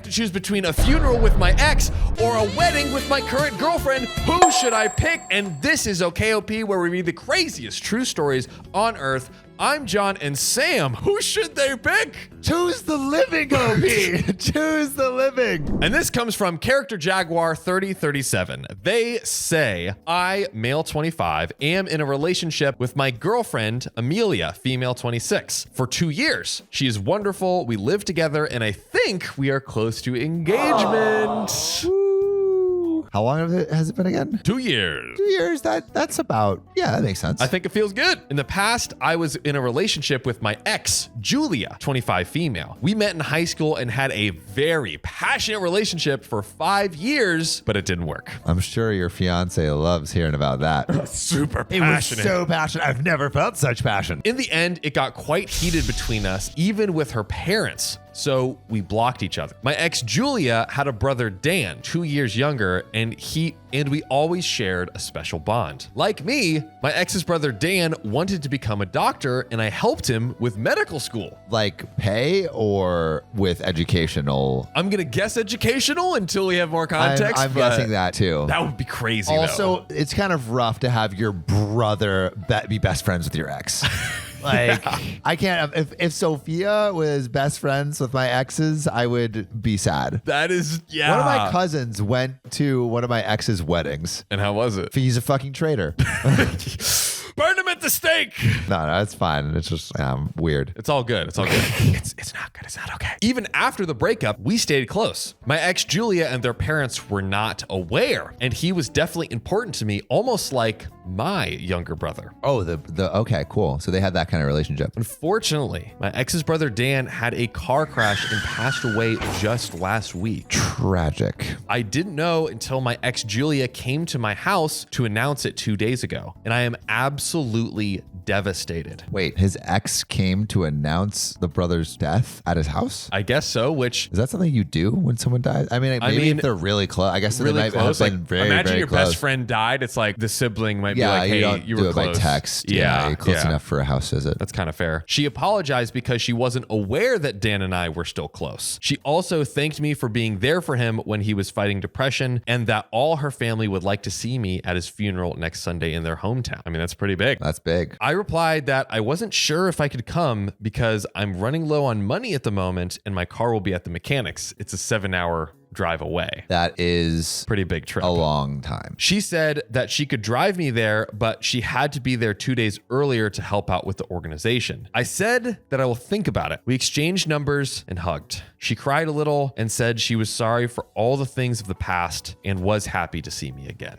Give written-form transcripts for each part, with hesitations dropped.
to choose between a funeral with my ex or a wedding with my current girlfriend. Who should I pick? And this is OKOP, where we read the craziest true stories on earth. I'm John, and Sam, who should they pick? Choose the living, OP. Choose the living. And this comes from Character Jaguar 3037. They say, I, male 25, am in a relationship with my girlfriend, Amelia, female 26, for 2 years. She is wonderful. We live together, and I think we are close to engagement. How long has it been again? 2 years. 2 years. That's about, yeah, that makes sense. I think it feels good. In the past, I was in a relationship with my ex, Julia, 25 female. We met in high school and had a very passionate relationship for 5 years, but it didn't work. I'm sure your fiance loves hearing about that. Super It passionate. was so passionate. I've never felt such passion. In the end, it got quite heated between us, even with her parents. So we blocked each other. My ex Julia had a brother Dan, 2 years younger, and we always shared a special bond. Like me, my ex's brother Dan wanted to become a doctor, and I helped him with medical school. Like pay or with educational? I'm gonna guess educational until we have more context. I'm guessing that too. That would be crazy. Also, though. it's kind of rough to have your brother be best friends with your ex. Like, yeah. I can't. If Sophia was best friends with my exes, I would be sad. That is, yeah. One of my cousins went to one of my ex's weddings. And how was it? He's a fucking traitor. Burn him at the stake. No, it's fine. It's just weird. It's all good. It's all good. It's not good. It's not okay. Even after the breakup, we stayed close. My ex Julia and their parents were not aware, and he was definitely important to me, almost like my younger brother. Oh, okay, cool. So they had that kind of relationship. Unfortunately, my ex's brother Dan had a car crash and passed away just last week. Tragic. I didn't know until my ex Julia came to my house to announce it 2 days ago, and I am absolutely devastated. Wait, his ex came to announce the brother's death at his house? I guess so, which... Is that something you do when someone dies? I mean, if they're really close. I guess really they might close. have been very, imagine very your close. best friend died. It's like the sibling might be like, hey, you were do close. It by text. Yeah, you're close enough for a house visit. That's kind of fair. She apologized because she wasn't aware that Dan and I were still close. She also thanked me for being there for him when he was fighting depression, and that all her family would like to see me at his funeral next Sunday in their hometown. I mean, that's pretty big. That's big. I replied that I wasn't sure if I could come because I'm running low on money at the moment and my car will be at the mechanics. It's a 7-hour drive away. That is pretty big trip. A long time. She said that she could drive me there, but she had to be there 2 days earlier to help out with the organization. I said that I will think about it. We exchanged numbers and hugged. She cried a little and said she was sorry for all the things of the past and was happy to see me again.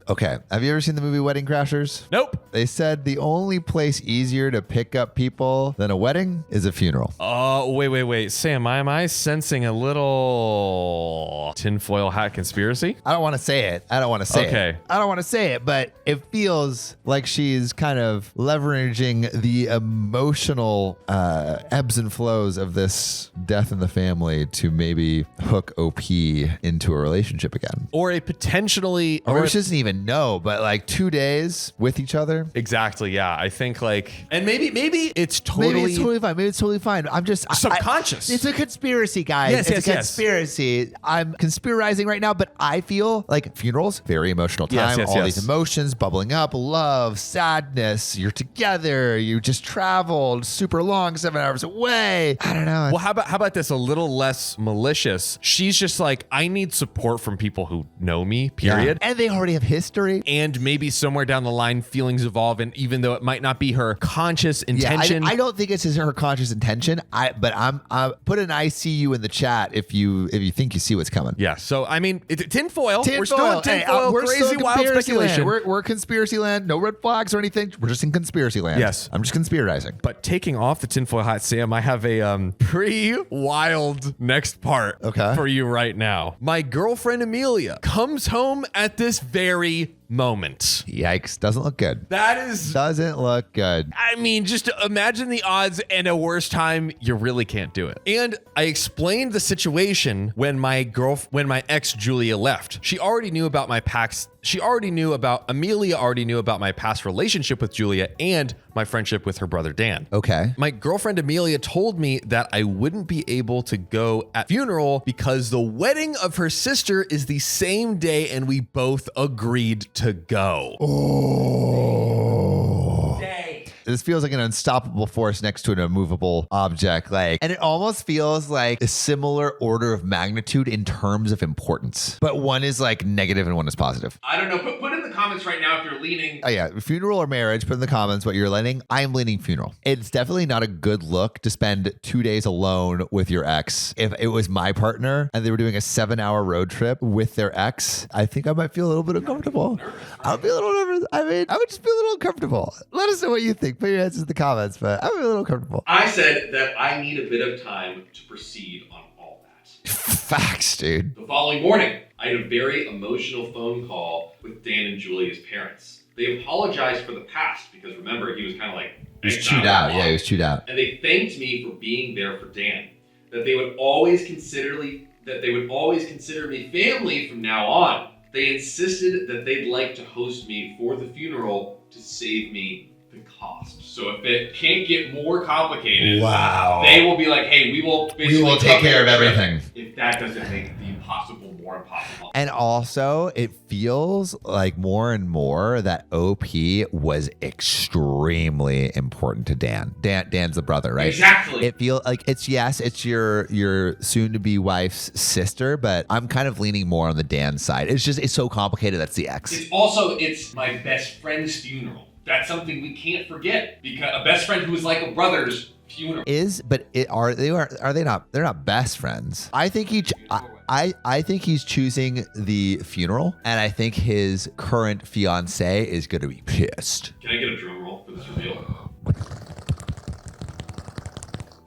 Okay. Have you ever seen the movie Wedding Crashers? Nope. They said the only place easier to pick up people than a wedding is a funeral. Oh, wait. Sam, am I sensing a little tinfoil hat conspiracy? I don't want to say it. I don't want to say it, but it feels like she's kind of leveraging the emotional ebbs and flows of this death in the family to maybe hook OP into a relationship again. Or a potentially... Or she doesn't even know, but like 2 days with each other. Exactly, yeah. I think like... And maybe it's totally... Maybe it's totally fine. I'm just... subconscious. It's a conspiracy, guys. It's a conspiracy. I'm conspirizing right now, but I feel like funerals, very emotional time. All these emotions bubbling up, love, sadness. You're together. You just traveled super long, 7 hours away. I don't know. Well, how about this? A little less malicious. She's just like, I need support from people who know me, period. Yeah. And they already have history. And maybe somewhere down the line, feelings evolve. And even though it might not be her conscious intention. I don't think it's her conscious intention. But I'm put an I see you in the chat if you think you see what's coming. Yeah. So, I mean, tinfoil. We're still in tinfoil. We're crazy, still wild speculation. We're conspiracy land. No red flags or anything. We're just in conspiracy land. Yes. I'm just conspirizing. But taking off the tinfoil hat, Sam, I have a pretty wild next part for you right now. My girlfriend Amelia comes home at this very moment. Yikes. Doesn't look good. Doesn't look good. I mean, just imagine the odds, and a worse time, you really can't do it. And I explained the situation when my ex Julia left. Amelia already knew about my past relationship with Julia and my friendship with her brother Dan. Okay. My girlfriend Amelia told me that I wouldn't be able to go at funeral because the wedding of her sister is the same day and we both agreed to go. This feels like an unstoppable force next to an immovable object. And it almost feels like a similar order of magnitude in terms of importance. But one is like negative and one is positive. I don't know. Put in the comments right now if you're leaning. Oh yeah, funeral or marriage, put in the comments what you're leaning. I'm leaning funeral. It's definitely not a good look to spend 2 days alone with your ex. If it was my partner and they were doing a 7-hour road trip with their ex, I think I might feel a little bit uncomfortable. I would be a little nervous. I mean, I would just be a little uncomfortable. Let us know what you think. Put your answers in the comments, but I'm a little uncomfortable. I said that I need a bit of time to proceed on all that. Facts, dude. The following morning, I had a very emotional phone call with Dan and Julia's parents. They apologized for the past because remember, he was kind of like... He was chewed out. Yeah, he was chewed out. And they thanked me for being there for Dan. That they would always consider me family from now on. They insisted that they'd like to host me for the funeral to save me the cost. So if it can't get more complicated, wow, they will be like, hey, we will take care of everything. If that doesn't make the impossible more impossible. And also, it feels like more and more that OP was extremely important to Dan. Dan's the brother, right? Exactly. It feels like it's your soon-to-be wife's sister, but I'm kind of leaning more on the Dan side. It's so complicated. That's the ex. It's my best friend's funeral. That's something we can't forget because a best friend who is like a brother's funeral are they not? They're not best friends. I think I think he's choosing the funeral, and I think his current fiancé is going to be pissed. Can I get a drum roll for this reveal?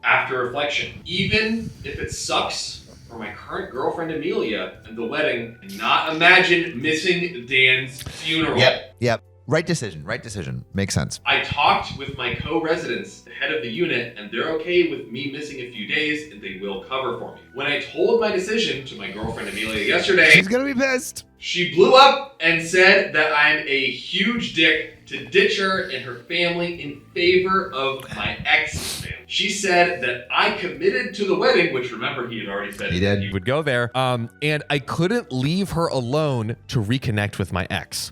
After reflection, even if it sucks for my current girlfriend Amelia and the wedding, and not imagine missing Dan's funeral. Yep. Right decision. Makes sense. I talked with my co-residents, the head of the unit, and they're okay with me missing a few days, and they will cover for me. When I told my decision to my girlfriend Amelia yesterday, she's gonna be pissed. She blew up and said that I'm a huge dick to ditch her and her family in favor of my ex's family. She said that I committed to the wedding, which remember he had already said he did. He would go there, and I couldn't leave her alone to reconnect with my ex.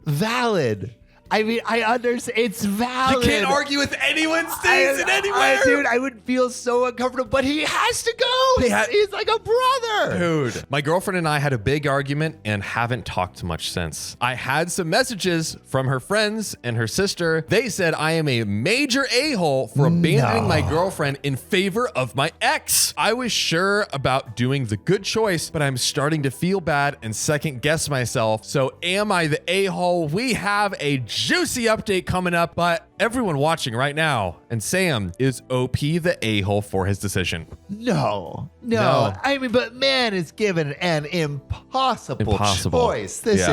Valid. I understand. It's valid. You can't argue with anyone's things and anywhere. Dude, I would feel so uncomfortable, but he has to go. He's like a brother. Dude, my girlfriend and I had a big argument and haven't talked much since. I had some messages from her friends and her sister. They said I am a major a-hole for abandoning my girlfriend in favor of my ex. I was sure about doing the good choice, but I'm starting to feel bad and second guess myself. So am I the a-hole? We have a juicy update coming up, but everyone watching right now, and Sam, is OP the a-hole for his decision? No. I mean, but man is given an impossible choice. This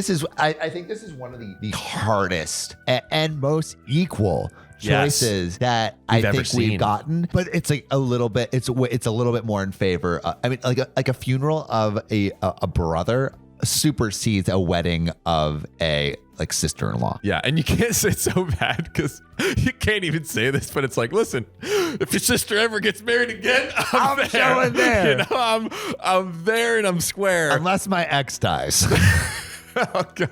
is I think this is one of the hardest and most equal choices that I think we've gotten, but it's like a little bit. It's a little bit more in favor. I mean, like a funeral of a brother supersedes a wedding of a sister-in-law. Yeah, and you can't say it's so bad because you can't even say this, but it's like, listen, if your sister ever gets married again, I'm there. Showing there. You know, I'm there and I'm square. Unless my ex dies. Oh, God.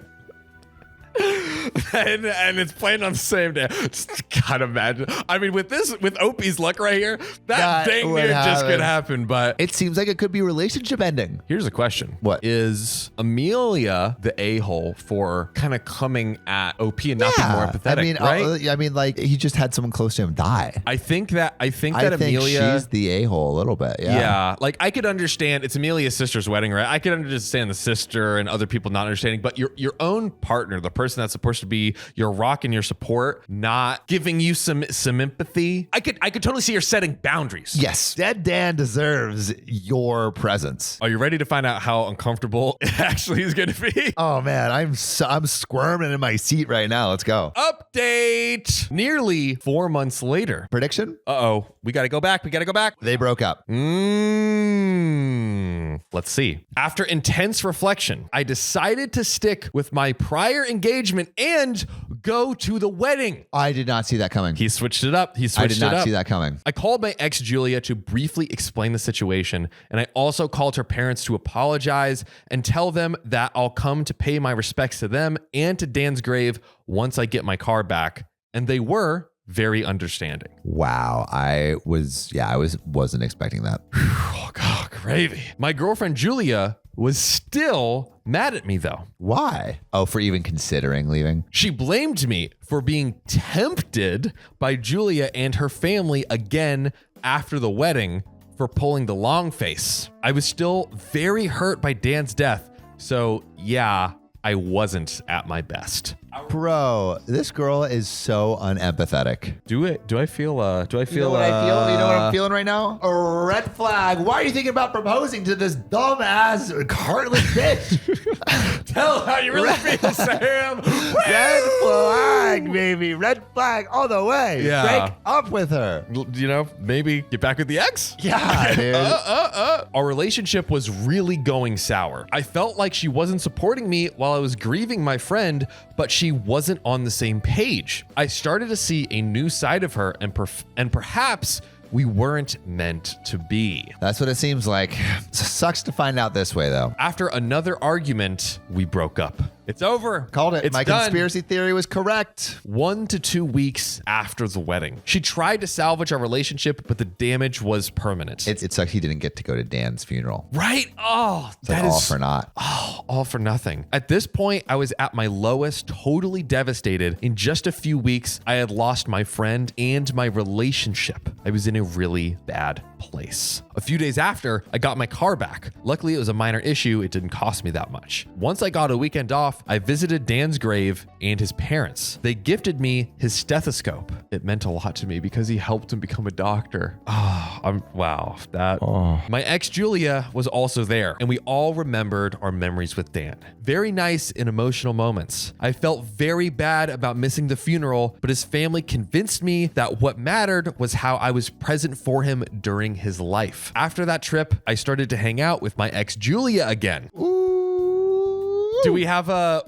and it's playing on the same day. Just gotta imagine. I mean, with OP's luck right here, that dang near just could happen. But it seems like it could be relationship ending. Here's a question: What is Amelia the a-hole for kind of coming at OP and not being more empathetic? Right? I mean, like he just had someone close to him die. I think Amelia, she's the a-hole a little bit. Yeah. Like I could understand it's Amelia's sister's wedding, right? I could understand the sister and other people not understanding, but your own partner, the person that's supposed to be your rock and your support, not giving you some empathy. I could totally see her setting boundaries. Yes. Dead Dan deserves your presence. Are you ready to find out how uncomfortable it actually is going to be? Oh man, I'm squirming in my seat right now. Let's go. Update. Nearly 4 months later. Prediction? Uh-oh. We got to go back. They broke up. Let's see. After intense reflection, I decided to stick with my prior engagement and go to the wedding. I did not see that coming. He switched it up. I did not see that coming. I called my ex Julia to briefly explain the situation, and I also called her parents to apologize and tell them that I'll come to pay my respects to them and to Dan's grave once I get my car back. And they were very understanding. Wow. I wasn't expecting that. Oh, God, gravy. My girlfriend Julia was still mad at me though. Why? Oh, for even considering leaving? She blamed me for being tempted by Julia and her family again after the wedding for pulling the long face. I was still very hurt by Dan's death. So yeah, I wasn't at my best. Bro, this girl is so unempathetic. Do I feel You know what I feel? You know what I'm feeling right now? A red flag. Why are you thinking about proposing to this dumbass, heartless bitch? Tell how you really feel, Sam. Red flag, baby. Red flag all the way. Yeah. Break up with her. You know, maybe get back with the ex? Yeah, dude. Our relationship was really going sour. I felt like she wasn't supporting me while I was grieving my friend, but she wasn't on the same page. I started to see a new side of her, and perhaps we weren't meant to be. That's what it seems like. Sucks to find out this way, though. After another argument, we broke up. It's over. Called it. It's My done. conspiracy theory was correct. 1 to 2 weeks after the wedding, she tried to salvage our relationship, but the damage was permanent. It sucks he didn't get to go to Dan's funeral. Right? Oh, It's like all for naught. Oh, all for nothing. At this point, I was at my lowest, totally devastated. In just a few weeks, I had lost my friend and my relationship. I was in a really bad place. A few days after, I got my car back. Luckily, it was a minor issue. It didn't cost me that much. Once I got a weekend off, I visited Dan's grave and his parents. They gifted me his stethoscope. It meant a lot to me because he helped him become a doctor. Wow. My ex Julia was also there, and we all remembered our memories with Dan. Very nice and emotional moments. I felt very bad about missing the funeral, but his family convinced me that what mattered was how I was present for him during his life. After that trip, I started to hang out with my ex Julia again. Do we have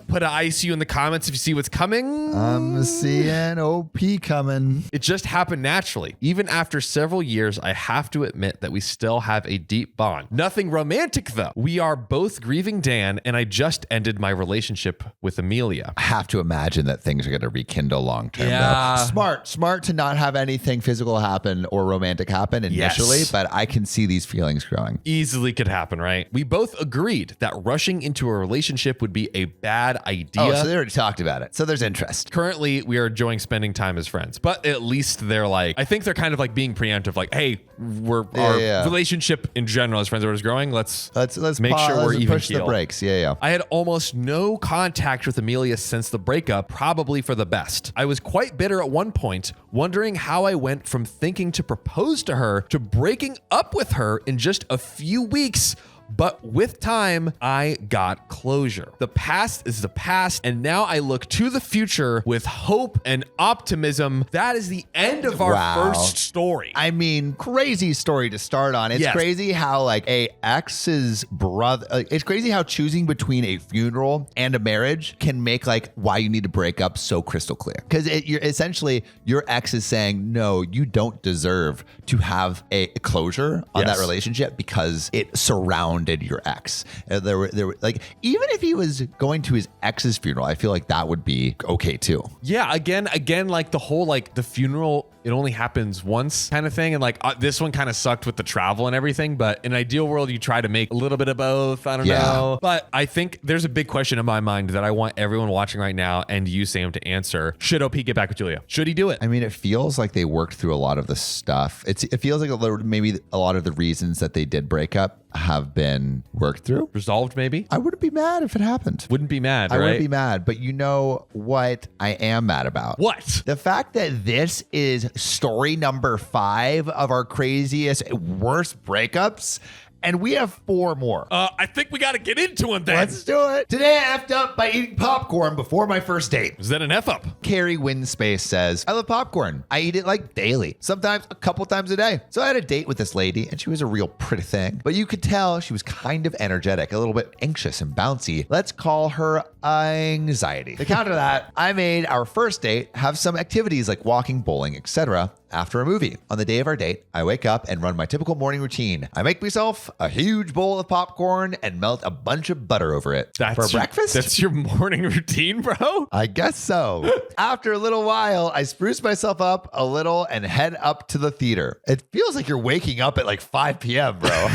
put an ICU in the comments if you see what's coming? I'm seeing OP coming. It just happened naturally. Even after several years, I have to admit that we still have a deep bond. Nothing romantic though. We are both grieving Dan, and I just ended my relationship with Amelia. I have to imagine that things are going to rekindle long term. Yeah. Though. Smart to not have anything physical happen or romantic happen initially, Yes. but I can see these feelings growing. Easily could happen, right? We both agreed that rushing into a relationship would be a bad idea. Oh, so they already talked about it. So there's interest. Currently, we are enjoying spending time as friends, but at least they're like, I think they're kind of like being preemptive, like, hey, our relationship in general as friends is growing. Let's make sure we're even push the brakes. Yeah. I had almost no contact with Amelia since the breakup, probably for the best. I was quite bitter at one point, wondering how I went from thinking to propose to her to breaking up with her in just a few weeks. But with time, I got closure. The past is the past, and now I look to the future with hope and optimism. That is the end of our first story. I mean, crazy story to start on. It's crazy how like a ex's brother, it's crazy how choosing between a funeral and a marriage can make like why you need to break up so crystal clear. Because you're essentially your ex is saying, no, you don't deserve to have a closure on that relationship because it surrounds your ex. There were like, even if he was going to his ex's funeral, I feel like that would be okay too. Yeah, again, like the whole like the funeral it only happens once kind of thing. And like this one kind of sucked with the travel and everything. But in an ideal world, you try to make a little bit of both. I don't know. But I think there's a big question in my mind that I want everyone watching right now and you, Sam, to answer. Should OP get back with Julia? Should he do it? I mean, it feels like they worked through a lot of the stuff. It feels like maybe a lot of the reasons that they did break up have been worked through. Resolved, maybe? I wouldn't be mad if it happened. Wouldn't be mad, right? I wouldn't be mad, but you know what I am mad about? What? The fact that this is story number 5 of our craziest, worst breakups. And we have 4 more. I think we got to get into them then. Let's do it. Today I effed up by eating popcorn before my first date. Is that an F up? Carrie Winspace says, I love popcorn. I eat it like daily, sometimes a couple times a day. So I had a date with this lady and she was a real pretty thing, but you could tell she was kind of energetic, a little bit anxious and bouncy. Let's call her anxiety. To counter that, I made our first date have some activities like walking, bowling, etc. after a movie. On the day of our date, I wake up and run my typical morning routine. I make myself a huge bowl of popcorn and melt a bunch of butter over it. For breakfast? That's your morning routine, bro? I guess so. After a little while, I spruce myself up a little and head up to the theater. It feels like you're waking up at like 5 p.m., bro.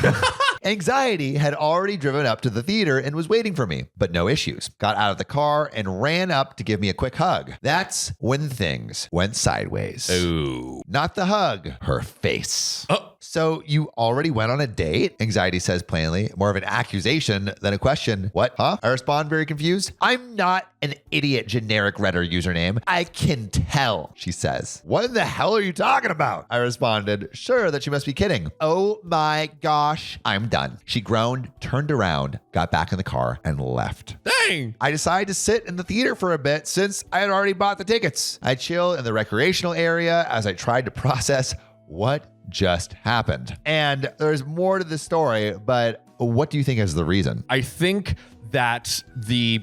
Anxiety had already driven up to the theater and was waiting for me, but no issues. Got out of the car and ran up to give me a quick hug. That's when things went sideways. Ooh. Not the hug, her face. Oh. So you already went on a date? Anxiety says plainly, more of an accusation than a question. What? Huh? I respond very confused. I'm not an idiot generic Redder username. I can tell, she says. What in the hell are you talking about? I responded, sure that she must be kidding. Oh my gosh, I'm done. She groaned, turned around, got back in the car and left. Dang! I decided to sit in the theater for a bit since I had already bought the tickets. I chilled in the recreational area as I tried to process what just happened. And there's more to the story, but what do you think is the reason? I think that the,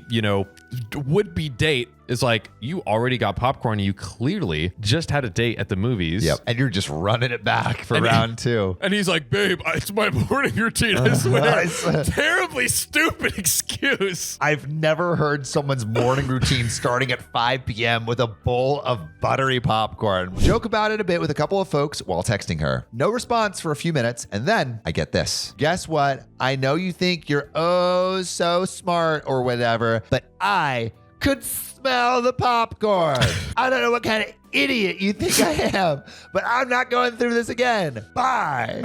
would-be date is like, you already got popcorn. You clearly just had a date at the movies. Yep. And you're just running it back for round 2. And he's like, babe, it's my morning routine. I swear. Terribly stupid excuse. I've never heard someone's morning routine starting at 5 p.m. with a bowl of buttery popcorn. Joke about it a bit with a couple of folks while texting her. No response for a few minutes. And then I get this. Guess what? I know you think you're oh so smart or whatever, but I could smell the popcorn. I don't know what kind of idiot you think I am, but I'm not going through this again. Bye.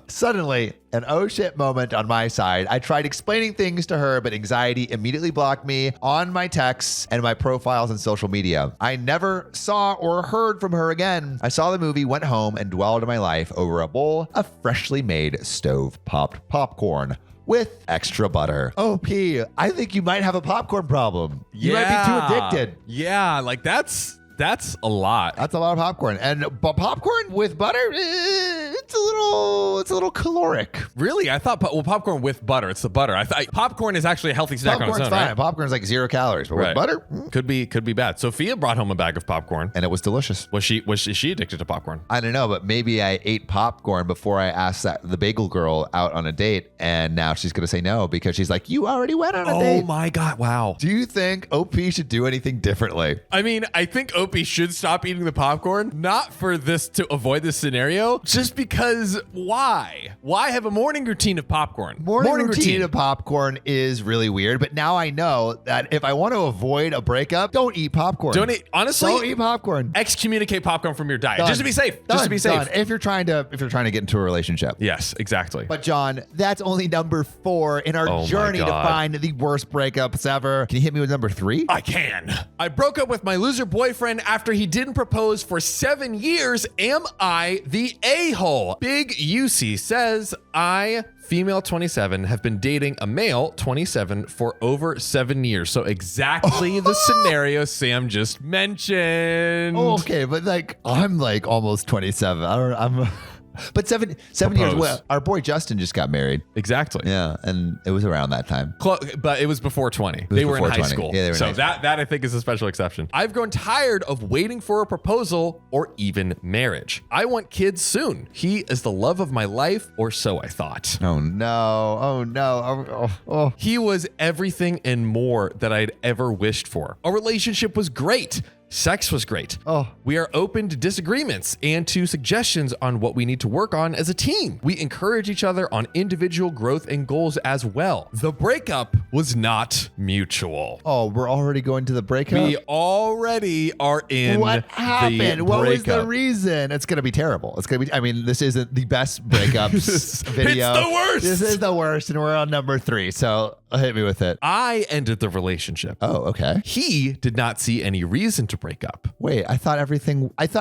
Suddenly, an oh shit moment on my side. I tried explaining things to her, but anxiety immediately blocked me on my texts and my profiles on social media. I never saw or heard from her again. I saw the movie, went home, and dwelled in my life over a bowl of freshly made stove-popped popcorn with extra butter. OP, I think you might have a popcorn problem. You might be too addicted. Yeah, like that's a lot. That's a lot of popcorn. And popcorn with butter, it's a little caloric. Really? I thought, popcorn with butter. It's the butter. I thought popcorn is actually a healthy snack on its own, fine. right? Popcorn's like 0 calories, but with butter, could be bad. Sophia brought home a bag of popcorn, and it was delicious. Was she addicted to popcorn? I don't know, but maybe I ate popcorn before I asked the bagel girl out on a date, and now she's gonna say no because she's like, you already went on a date. Oh my God! Wow. Do you think OP should do anything differently? I mean, I think OP should stop eating the popcorn, not for this to avoid this scenario, just because why? Why have a morning routine of popcorn? Morning routine of popcorn is really weird, but now I know that if I want to avoid a breakup, don't eat popcorn. Honestly, don't eat popcorn. Excommunicate popcorn from your diet. Done. Just to be safe. Done. Just to be safe. Done. If you're trying to get into a relationship. Yes, exactly. But John, that's only number 4 in our journey to find the worst breakups ever. Can you hit me with number 3? I can. I broke up with my loser boyfriend after he didn't propose for 7 years. Am I the a-hole? Big UC says, I, female 27, have been dating a male 27 for over 7 years. So exactly the scenario Sam just mentioned. Okay, but I'm almost 27. But seven years. Well, our boy Justin just got married. Exactly. Yeah, and it was around that time. But it was before 20. They were in high school. Yeah, they were so that I think is a special exception. I've grown tired of waiting for a proposal or even marriage. I want kids soon. He is the love of my life, or so I thought. Oh no. Oh no. He was everything and more that I'd ever wished for. Our relationship was great. Sex was great. Oh. We are open to disagreements and to suggestions on what we need to work on as a team. We encourage each other on individual growth and goals as well. The breakup was not mutual. Oh, we're already going to the breakup? We already are in What happened? What was the breakup. reason? It's going to be terrible. It's going to be, I mean, this isn't the best breakups video. It's the worst. This is the worst, and we're on number 3. So hit me with it. I ended the relationship. Oh, okay. He did not see any reason to break up. Wait, I thought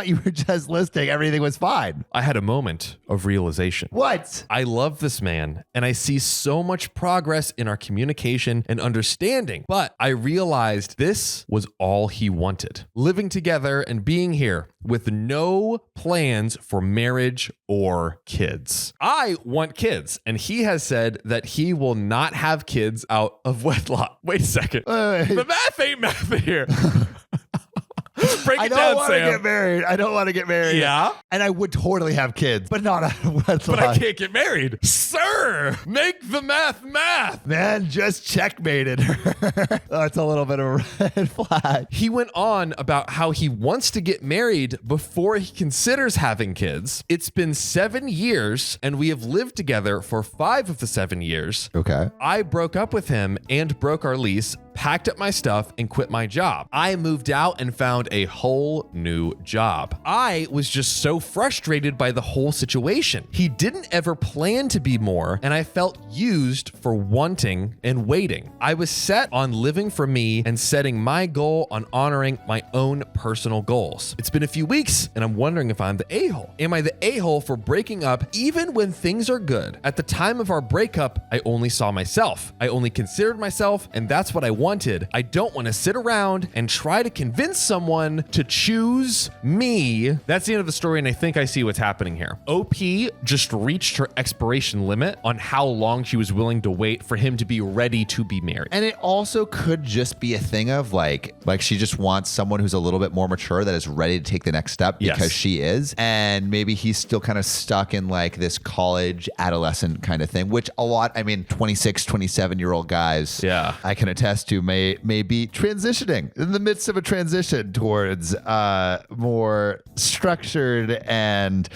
you were just listing everything was fine. I had a moment of realization. What? I love this man, and I see so much progress in our communication and understanding, but I realized this was all he wanted. Living together and being here with no plans for marriage or kids. I want kids, and he has said that he will not have kids out of wedlock. Wait a second. The math ain't math here. Break it down, Sam. I don't want to get married. Yeah? And I would totally have kids, but not out of wedlock. But I can't get married. Sir, make the math. Man, just checkmated her. Oh, it's a little bit of a red flag. He went on about how he wants to get married before he considers having kids. It's been 7 years, and we have lived together for 5 of the 7 years. Okay. I broke up with him and broke our lease, packed up my stuff, and quit my job. I moved out and found a whole new job. I was just so frustrated by the whole situation. He didn't ever plan to be more, and I felt used for wanting and waiting. I was set on living for me and setting my goal on honoring my own personal goals. It's been a few weeks, and I'm wondering if I'm the a-hole. Am I the a-hole for breaking up even when things are good? At the time of our breakup, I only saw myself. I only considered myself, and that's what I wanted. I don't want to sit around and try to convince someone to choose me. That's the end of the story, and I think I see what's happening here. OP just reached her expiration limit on how long she was willing to wait for him to be ready to be married. And it also could just be a thing of like she just wants someone who's a little bit more mature that is ready to take the next step because she is. And maybe he's still kind of stuck in like this college adolescent kind of thing, which a lot, 26, 27-year-old guys, I can attest to may be transitioning in the midst of a transition towards more structured and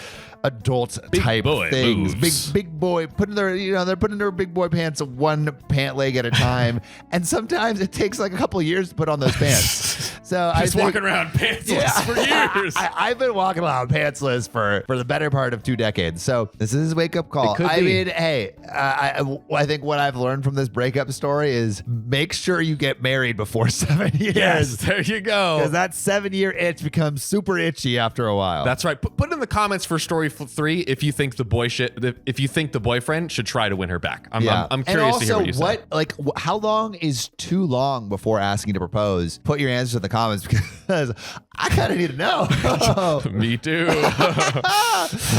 adult type things. Moves. Big boy putting they're putting their big boy pants one pant leg at a time, and sometimes it takes like a couple of years to put on those pants. So I think, walking around pantsless for years. I've been walking around pantsless for the better part of 2 decades. So this is his wake up call. I think what I've learned from this breakup story is make sure you get married before 7 years. Yes, there you go. Because that 7-year itch becomes super itchy after a while. That's right. Put in the comments for story 3 if you think the boyfriend should try to win her back. I'm curious to hear what you say. How long is too long before asking to propose? Put your answers in the comments because I kind of need to know. Me too.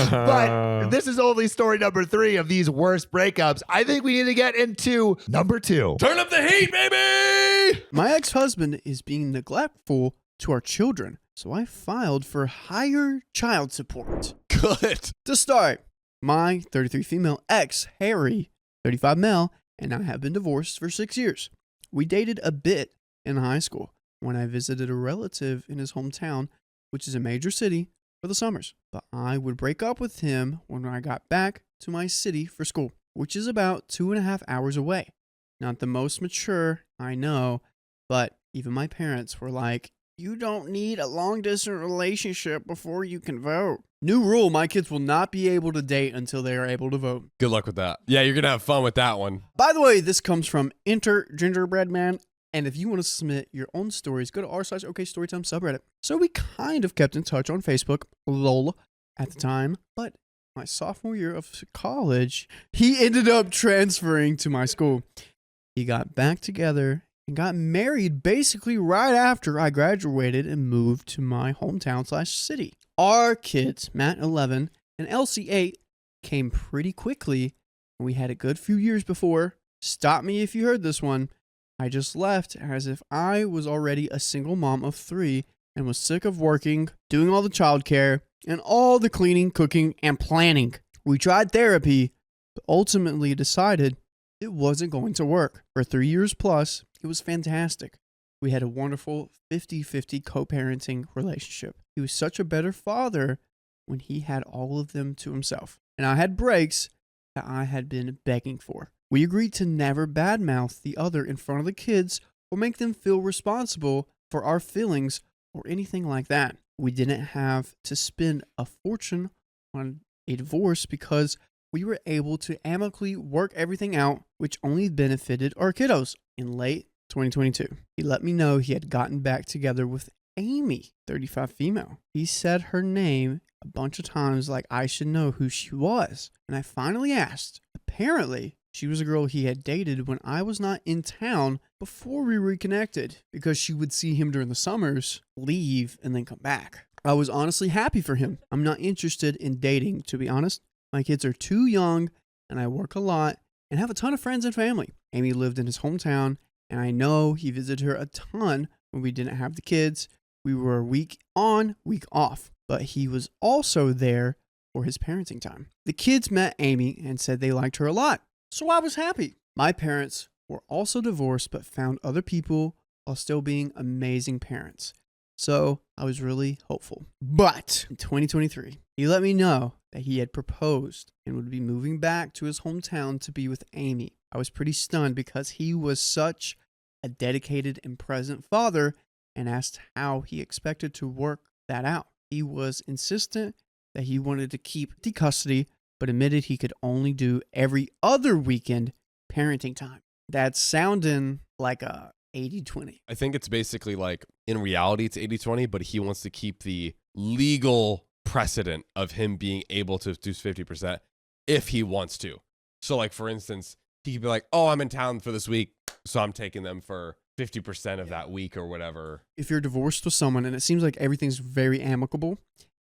But this is only story number 3 of these worst breakups. I think we need to get into number 2. Turn up the heat, baby! My ex-husband is being neglectful to our children, so I filed for higher child support. Good. To start, my 33 female ex, Harry, 35 male, and I have been divorced for 6 years. We dated a bit in high school when I visited a relative in his hometown, which is a major city, for the summers. But I would break up with him when I got back to my city for school, which is about 2.5 hours away. Not the most mature, I know, but even my parents were like, you don't need a long-distance relationship before you can vote. New rule, my kids will not be able to date until they are able to vote. Good luck with that. Yeah, you're going to have fun with that one. By the way, this comes from Gingerbreadman. And if you want to submit your own stories, go to r/OKStorytime subreddit. So we kind of kept in touch on Facebook, lol, at the time. But my sophomore year of college, he ended up transferring to my school. He got back together and got married basically right after I graduated and moved to my hometown/city. Our kids, Matt 11 and Elsie 8, came pretty quickly, and we had a good few years before. Stop me if you heard this one. I just left as if I was already a single mom of 3 and was sick of working, doing all the childcare, and all the cleaning, cooking, and planning. We tried therapy, but ultimately decided it wasn't going to work. For 3 years plus, it was fantastic. We had a wonderful 50-50 co-parenting relationship. He was such a better father when he had all of them to himself. And I had breaks that I had been begging for. We agreed to never badmouth the other in front of the kids or make them feel responsible for our feelings or anything like that. We didn't have to spend a fortune on a divorce because we were able to amicably work everything out, which only benefited our kiddos. In late 2022, he let me know he had gotten back together with Amy, 35 female. He said her name a bunch of times like I should know who she was. And I finally asked. Apparently, she was a girl he had dated when I was not in town before we reconnected because she would see him during the summers, leave, and then come back. I was honestly happy for him. I'm not interested in dating, to be honest. My kids are too young, and I work a lot and have a ton of friends and family. Amy lived in his hometown, and I know he visited her a ton when we didn't have the kids. We were week on, week off, but he was also there for his parenting time. The kids met Amy and said they liked her a lot, so I was happy. My parents were also divorced, but found other people while still being amazing parents. So I was really hopeful. But in 2023, he let me know that he had proposed and would be moving back to his hometown to be with Amy. I was pretty stunned because he was such a dedicated and present father and asked how he expected to work that out. He was insistent that he wanted to keep the custody, but admitted he could only do every other weekend parenting time. That's sounding like a 80-20. I think it's basically like, in reality, it's 80-20, but he wants to keep the legal precedent of him being able to do 50% if he wants to. So, like, for instance, he could be like, oh, I'm in town for this week, so I'm taking them for 50% of that week or whatever. If you're divorced with someone and it seems like everything's very amicable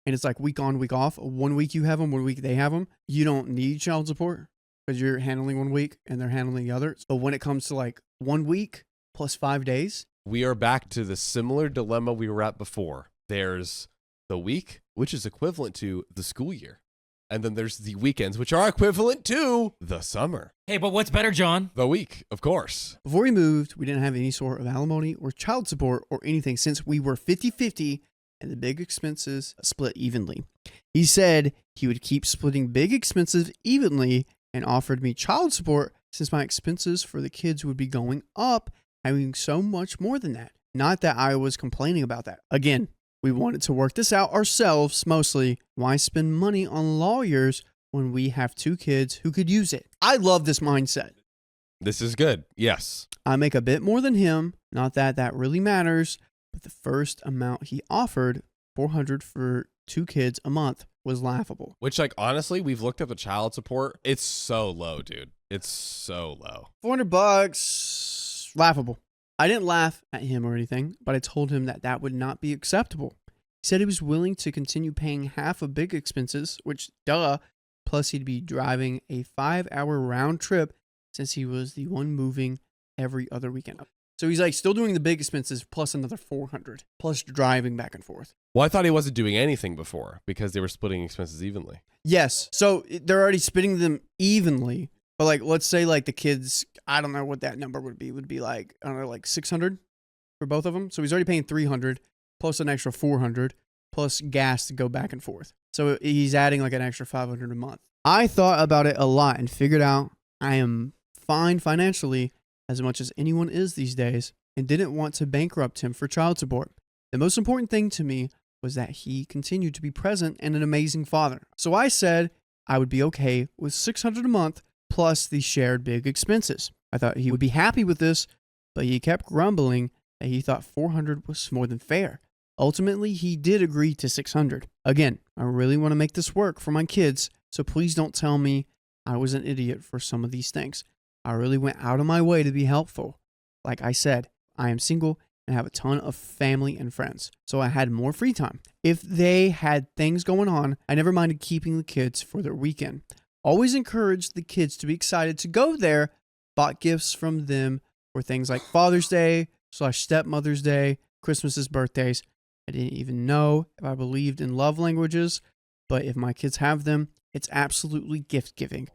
and it's like week on, week off, 1 week you have them, 1 week they have them, you don't need child support because you're handling 1 week and they're handling the other. So when it comes to like 1 week plus 5 days, we are back to the similar dilemma we were at before. There's the week, which is equivalent to the school year. And then there's the weekends, which are equivalent to the summer. Hey, but what's better, John? The week, of course. Before we moved, we didn't have any sort of alimony or child support or anything since we were 50-50 and the big expenses split evenly. He said he would keep splitting big expenses evenly and offered me child support since my expenses for the kids would be going up, having so much more than that. Not that I was complaining about that. Again, we wanted to work this out ourselves mostly. Why spend money on lawyers when we have 2 kids who could use it? I love this mindset. This is good. Yes. I make a bit more than him. Not that that really matters, but the first amount he offered, $400 for 2 kids a month, was laughable. Which, like, honestly, we've looked at the child support. It's so low, dude. It's so low. $400, laughable. I didn't laugh at him or anything, but I told him that that would not be acceptable. He said he was willing to continue paying half of big expenses, which, duh, plus he'd be driving a 5-hour round trip since he was the one moving every other weekend. So he's like still doing the big expenses plus another $400, plus driving back and forth. Well, I thought he wasn't doing anything before because they were splitting expenses evenly. Yes. So they're already splitting them evenly. But like, let's say like the kids, I don't know what that number would be like, I don't know, like 600 for both of them. So he's already paying 300 plus an extra 400 plus gas to go back and forth. So he's adding like an extra 500 a month. I thought about it a lot and figured out I am fine financially as much as anyone is these days and didn't want to bankrupt him for child support. The most important thing to me was that he continued to be present and an amazing father. So I said I would be okay with $600 a month plus the shared big expenses. I thought he would be happy with this, but he kept grumbling that he thought $400 was more than fair. Ultimately, he did agree to $600. Again, I really want to make this work for my kids, so please don't tell me I was an idiot for some of these things. I really went out of my way to be helpful. Like I said, I am single and have a ton of family and friends, so I had more free time. If they had things going on, I never minded keeping the kids for their weekend. Always encouraged the kids to be excited to go there, bought gifts from them for things like Father's Day / Stepmother's Day, Christmases, birthdays. I didn't even know if I believed in love languages, but if my kids have them, it's absolutely gift giving.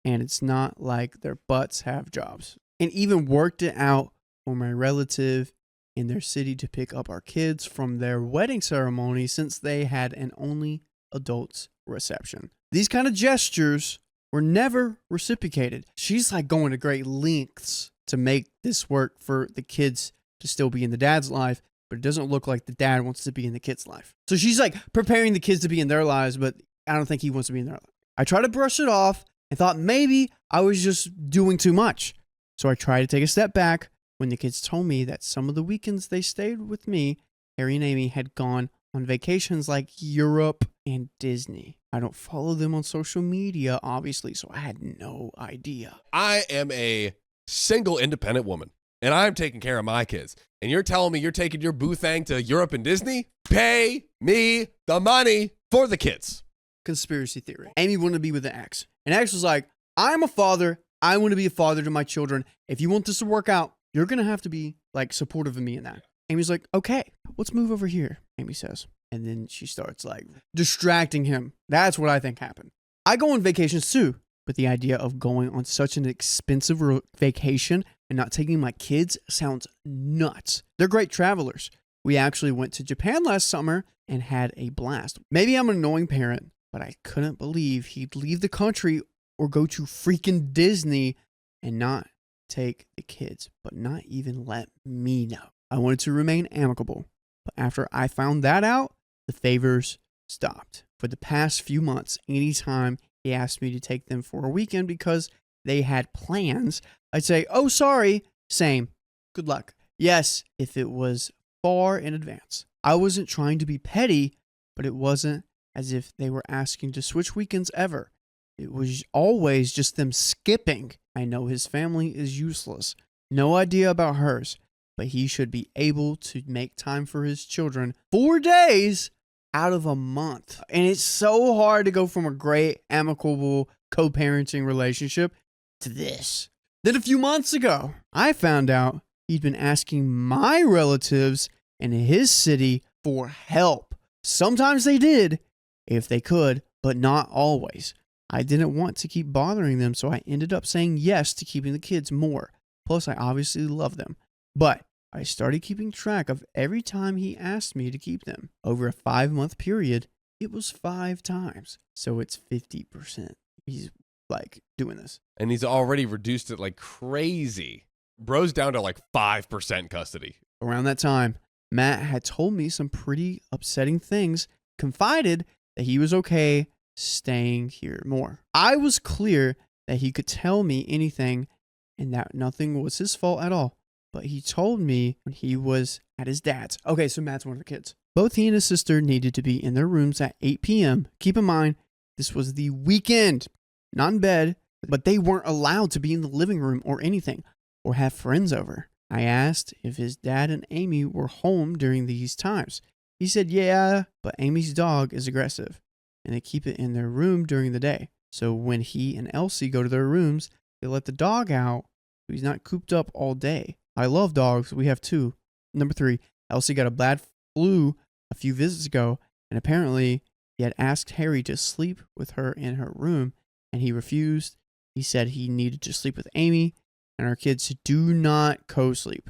And it's not like their butts have jobs. And even worked it out for my relative in their city to pick up our kids from their wedding ceremony since they had an only adults reception. These kind of gestures were never reciprocated. She's like going to great lengths to make this work for the kids to still be in the dad's life, but it doesn't look like the dad wants to be in the kid's life. So she's like preparing the kids to be in their lives, but I don't think he wants to be in their life. I tried to brush it off and thought maybe I was just doing too much. So I tried to take a step back when the kids told me that some of the weekends they stayed with me, Harry and Amy had gone on vacations like Europe and Disney. I don't follow them on social media, obviously, so I had no idea. I am a single independent woman, and I'm taking care of my kids. And you're telling me you're taking your boo thang to Europe and Disney? Pay me the money for the kids. Conspiracy theory. Amy wanted to be with an ex. And X was like, I'm a father. I want to be a father to my children. If you want this to work out, you're going to have to be like supportive of me in that. Amy's like, okay, let's move over here, Amy says. And then she starts like distracting him. That's what I think happened. I go on vacations too, but the idea of going on such an expensive vacation and not taking my kids sounds nuts. They're great travelers. We actually went to Japan last summer and had a blast. Maybe I'm an annoying parent, but I couldn't believe he'd leave the country or go to freaking Disney and not take the kids, but not even let me know. I wanted to remain amicable, but after I found that out, the favors stopped. For the past few months, anytime he asked me to take them for a weekend because they had plans, I'd say, oh, sorry, same, good luck. Yes, if it was far in advance. I wasn't trying to be petty, but it wasn't as if they were asking to switch weekends ever. It was always just them skipping. I know his family is useless. No idea about hers, but he should be able to make time for his children 4 days out of a month. And it's so hard to go from a great, amicable, co-parenting relationship to this. Then a few months ago, I found out he'd been asking my relatives in his city for help. Sometimes they did, if they could, but not always. I didn't want to keep bothering them, so I ended up saying yes to keeping the kids more. Plus, I obviously love them. But I started keeping track of every time he asked me to keep them. Over a 5-month period, it was 5 times. So it's 50%. He's like doing this. And he's already reduced it like crazy. Bro's down to like 5% custody. Around that time, Matt had told me some pretty upsetting things, confided that he was okay staying here more. I was clear that he could tell me anything and that nothing was his fault at all. But he told me when he was at his dad's. Okay, so Matt's one of the kids. Both he and his sister needed to be in their rooms at 8 p.m. Keep in mind, this was the weekend, not in bed, but they weren't allowed to be in the living room or anything, or have friends over. I asked if his dad and Amy were home during these times. He said, yeah, but Amy's dog is aggressive, and they keep it in their room during the day. So when he and Elsie go to their rooms, they let the dog out so he's not cooped up all day. I love dogs. We have 2. Number 3, Elsie got a bad flu a few visits ago, and apparently he had asked Harry to sleep with her in her room, and he refused. He said he needed to sleep with Amy, and our kids do not co-sleep.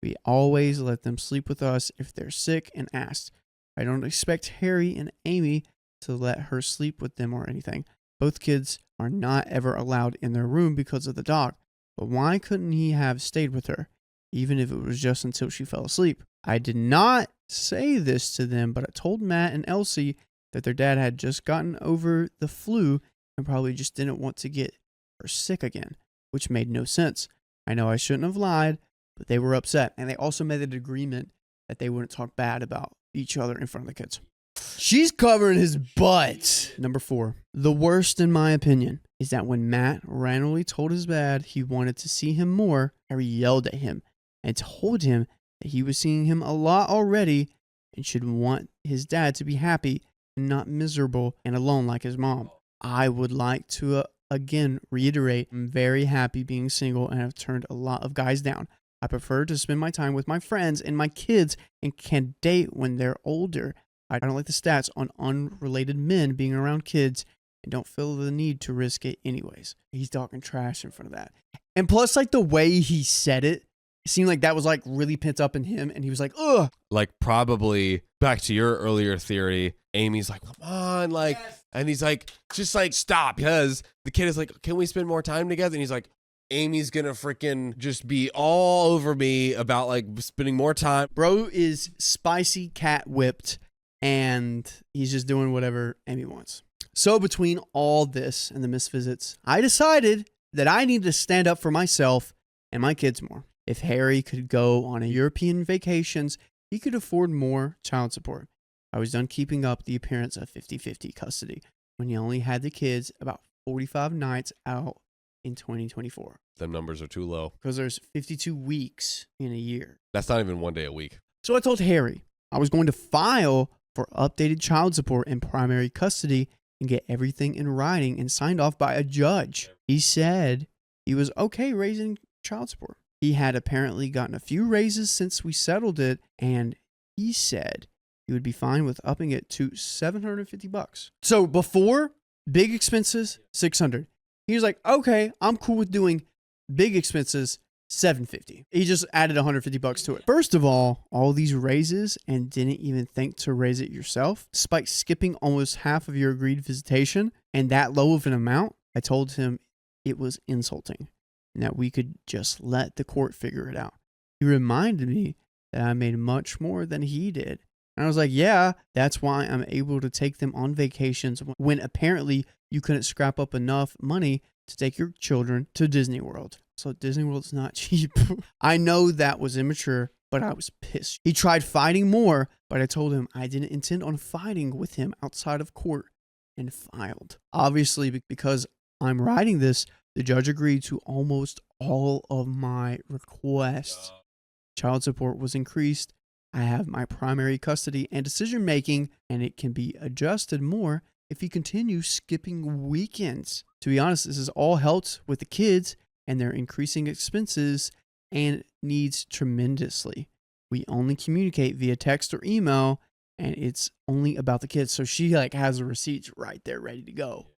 We always let them sleep with us if they're sick and asked. I don't expect Harry and Amy to let her sleep with them or anything. Both kids are not ever allowed in their room because of the dog. But why couldn't he have stayed with her, even if it was just until she fell asleep? I did not say this to them, but I told Matt and Elsie that their dad had just gotten over the flu and probably just didn't want to get her sick again, which made no sense. I know I shouldn't have lied, but they were upset. And they also made an agreement that they wouldn't talk bad about each other in front of the kids. She's covering his butt. Number 4, the worst in my opinion is that when Matt randomly told his dad he wanted to see him more, Harry yelled at him and told him that he was seeing him a lot already and should want his dad to be happy and not miserable and alone like his mom. I would like to again reiterate, I'm very happy being single and have turned a lot of guys down. I prefer to spend my time with my friends and my kids and can date when they're older. I don't like the stats on unrelated men being around kids and don't feel the need to risk it anyways. He's talking trash in front of that. And plus, like the way he said it It seemed like that was like really pent up in him, and he was like, ugh. Like probably back to your earlier theory, Amy's like, come on, like, and he's like, just like stop, because the kid is like, can we spend more time together? And he's like, Amy's gonna freaking just be all over me about like spending more time. Bro is spicy cat whipped, and he's just doing whatever Amy wants. So between all this and the missed visits, I decided that I needed to stand up for myself and my kids more. If Harry could go on a European vacations, he could afford more child support. I was done keeping up the appearance of 50-50 custody when he only had the kids about 45 nights out in 2024. The numbers are too low. Because there's 52 weeks in a year. That's not even 1 day a week. So I told Harry I was going to file for updated child support and primary custody and get everything in writing and signed off by a judge. He said he was okay raising child support. He had apparently gotten a few raises since we settled it, and he said he would be fine with upping it to $750. So before, big expenses, $600. He was like, okay, I'm cool with doing big expenses, $750. He just added $150 to it. First of all these raises and didn't even think to raise it yourself, despite skipping almost half of your agreed visitation and that low of an amount. I told him it was insulting and that we could just let the court figure it out. He reminded me that I made much more than he did. And I was like, yeah, that's why I'm able to take them on vacations when apparently you couldn't scrap up enough money to take your children to Disney World. So Disney World's not cheap. I know that was immature, but I was pissed. He tried fighting more, but I told him I didn't intend on fighting with him outside of court and filed. Obviously, because I'm writing this, the judge agreed to almost all of my requests. Child support was increased. I have my primary custody and decision making, and it can be adjusted more if you continue skipping weekends. To be honest, this has all helped with the kids and their increasing expenses and needs tremendously. We only communicate via text or email, and it's only about the kids. So she like has the receipts right there ready to go.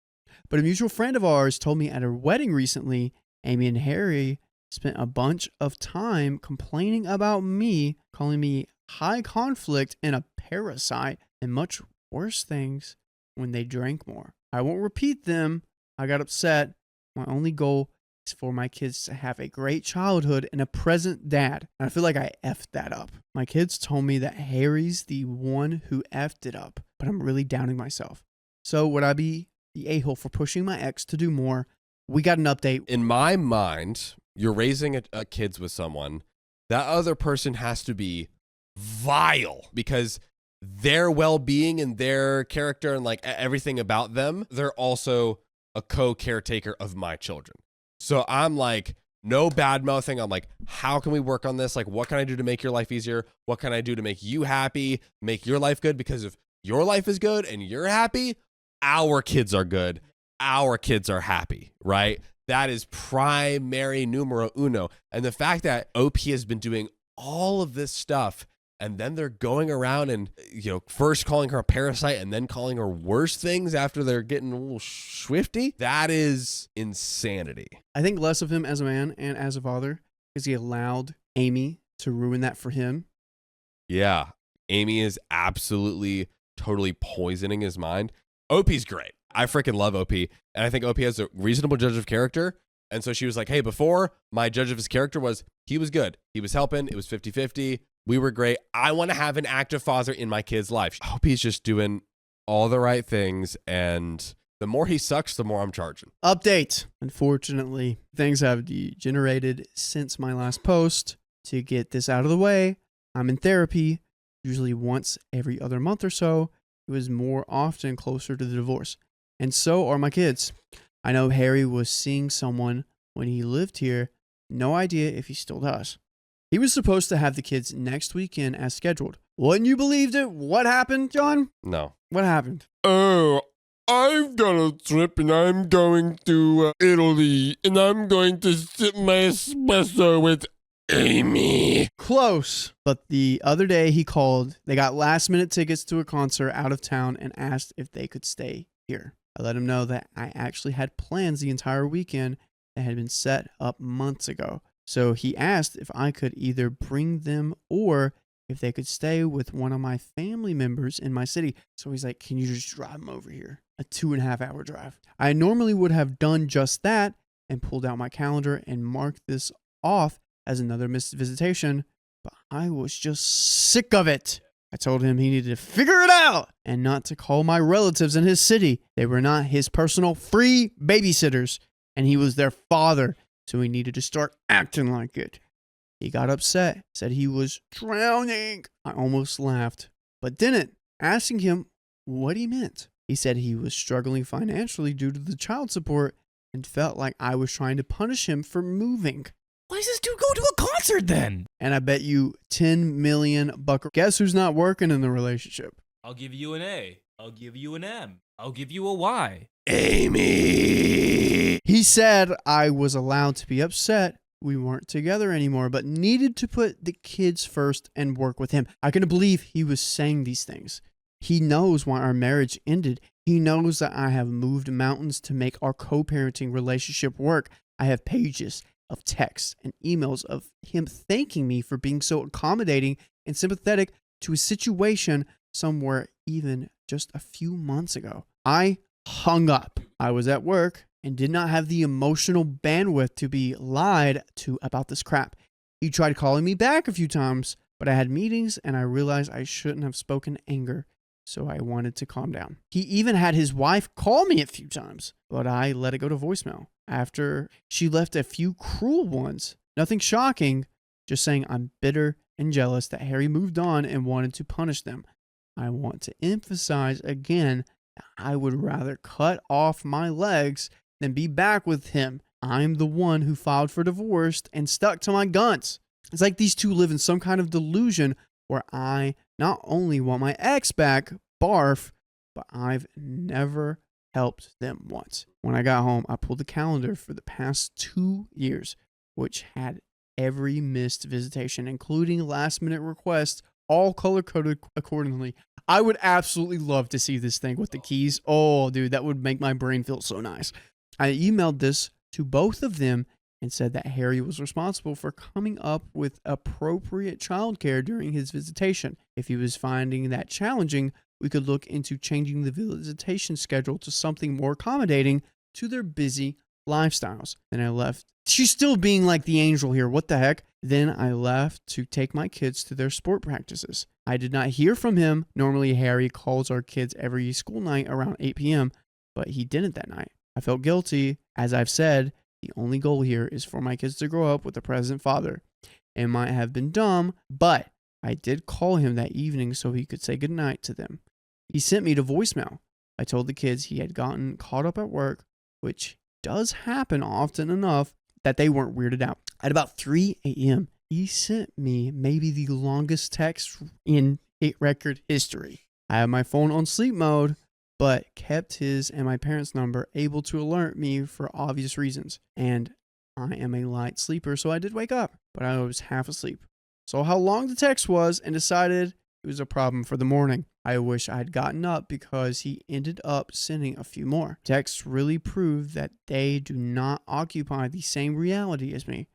But a mutual friend of ours told me at her wedding recently, Amy and Harry spent a bunch of time complaining about me, calling me high conflict and a parasite, and much worse things when they drank more. I won't repeat them. I got upset. My only goal is for my kids to have a great childhood and a present dad. And I feel like I effed that up. My kids told me that Harry's the one who effed it up, but I'm really doubting myself. So would I be the a-hole for pushing my ex to do more? We got an update. In my mind, you're raising a kids with someone. That other person has to be vile because their well-being and their character and like everything about them, they're also a co-caretaker of my children. So I'm like, no bad mouthing. I'm like, how can we work on this? Like, what can I do to make your life easier? What can I do to make you happy, make your life good? Because if your life is good and you're happy, our kids are good. Our kids are happy, right? That is primary numero uno. And the fact that OP has been doing all of this stuff and then they're going around and, you know, first calling her a parasite and then calling her worse things after they're getting a little swifty. That is insanity. I think less of him as a man and as a father because he allowed Amy to ruin that for him. Yeah. Amy is absolutely, totally poisoning his mind. OP's great. I freaking love OP. And I think OP has a reasonable judge of character. And so she was like, hey, before my judge of his character was, he was good. He was helping. It was 50-50. We were great. I want to have an active father in my kid's life. I hope he's just doing all the right things. And the more he sucks, the more I'm charging. Update. Unfortunately, things have degenerated since my last post. To get this out of the way, I'm in therapy, usually once every other month or so. It was more often closer to the divorce. And so are my kids. I know Harry was seeing someone when he lived here. No idea if he still does. He was supposed to have the kids next weekend as scheduled. Wouldn't you believed it? What happened, John? No. What happened? Oh, I've got a trip and I'm going to Italy and I'm going to sip my espresso with Amy. Close. But the other day he called. They got last minute tickets to a concert out of town and asked if they could stay here. I let him know that I actually had plans the entire weekend that had been set up months ago. So he asked if I could either bring them or if they could stay with one of my family members in my city. So he's like, can you just drive them over here? A 2.5 hour drive. I normally would have done just that and pulled out my calendar and marked this off as another missed visitation, but I was just sick of it. I told him he needed to figure it out and not to call my relatives in his city. They were not his personal free babysitters, and he was their father, so he needed to start acting like it. He got upset, said he was drowning. I almost laughed, but didn't, asking him what he meant. He said he was struggling financially due to the child support and felt like I was trying to punish him for moving. Why does this dude go to a concert then? And I bet you 10 million bucks. Guess who's not working in the relationship? I'll give you an A. I'll give you an M. I'll give you a Y. Amy! He said I was allowed to be upset we weren't together anymore, but needed to put the kids first and work with him. I couldn't believe he was saying these things. He knows why our marriage ended. He knows that I have moved mountains to make our co-parenting relationship work. I have pages of texts and emails of him thanking me for being so accommodating and sympathetic to his situation somewhere even just a few months ago. I hung up. I was at work and did not have the emotional bandwidth to be lied to about this crap. He tried calling me back a few times, but I had meetings and I realized I shouldn't have spoken anger, so I wanted to calm down. He even had his wife call me a few times, but I let it go to voicemail. After she left a few cruel ones, nothing shocking, just saying I'm bitter and jealous that Harry moved on and wanted to punish them. I want to emphasize again that I would rather cut off my legs than be back with him. I'm the one who filed for divorce and stuck to my guns. It's like these two live in some kind of delusion where I not only want my ex back, barf, but I've never helped them once. When I got home, I pulled the calendar for the past 2 years, which had every missed visitation, including last-minute requests, all color-coded accordingly. I would absolutely love to see this thing with the keys. Oh, dude, that would make my brain feel so nice. I emailed this to both of them and said that Harry was responsible for coming up with appropriate childcare during his visitation. If he was finding that challenging, we could look into changing the visitation schedule to something more accommodating to their busy lifestyles. Then I left. She's still being like the angel here. What the heck? Then I left to take my kids to their sport practices. I did not hear from him. Normally, Harry calls our kids every school night around 8 p.m., but he didn't that night. I felt guilty. As I've said, the only goal here is for my kids to grow up with a present father. It might have been dumb, but I did call him that evening so he could say goodnight to them. He sent me to voicemail. I told the kids he had gotten caught up at work, which does happen often enough that they weren't weirded out. At about 3 a.m., he sent me maybe the longest text in hit record history. I had my phone on sleep mode, but kept his and my parents' number able to alert me for obvious reasons. And I am a light sleeper, so I did wake up, but I was half asleep. Saw how long the text was and decided it was a problem for the morning. I wish I had gotten up because he ended up sending a few more. Texts really proved that they do not occupy the same reality as me.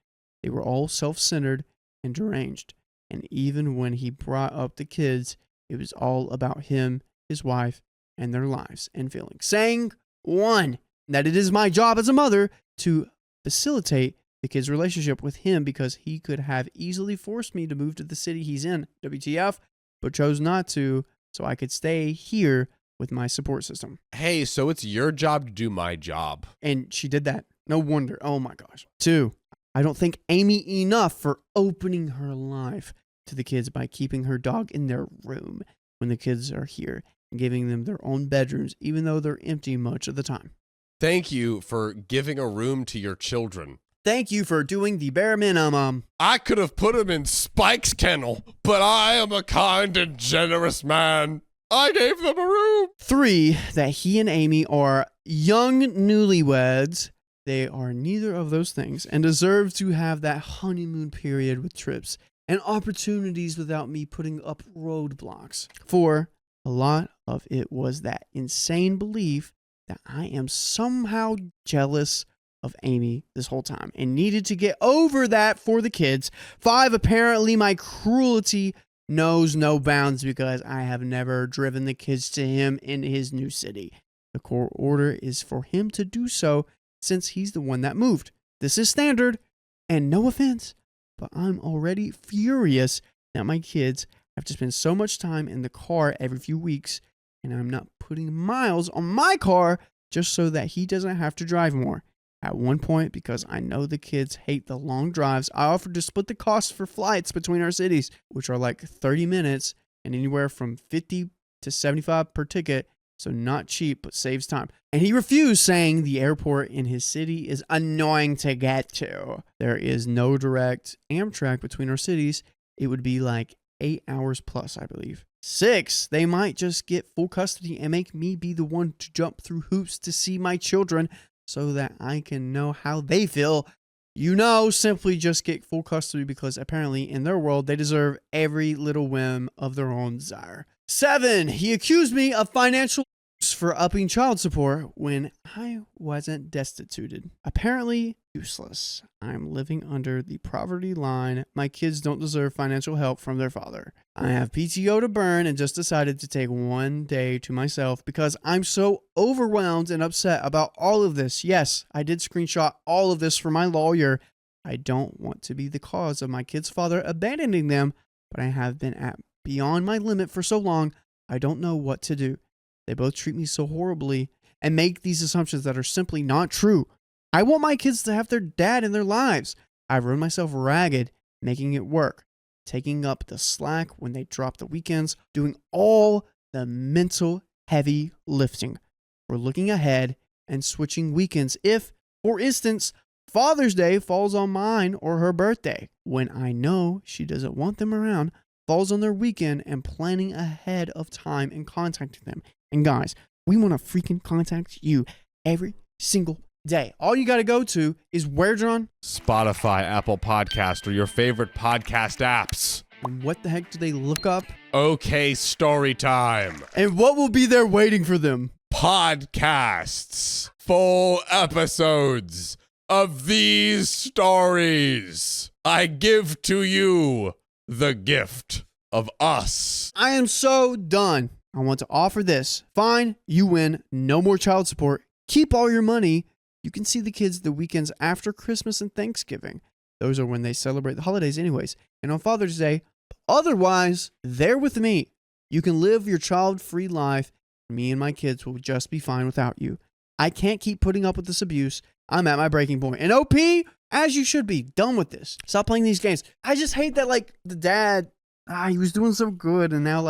They were all self-centered and deranged. And even when he brought up the kids, it was all about him, his wife, and their lives and feelings. Saying, one, that it is my job as a mother to facilitate the kid's relationship with him because he could have easily forced me to move to the city he's in, WTF, but chose not to so I could stay here with my support system. Hey, so it's your job to do my job. And she did that. No wonder. Oh my gosh. 2, I don't thank Amy enough for opening her life to the kids by keeping her dog in their room when the kids are here and giving them their own bedrooms, even though they're empty much of the time. Thank you for giving a room to your children. Thank you for doing the bare minimum. I could have put him in Spike's kennel, but I am a kind and generous man. I gave them a room. 3, that he and Amy are young newlyweds. They are neither of those things and deserve to have that honeymoon period with trips and opportunities without me putting up roadblocks. 4, a lot of it was that insane belief that I am somehow jealous of Amy this whole time and needed to get over that for the kids. 5, apparently my cruelty knows no bounds because I have never driven the kids to him in his new city. The court order is for him to do so since he's the one that moved. This is standard, and no offense, but I'm already furious that my kids have to spend so much time in the car every few weeks, and I'm not putting miles on my car just so that he doesn't have to drive more. At one point, because I know the kids hate the long drives, I offered to split the cost for flights between our cities, which are like 30 minutes and anywhere from 50 to 75 per ticket, so not cheap, but saves time. And he refused, saying the airport in his city is annoying to get to. There is no direct Amtrak between our cities. It would be like 8 hours plus, I believe. 6, they might just get full custody and make me be the one to jump through hoops to see my children so that I can know how they feel. Simply just get full custody because apparently in their world, they deserve every little whim of their own desire. 7, he accused me of financial for upping child support when I wasn't destituted. Apparently useless. I'm living under the poverty line. My kids don't deserve financial help from their father. I have PTO to burn and just decided to take one day to myself because I'm so overwhelmed and upset about all of this. Yes, I did screenshot all of this for my lawyer. I don't want to be the cause of my kid's father abandoning them, but I have been at beyond my limit for so long, I don't know what to do. They both treat me so horribly and make these assumptions that are simply not true. I want my kids to have their dad in their lives. I've run myself ragged, making it work, taking up the slack when they drop the weekends, doing all the mental heavy lifting. We're looking ahead and switching weekends if, for instance, Father's Day falls on mine or her birthday, when I know she doesn't want them around, falls on their weekend, and planning ahead of time and contacting them. And guys, we want to freaking contact you every single day. All you got to go to is where, John? Spotify, Apple Podcast, or your favorite podcast apps. And what the heck do they look up? Okay, story time. And what will be there waiting for them? Podcasts. Full episodes of these stories. I give to you the gift of us. I am so done. I want to offer this. Fine, you win. No more child support. Keep all your money. You can see the kids the weekends after Christmas and Thanksgiving. Those are when they celebrate the holidays anyways. And on Father's Day. Otherwise, they're with me. You can live your child-free life. Me and my kids will just be fine without you. I can't keep putting up with this abuse. I'm at my breaking point. And OP, as you should be, done with this. Stop playing these games. I just hate that, the dad, he was doing so good, and now,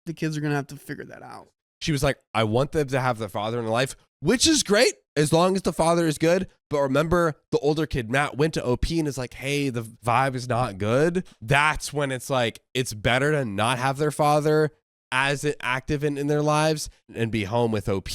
the kids are going to have to figure that out. She was like, I want them to have their father in their life, which is great as long as the father is good. But remember, the older kid, Matt, went to OP and is like, hey, the vibe is not good. That's when it's like, it's better to not have their father as active in their lives and be home with OP,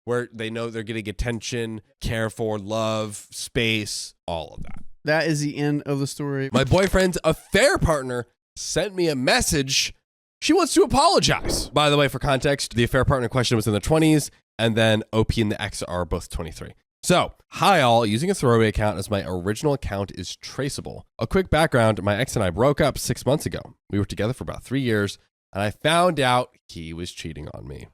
where they know they're getting attention, care for, love, space, all of that. That is the end of the story. My boyfriend's affair partner sent me a message. She wants to apologize. By the way, for context, the affair partner in question was in the 20s, and then OP and the ex are both 23. So, hi all, using a throwaway account as my original account is traceable. A quick background, my ex and I broke up 6 months ago. We were together for about 3 years, and I found out he was cheating on me.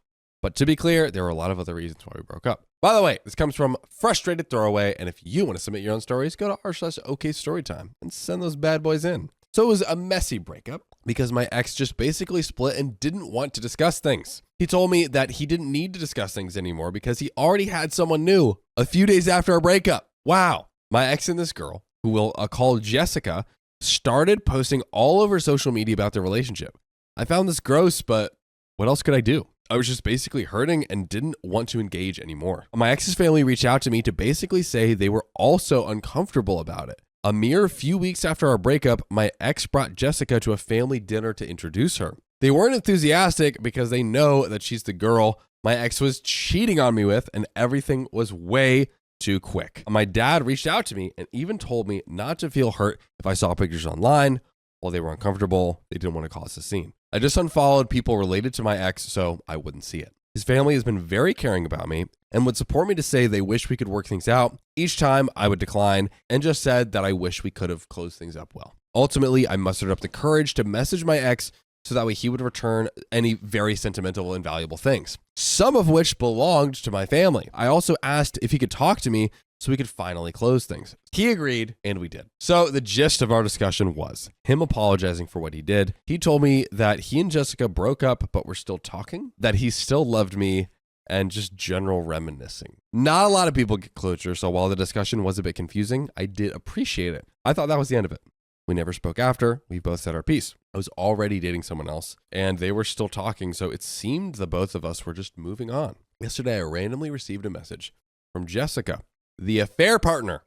But to be clear, there were a lot of other reasons why we broke up. By the way, this comes from Frustrated Throwaway, and if you want to submit your own stories, go to r/OKStorytime and send those bad boys in. So it was a messy breakup because my ex just basically split and didn't want to discuss things. He told me that he didn't need to discuss things anymore because he already had someone new a few days after our breakup. Wow. My ex and this girl, who we'll call Jessica, started posting all over social media about their relationship. I found this gross, but what else could I do? I was just basically hurting and didn't want to engage anymore. My ex's family reached out to me to basically say they were also uncomfortable about it. A mere few weeks after our breakup, my ex brought Jessica to a family dinner to introduce her. They weren't enthusiastic because they know that she's the girl my ex was cheating on me with, and everything was way too quick. My dad reached out to me and even told me not to feel hurt if I saw pictures online. While they were uncomfortable, they didn't want to cause a scene. I just unfollowed people related to my ex so I wouldn't see it. His family has been very caring about me and would support me to say they wish we could work things out. Each time I would decline and just said that I wish we could have closed things up well. Ultimately, I mustered up the courage to message my ex so that way he would return any very sentimental and valuable things, some of which belonged to my family. I also asked if he could talk to me so we could finally close things. He agreed, and we did. So the gist of our discussion was him apologizing for what he did. He told me that he and Jessica broke up but were still talking, that he still loved me, and just general reminiscing. Not a lot of people get closure, so while the discussion was a bit confusing, I did appreciate it. I thought that was the end of it. We never spoke after. We both said our piece. I was already dating someone else, and they were still talking, so it seemed the both of us were just moving on. Yesterday, I randomly received a message from Jessica, the affair partner.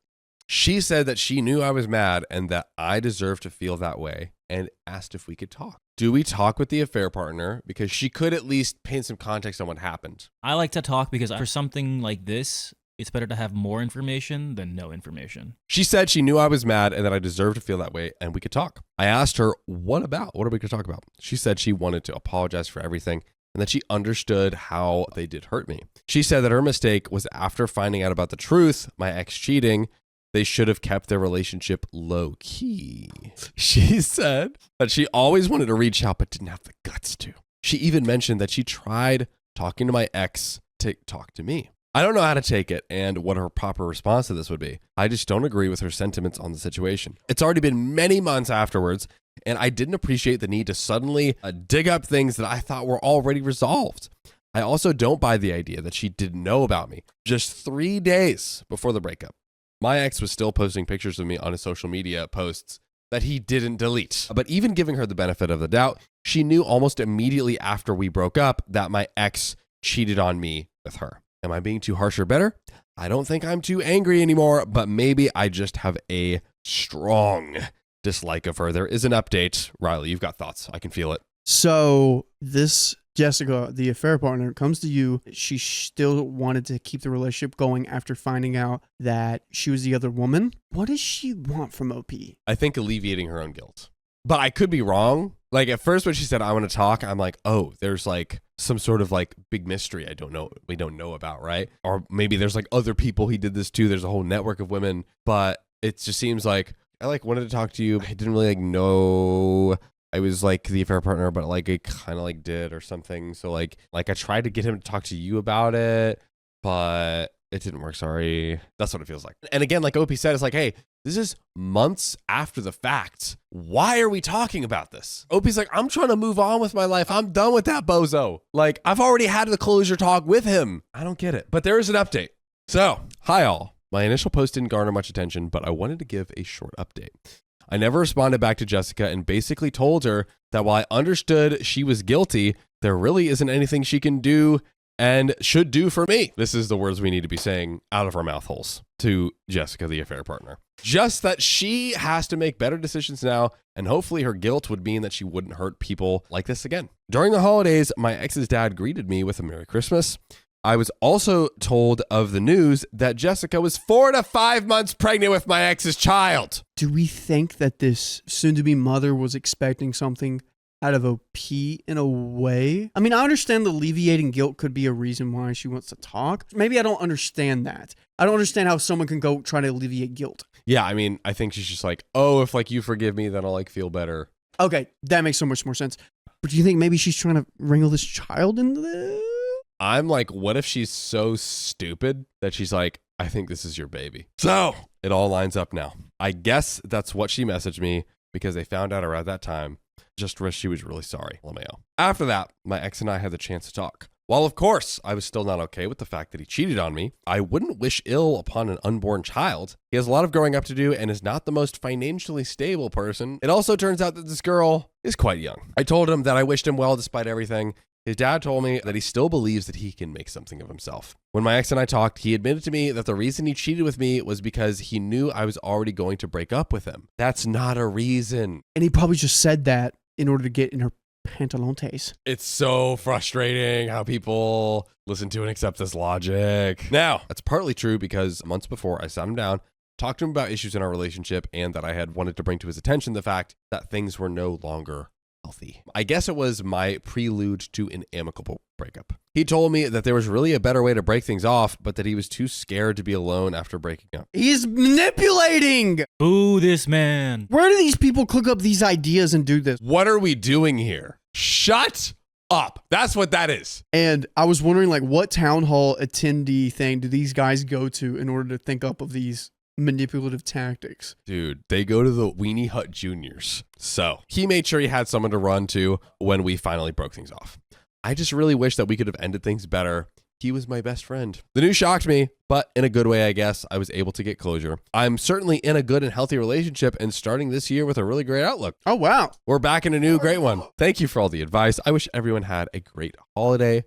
She said that she knew I was mad and that I deserved to feel that way, and asked if we could talk. Do we talk with the affair partner? Because she could at least paint some context on what happened. I like to talk because for something like this, it's better to have more information than no information. She said she knew I was mad and that I deserved to feel that way and we could talk. I asked her, what about? What are we going to talk about? She said she wanted to apologize for everything and that she understood how they did hurt me. She said that her mistake was after finding out about the truth, my ex cheating, they should have kept their relationship low key. She said that she always wanted to reach out but didn't have the guts to. She even mentioned that she tried talking to my ex to talk to me. I don't know how to take it and what her proper response to this would be. I just don't agree with her sentiments on the situation. It's already been many months afterwards, and I didn't appreciate the need to suddenly dig up things that I thought were already resolved. I also don't buy the idea that she didn't know about me. Just 3 days before the breakup, my ex was still posting pictures of me on his social media posts that he didn't delete. But even giving her the benefit of the doubt, she knew almost immediately after we broke up that my ex cheated on me with her. Am I being too harsh or bitter? I don't think I'm too angry anymore, but maybe I just have a strong dislike of her. There is an update. Riley, you've got thoughts. I can feel it. So this Jessica, the affair partner, comes to you. She still wanted to keep the relationship going after finding out that she was the other woman. What does she want from OP? I think alleviating her own guilt. But I could be wrong. Like at first when she said, I want to talk, I'm like, oh, there's like some sort of like big mystery we don't know about, right? Or maybe there's like other people he did this to. There's a whole network of women. But it just seems like I like wanted to talk to you. I didn't really like know I was like the affair partner, but like it kind of like did or something. So like I tried to get him to talk to you about it, but it didn't work. Sorry. That's what it feels like. And again, like OP said, it's like, hey, this is months after the fact. Why are we talking about this? OP's like, I'm trying to move on with my life. I'm done with that bozo. Like, I've already had the closure talk with him. I don't get it. But there is an update. So, hi all. My initial post didn't garner much attention, but I wanted to give a short update. I never responded back to Jessica and basically told her that while I understood she was guilty, there really isn't anything she can do and should do for me. This is the words we need to be saying out of our mouth holes to Jessica, the affair partner. Just that she has to make better decisions now, and hopefully her guilt would mean that she wouldn't hurt people like this again. During the holidays, my ex's dad greeted me with a Merry Christmas. I was also told of the news that Jessica was 4 to 5 months pregnant with my ex's child. Do we think that this soon-to-be mother was expecting something out of OP in a way? I mean, I understand the alleviating guilt could be a reason why she wants to talk. Maybe I don't understand that. I don't understand how someone can go try to alleviate guilt. Yeah, I mean, I think she's just like, oh, if like you forgive me, then I'll like feel better. Okay, that makes so much more sense. But do you think maybe she's trying to wrangle this child into this? I'm like, what if she's so stupid that she's like, I think this is your baby. So it all lines up now. I guess that's what she messaged me because they found out around that time. Just wish she was really sorry. LMAO. After that, my ex and I had the chance to talk. While of course I was still not okay with the fact that he cheated on me, I wouldn't wish ill upon an unborn child. He has a lot of growing up to do and is not the most financially stable person. It also turns out that this girl is quite young. I told him that I wished him well despite everything. His dad told me that he still believes that he can make something of himself. When my ex and I talked, he admitted to me that the reason he cheated with me was because he knew I was already going to break up with him. That's not a reason. And he probably just said that in order to get in her pantalontes. It's so frustrating how people listen to and accept this logic. Now, that's partly true because months before I sat him down, talked to him about issues in our relationship, and that I had wanted to bring to his attention the fact that things were no longer healthy. I guess it was my prelude to an amicable breakup. He told me that there was really a better way to break things off, but that he was too scared to be alone after breaking up. He's manipulating. Boo this man. Where do these people cook up these ideas and do this? What are we doing here? Shut up. That's what that is. And I was wondering, like, what town hall attendee thing do these guys go to in order to think up of these manipulative tactics? Dude, they go to the Weenie Hut Juniors. So he made sure he had someone to run to when we finally broke things off. I just really wish that we could have ended things better. He was my best friend. The news shocked me, but in a good way, I guess. I was able to get closure. I'm certainly in a good and healthy relationship and starting this year with a really great outlook. Oh, wow. We're back in a new great one. Thank you for all the advice. I wish everyone had a great holiday.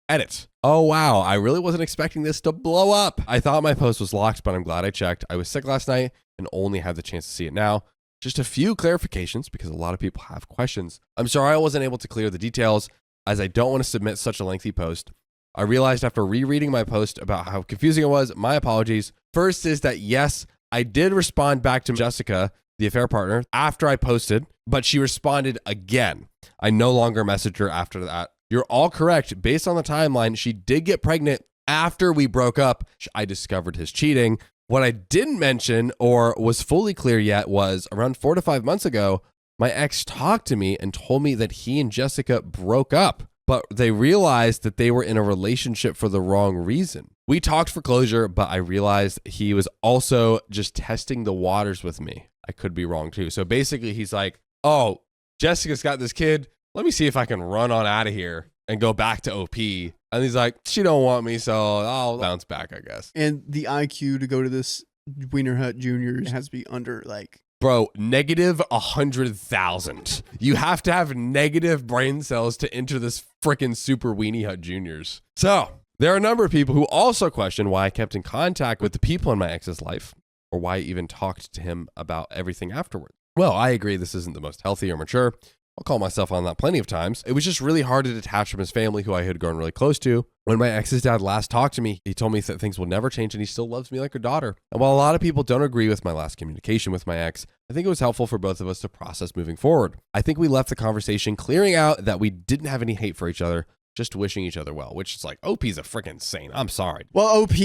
Edit. Oh, wow. I really wasn't expecting this to blow up. I thought my post was locked, but I'm glad I checked. I was sick last night and only had the chance to see it now. Just a few clarifications because a lot of people have questions. I'm sorry I wasn't able to clear the details as I don't want to submit such a lengthy post. I realized after rereading my post about how confusing it was. My apologies. First is that yes, I did respond back to Jessica, the affair partner, after I posted, but she responded again. I no longer messaged her after that. You're all correct. Based on the timeline, she did get pregnant after we broke up. I discovered his cheating. What I didn't mention or was fully clear yet was around 4 to 5 months ago, my ex talked to me and told me that he and Jessica broke up, but they realized that they were in a relationship for the wrong reason. We talked for closure, but I realized he was also just testing the waters with me. I could be wrong too. So basically he's like, oh, Jessica's got this kid. Let me see if I can run on out of here and go back to OP. And he's like, she don't want me, so I'll bounce back, I guess. And the IQ to go to this Wiener Hut Juniors has to be under, like... Bro, negative 100,000. You have to have negative brain cells to enter this freaking super Weenie Hut Juniors. So, there are a number of people who also question why I kept in contact with the people in my ex's life, or why I even talked to him about everything afterward. Well, I agree this isn't the most healthy or mature. I'll call myself on that plenty of times. It was just really hard to detach from his family, who I had grown really close to. When my ex's dad last talked to me, he told me that things will never change and he still loves me like a daughter. And while a lot of people don't agree with my last communication with my ex, I think it was helpful for both of us to process moving forward. I think we left the conversation clearing out that we didn't have any hate for each other, just wishing each other well, which is like, OP's a freaking saint. I'm sorry. Well, OP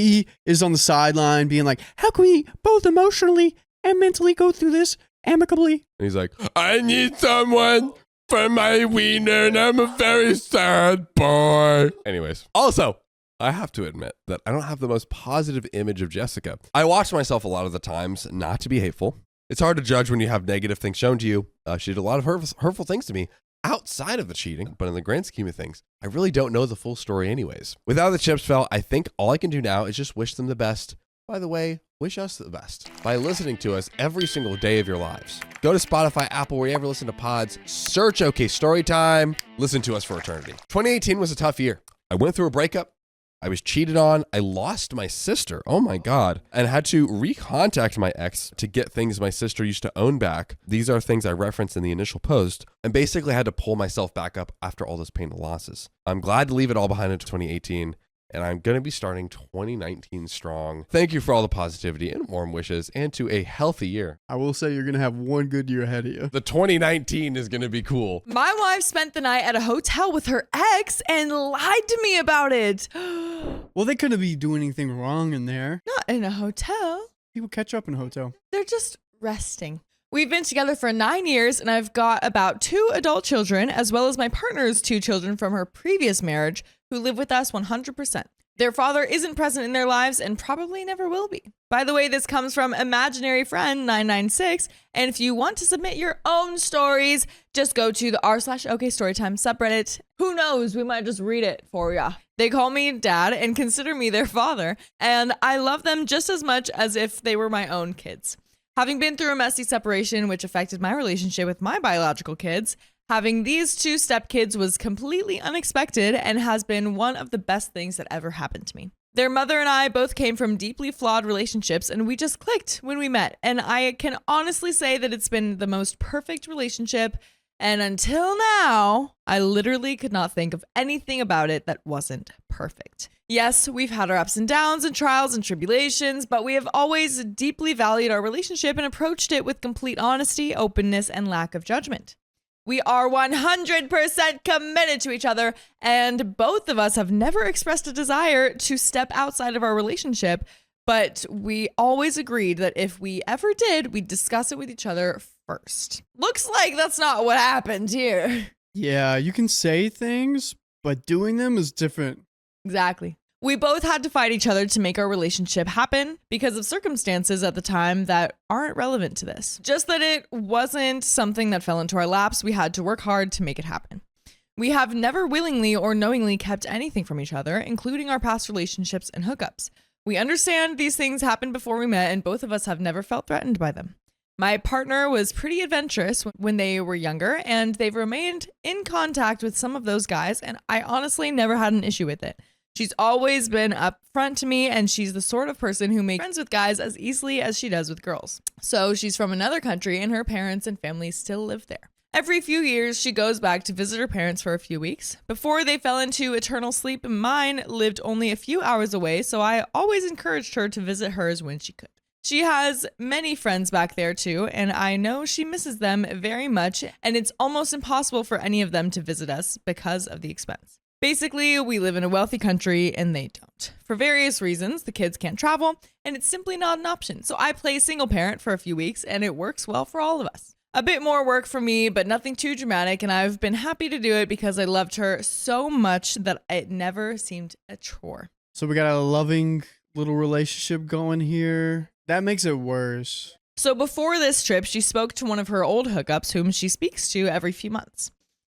is on the sideline being like, how can we both emotionally and mentally go through this amicably? And he's like, I need someone for my wiener, and I'm a very sad boy. Anyways, also, I have to admit that I don't have the most positive image of Jessica. I watch myself a lot of the times not to be hateful. It's hard to judge when you have negative things shown to you. She did a lot of hurtful things to me outside of the cheating, but in the grand scheme of things, I really don't know the full story anyways. Without the chips fell, I think all I can do now is just wish them the best. By the way, wish us the best by listening to us every single day of your lives. Go to Spotify, Apple, wherever you listen to pods, search OK Storytime, listen to us for eternity. 2018 was a tough year. I went through a breakup. I was cheated on. I lost my sister. Oh my God. And had to recontact my ex to get things my sister used to own back. These are things I referenced in the initial post, and basically had to pull myself back up after all those painful losses. I'm glad to leave it all behind in 2018. And I'm going to be starting 2019 strong. Thank you for all the positivity and warm wishes, and to a healthy year. I will say you're going to have one good year ahead of you. The 2019 is going to be cool. My wife spent the night at a hotel with her ex and lied to me about it. Well, they couldn't be doing anything wrong in there. Not in a hotel. People catch up in a hotel. They're just resting. We've been together for 9 years, and I've got about 2 adult children, as well as my partner's 2 children from her previous marriage, who live with us 100%. Their father isn't present in their lives and probably never will be. By the way, this comes from Imaginary Friend 996, and if you want to submit your own stories, just go to the r/OK Storytime subreddit. Who knows, we might just read it for ya. They call me dad and consider me their father, and I love them just as much as if they were my own kids. Having been through a messy separation which affected my relationship with my biological kids, having these 2 stepkids was completely unexpected and has been one of the best things that ever happened to me. Their mother and I both came from deeply flawed relationships, and we just clicked when we met. And I can honestly say that it's been the most perfect relationship. And until now, I literally could not think of anything about it that wasn't perfect. Yes, we've had our ups and downs and trials and tribulations, but we have always deeply valued our relationship and approached it with complete honesty, openness, and lack of judgment. We are 100% committed to each other, and both of us have never expressed a desire to step outside of our relationship, but we always agreed that if we ever did, we'd discuss it with each other first. Looks like that's not what happened here. Yeah, you can say things, but doing them is different. Exactly. We both had to fight each other to make our relationship happen because of circumstances at the time that aren't relevant to this. Just that it wasn't something that fell into our laps. We had to work hard to make it happen. We have never willingly or knowingly kept anything from each other, including our past relationships and hookups. We understand these things happened before we met, and both of us have never felt threatened by them. My partner was pretty adventurous when they were younger, and they've remained in contact with some of those guys, and I honestly never had an issue with it. She's always been upfront to me, and she's the sort of person who makes friends with guys as easily as she does with girls. So she's from another country, and her parents and family still live there. Every few years, she goes back to visit her parents for a few weeks. Before they fell into eternal sleep, mine lived only a few hours away, so I always encouraged her to visit hers when she could. She has many friends back there too, and I know she misses them very much, and it's almost impossible for any of them to visit us because of the expense. Basically, we live in a wealthy country and they don't. For various reasons, the kids can't travel, and it's simply not an option. So I play single parent for a few weeks, and it works well for all of us. A bit more work for me, but nothing too dramatic, and I've been happy to do it because I loved her so much that it never seemed a chore. So we got a loving little relationship going here. That makes it worse. So before this trip, she spoke to one of her old hookups, whom she speaks to every few months.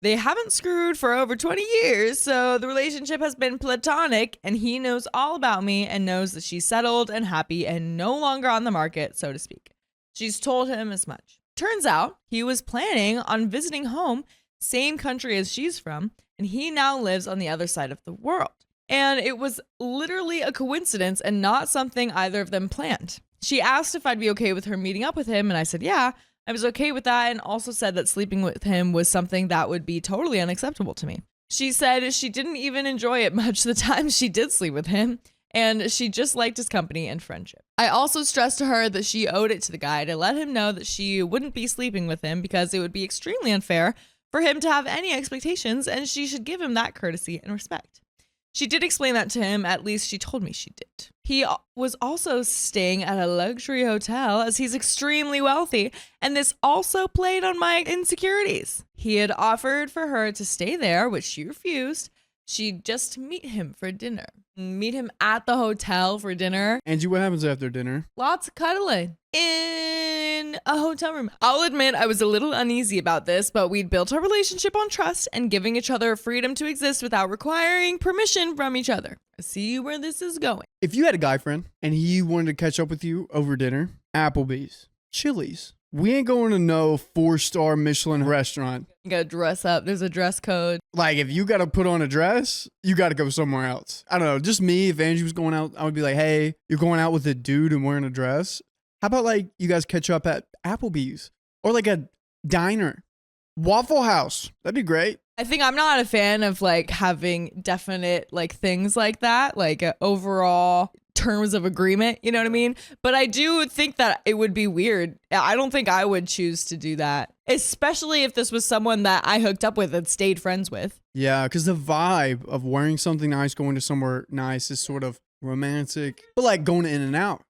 They haven't screwed for over 20 years, so the relationship has been platonic, and he knows all about me and knows that she's settled and happy and no longer on the market, so to speak. She's told him as much. Turns out he was planning on visiting home, same country as she's from, and he now lives on the other side of the world. And it was literally a coincidence and not something either of them planned. She asked if I'd be okay with her meeting up with him, and I said, yeah. I was okay with that, and also said that sleeping with him was something that would be totally unacceptable to me. She said she didn't even enjoy it much the time she did sleep with him, and she just liked his company and friendship. I also stressed to her that she owed it to the guy to let him know that she wouldn't be sleeping with him because it would be extremely unfair for him to have any expectations, and she should give him that courtesy and respect. She did explain that to him, at least she told me she did. He was also staying at a luxury hotel as he's extremely wealthy, and this also played on my insecurities. He had offered for her to stay there, which she refused. She'd just meet him for dinner. Meet him at the hotel for dinner. Angie, what happens after dinner? Lots of cuddling in a hotel room. I'll admit I was a little uneasy about this, but we'd built our relationship on trust and giving each other freedom to exist without requiring permission from each other. I see where this is going. If you had a guy friend and he wanted to catch up with you over dinner, Applebee's, Chili's, we ain't going to no 4-star Michelin restaurant. You gotta dress up. There's a dress code. Like, if you got to put on a dress, you got to go somewhere else. I don't know. Just me, if Angie was going out, I would be like, hey, you're going out with a dude and wearing a dress. How about, like, you guys catch up at Applebee's or, like, a diner? Waffle House. That'd be great. I think I'm not a fan of, like, having definite, like, things like that, like, overall terms of agreement, you know what I mean? But I do think that it would be weird. I don't think I would choose to do that, especially if this was someone that I hooked up with and stayed friends with. Yeah, because the vibe of wearing something nice, going to somewhere nice is sort of romantic, but like going in and out.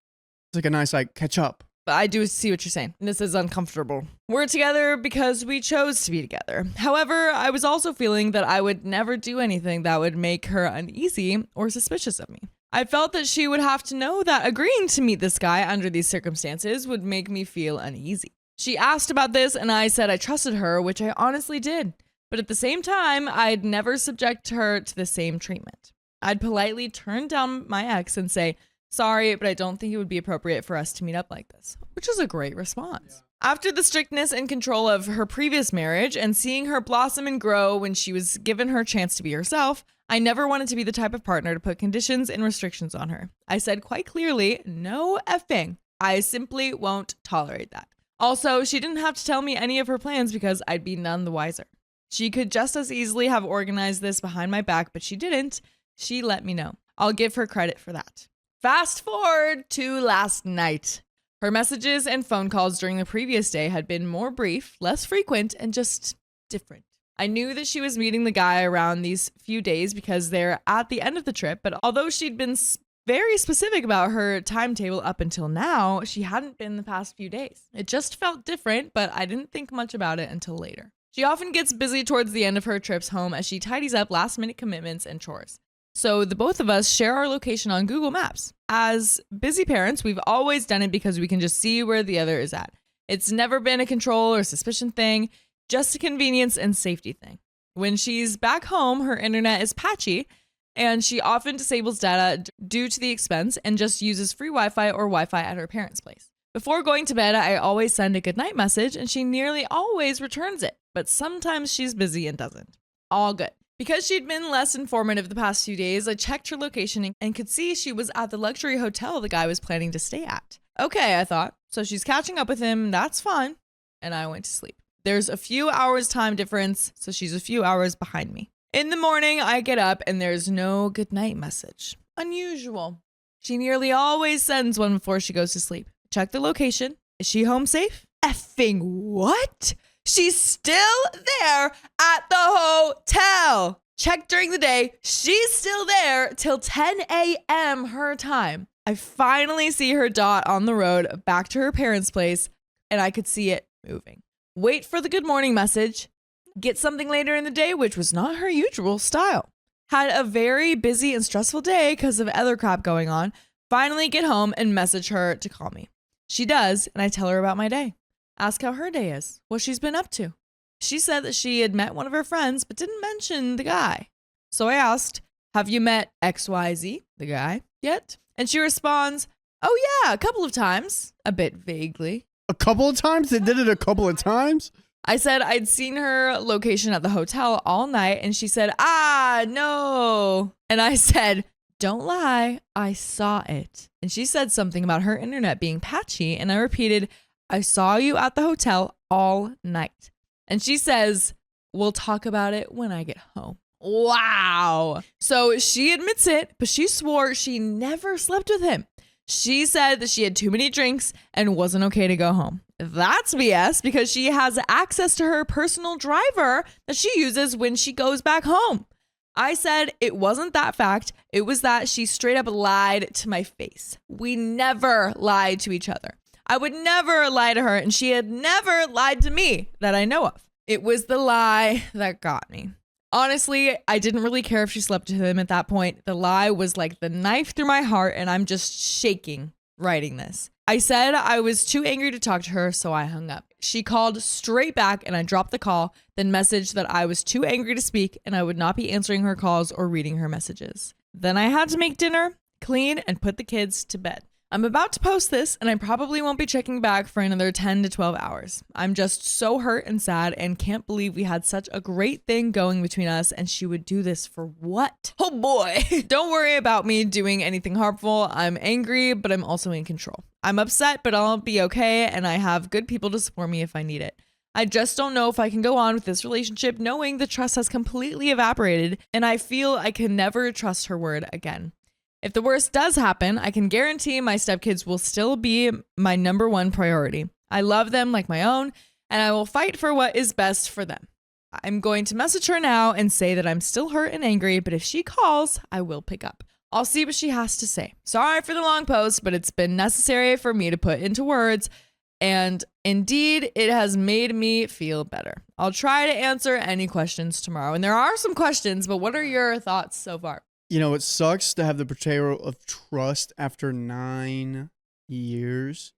It's like a nice, like, catch up. But I do see what you're saying. This is uncomfortable. We're together because we chose to be together. However, I was also feeling that I would never do anything that would make her uneasy or suspicious of me. I felt that she would have to know that agreeing to meet this guy under these circumstances would make me feel uneasy. She asked about this and I said I trusted her, which I honestly did. But at the same time, I'd never subject her to the same treatment. I'd politely turn down my ex and say, sorry, but I don't think it would be appropriate for us to meet up like this, which is a great response. After the strictness and control of her previous marriage and seeing her blossom and grow when she was given her chance to be herself, I never wanted to be the type of partner to put conditions and restrictions on her. I said quite clearly, no effing. I simply won't tolerate that. Also, she didn't have to tell me any of her plans because I'd be none the wiser. She could just as easily have organized this behind my back, but she didn't. She let me know. I'll give her credit for that. Fast forward to last night. Her messages and phone calls during the previous day had been more brief, less frequent, and just different. I knew that she was meeting the guy around these few days because they're at the end of the trip, but although she'd been very specific about her timetable up until now, she hadn't been the past few days. It just felt different, but I didn't think much about it until later. She often gets busy towards the end of her trips home as she tidies up last-minute commitments and chores. So the both of us share our location on Google Maps. As busy parents, we've always done it because we can just see where the other is at. It's never been a control or suspicion thing, just a convenience and safety thing. When she's back home, her internet is patchy, and she often disables data due to the expense and just uses free Wi-Fi or Wi-Fi at her parents' place. Before going to bed, I always send a goodnight message, and she nearly always returns it, but sometimes she's busy and doesn't. All good. Because she'd been less informative the past few days, I checked her location and could see she was at the luxury hotel the guy was planning to stay at. Okay, I thought, so she's catching up with him, that's fine. And I went to sleep. There's a few hours time difference, so she's a few hours behind me. In the morning, I get up and there's no goodnight message. Unusual. She nearly always sends one before she goes to sleep. Check the location. Is she home safe? Effing what? She's still there at the hotel. Check during the day. She's still there till 10 a.m. her time. I finally see her dot on the road back to her parents' place, and I could see it moving. Wait for the good morning message. Get something later in the day, which was not her usual style. Had a very busy and stressful day because of other crap going on. Finally get home and message her to call me. She does, and I tell her about my day. Ask how her day is, what she's been up to. She said that she had met one of her friends, but didn't mention the guy. So I asked, have you met XYZ, the guy, yet? And she responds, oh yeah, a couple of times, a bit vaguely. A couple of times? They did it a couple of times? I said I'd seen her location at the hotel all night, and she said, no. And I said, don't lie, I saw it. And she said something about her internet being patchy, and I repeated, I saw you at the hotel all night. And she says, we'll talk about it when I get home. Wow. So she admits it, but she swore she never slept with him. She said that she had too many drinks and wasn't okay to go home. That's BS because she has access to her personal driver that she uses when she goes back home. I said it wasn't that fact. It was that she straight up lied to my face. We never lied to each other. I would never lie to her, and she had never lied to me that I know of. It was the lie that got me. Honestly, I didn't really care if she slept with him at that point. The lie was like the knife through my heart, and I'm just shaking writing this. I said I was too angry to talk to her, so I hung up. She called straight back, and I dropped the call, then messaged that I was too angry to speak, and I would not be answering her calls or reading her messages. Then I had to make dinner, clean, and put the kids to bed. I'm about to post this, and I probably won't be checking back for another 10 to 12 hours. I'm just so hurt and sad and can't believe we had such a great thing going between us, and she would do this for what? Oh boy. Don't worry about me doing anything harmful. I'm angry, but I'm also in control. I'm upset, but I'll be okay, and I have good people to support me if I need it. I just don't know if I can go on with this relationship knowing the trust has completely evaporated, and I feel I can never trust her word again. If the worst does happen, I can guarantee my stepkids will still be my number one priority. I love them like my own, and I will fight for what is best for them. I'm going to message her now and say that I'm still hurt and angry, but if she calls, I will pick up. I'll see what she has to say. Sorry for the long post, but it's been necessary for me to put into words, and indeed, it has made me feel better. I'll try to answer any questions tomorrow, and there are some questions, but what are your thoughts so far? You know, it sucks to have the betrayal of trust after 9 years.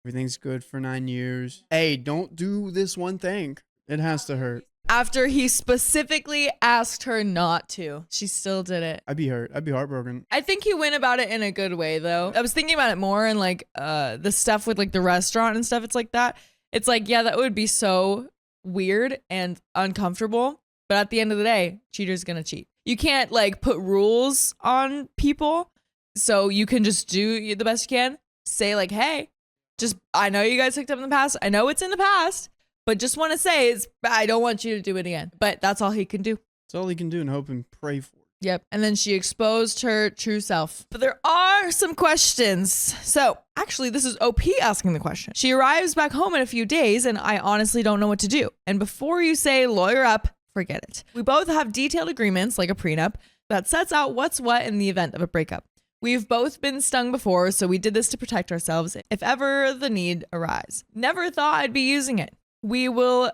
Everything's good for 9 years. Hey, don't do this one thing. It has to hurt. After he specifically asked her not to, she still did it. I'd be hurt. I'd be heartbroken. I think he went about it in a good way, though. I was thinking about it more, and like the stuff with like the restaurant and stuff. It's like that. It's like, yeah, that would be so weird and uncomfortable. But at the end of the day, cheater's gonna cheat. You can't like put rules on people, so you can just do the best you can. Say like, hey, just I know you guys hooked up in the past. I know it's in the past, but just want to say is I don't want you to do it again. But that's all he can do. That's all he can do and hope and pray for. Yep. And then she exposed her true self. But there are some questions. So actually, this is OP asking the question. She arrives back home in a few days, and I honestly don't know what to do. And before you say lawyer up, forget it. We both have detailed agreements, like a prenup, that sets out what's what in the event of a breakup. We've both been stung before, so we did this to protect ourselves if ever the need arise. Never thought I'd be using it. We will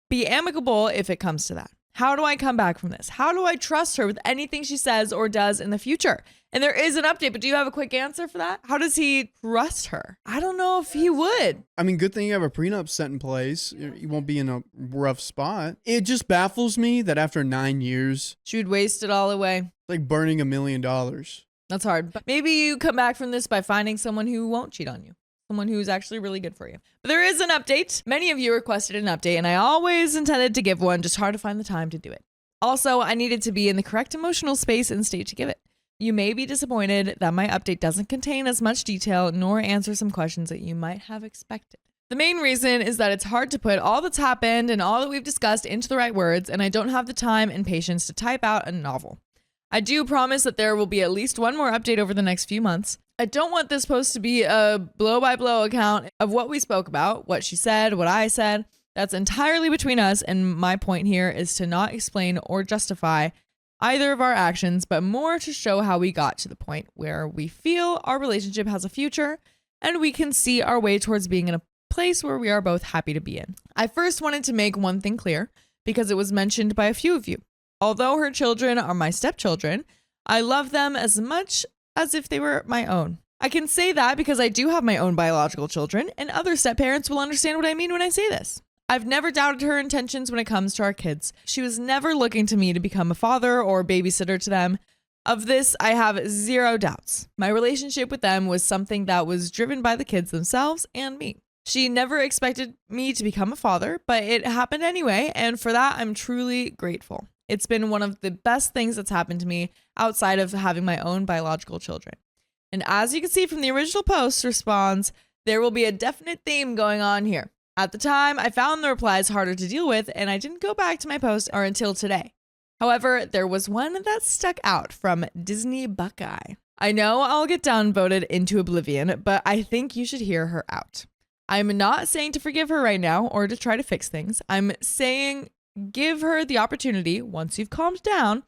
be amicable if it comes to that. How do I come back from this? How do I trust her with anything she says or does in the future? And there is an update, but do you have a quick answer for that? How does he trust her? I don't know if he would. I mean, good thing you have a prenup set in place. You won't be in a rough spot. It just baffles me that after 9 years, she would waste it all away. It's like burning $1 million. That's hard. But maybe you come back from this by finding someone who won't cheat on you. Someone who's actually really good for you. But there is an update. Many of you requested an update, and I always intended to give one, just hard to find the time to do it. Also, I needed to be in the correct emotional space and state to give it. You may be disappointed that my update doesn't contain as much detail nor answer some questions that you might have expected. The main reason is that it's hard to put all that's happened and all that we've discussed into the right words, and I don't have the time and patience to type out a novel. I do promise that there will be at least one more update over the next few months. I don't want this post to be a blow-by-blow account of what we spoke about, what she said, what I said. That's entirely between us, and my point here is to not explain or justify either of our actions, but more to show how we got to the point where we feel our relationship has a future and we can see our way towards being in a place where we are both happy to be in. I first wanted to make one thing clear because it was mentioned by a few of you. Although her children are my stepchildren, I love them as much as if they were my own. I can say that because I do have my own biological children, and other step-parents will understand what I mean when I say this. I've never doubted her intentions when it comes to our kids. She was never looking to me to become a father or babysitter to them. Of this, I have zero doubts. My relationship with them was something that was driven by the kids themselves and me. She never expected me to become a father, but it happened anyway, and for that, I'm truly grateful. It's been one of the best things that's happened to me outside of having my own biological children. And as you can see from the original post response, there will be a definite theme going on here. At the time, I found the replies harder to deal with, and I didn't go back to my post or until today. However, there was one that stuck out from Disney Buckeye. I know I'll get downvoted into oblivion, but I think you should hear her out. I'm not saying to forgive her right now or to try to fix things. I'm saying give her the opportunity, once you've calmed down,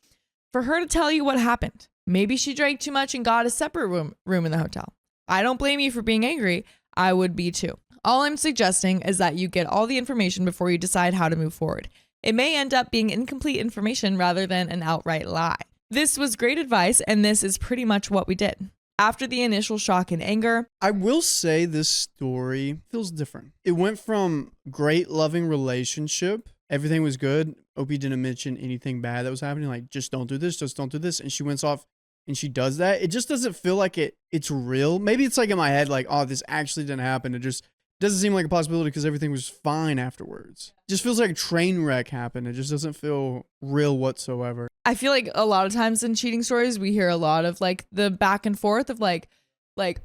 for her to tell you what happened. Maybe she drank too much and got a separate room in the hotel. I don't blame you for being angry. I would be too. All I'm suggesting is that you get all the information before you decide how to move forward. It may end up being incomplete information rather than an outright lie. This was great advice, and this is pretty much what we did. After the initial shock and anger, I will say this story feels different. It went from great loving relationship. Everything was good. Opie didn't mention anything bad that was happening. Like, just don't do this, just don't do this. And she went off and she does that. It just doesn't feel like it's real. Maybe it's like in my head, like, oh, this actually didn't happen. It just doesn't seem like a possibility because everything was fine afterwards. It just feels like a train wreck happened. It just doesn't feel real whatsoever. I feel like a lot of times in cheating stories, we hear a lot of like the back and forth of like,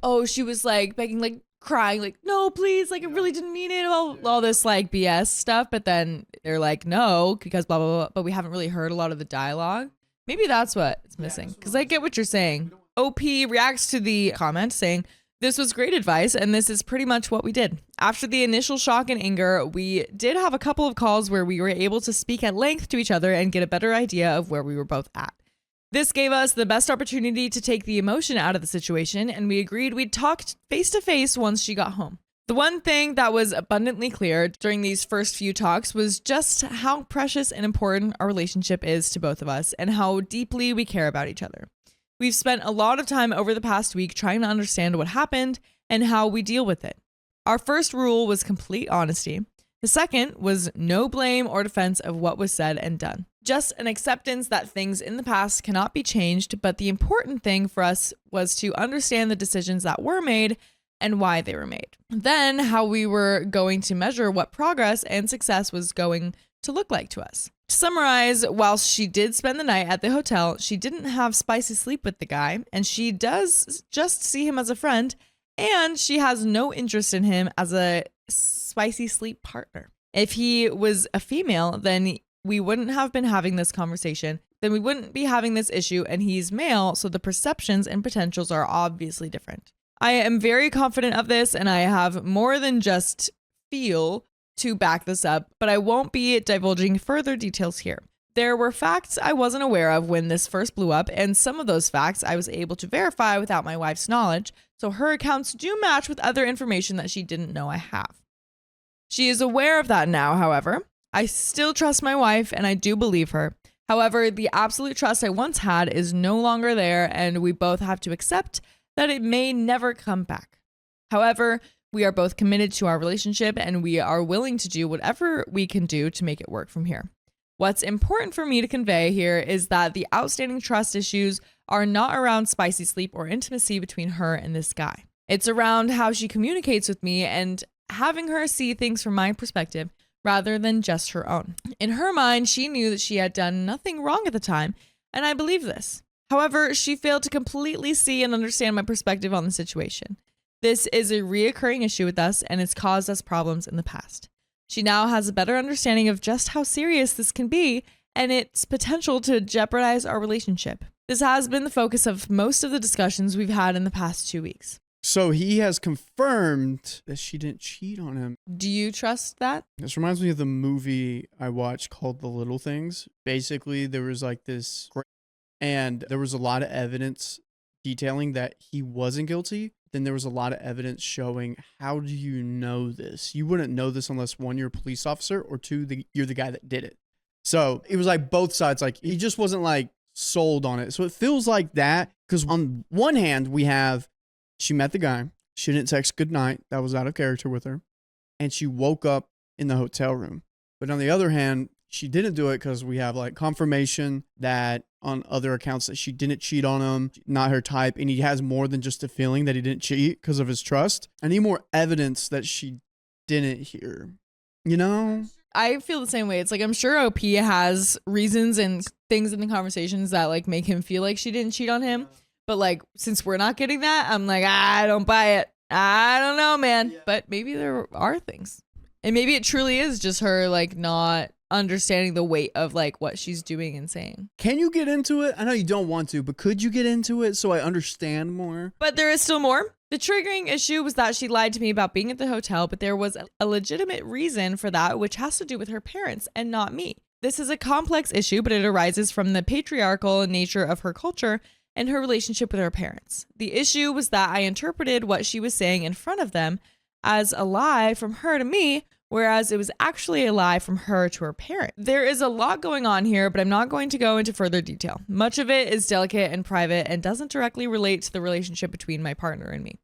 oh, she was like begging, like crying, like, no, please, like, I really didn't mean it, all this like BS stuff. But then they're like, no, because blah, blah, blah. But we haven't really heard a lot of the dialogue. Maybe that's what's missing. Because I get what you're saying. OP reacts to the comment saying, this was great advice, and this is pretty much what we did. After the initial shock and anger, we did have a couple of calls where we were able to speak at length to each other and get a better idea of where we were both at. This gave us the best opportunity to take the emotion out of the situation, and we agreed we'd talk face to face once she got home. The one thing that was abundantly clear during these first few talks was just how precious and important our relationship is to both of us and how deeply we care about each other. We've spent a lot of time over the past week trying to understand what happened and how we deal with it. Our first rule was complete honesty. The second was no blame or defense of what was said and done. Just an acceptance that things in the past cannot be changed, but the important thing for us was to understand the decisions that were made and why they were made. Then how we were going to measure what progress and success was going to look like to us. To summarize, whilst she did spend the night at the hotel, she didn't have spicy sleep with the guy, and she does just see him as a friend, and she has no interest in him as a spicy sleep partner. If he was a female, then we wouldn't have been having this conversation, then we wouldn't be having this issue, and he's male, so the perceptions and potentials are obviously different. I am very confident of this, and I have more than just feel to back this up, but I won't be divulging further details here. There were facts I wasn't aware of when this first blew up, and some of those facts I was able to verify without my wife's knowledge, so her accounts do match with other information that she didn't know I have. She is aware of that now, however. I still trust my wife, and I do believe her. However, the absolute trust I once had is no longer there, and we both have to accept that it may never come back. However, we are both committed to our relationship, and we are willing to do whatever we can do to make it work from here. What's important for me to convey here is that the outstanding trust issues are not around spicy sleep or intimacy between her and this guy. It's around how she communicates with me and having her see things from my perspective rather than just her own. In her mind, she knew that she had done nothing wrong at the time, and I believe this. However, she failed to completely see and understand my perspective on the situation. This is a reoccurring issue with us, and it's caused us problems in the past. She now has a better understanding of just how serious this can be and its potential to jeopardize our relationship. This has been the focus of most of the discussions we've had in the past 2 weeks. So he has confirmed that she didn't cheat on him. Do you trust that? This reminds me of the movie I watched called The Little Things. Basically, there was like this, and there was a lot of evidence detailing that he wasn't guilty. Then there was a lot of evidence showing, how do you know this? You wouldn't know this unless, one, you're a police officer, or two, you're the guy that did it. So it was like both sides. Like, he just wasn't like sold on it. So it feels like that, because on one hand, we have, she met the guy. She didn't text goodnight. That was out of character with her. And she woke up in the hotel room. But on the other hand, she didn't do it because we have like confirmation that on other accounts that she didn't cheat on him, not her type. And he has more than just a feeling that he didn't cheat because of his trust. I need more evidence that she didn't hear, you know? I feel the same way. It's like, I'm sure OP has reasons and things in the conversations that like make him feel like she didn't cheat on him. But like, since we're not getting that, I'm like, I don't buy it. I don't know, man. But maybe there are things. And maybe it truly is just her like not understanding the weight of like what she's doing and saying. Can you get into it? I know you don't want to, but could you get into it so I understand more? But there is still more. The triggering issue was that she lied to me about being at the hotel, but there was a legitimate reason for that, which has to do with her parents and not me. This is a complex issue, but it arises from the patriarchal nature of her culture and her relationship with her parents. The issue was that I interpreted what she was saying in front of them as a lie from her to me, whereas it was actually a lie from her to her parent. There is a lot going on here, but I'm not going to go into further detail. Much of it is delicate and private and doesn't directly relate to the relationship between my partner and me.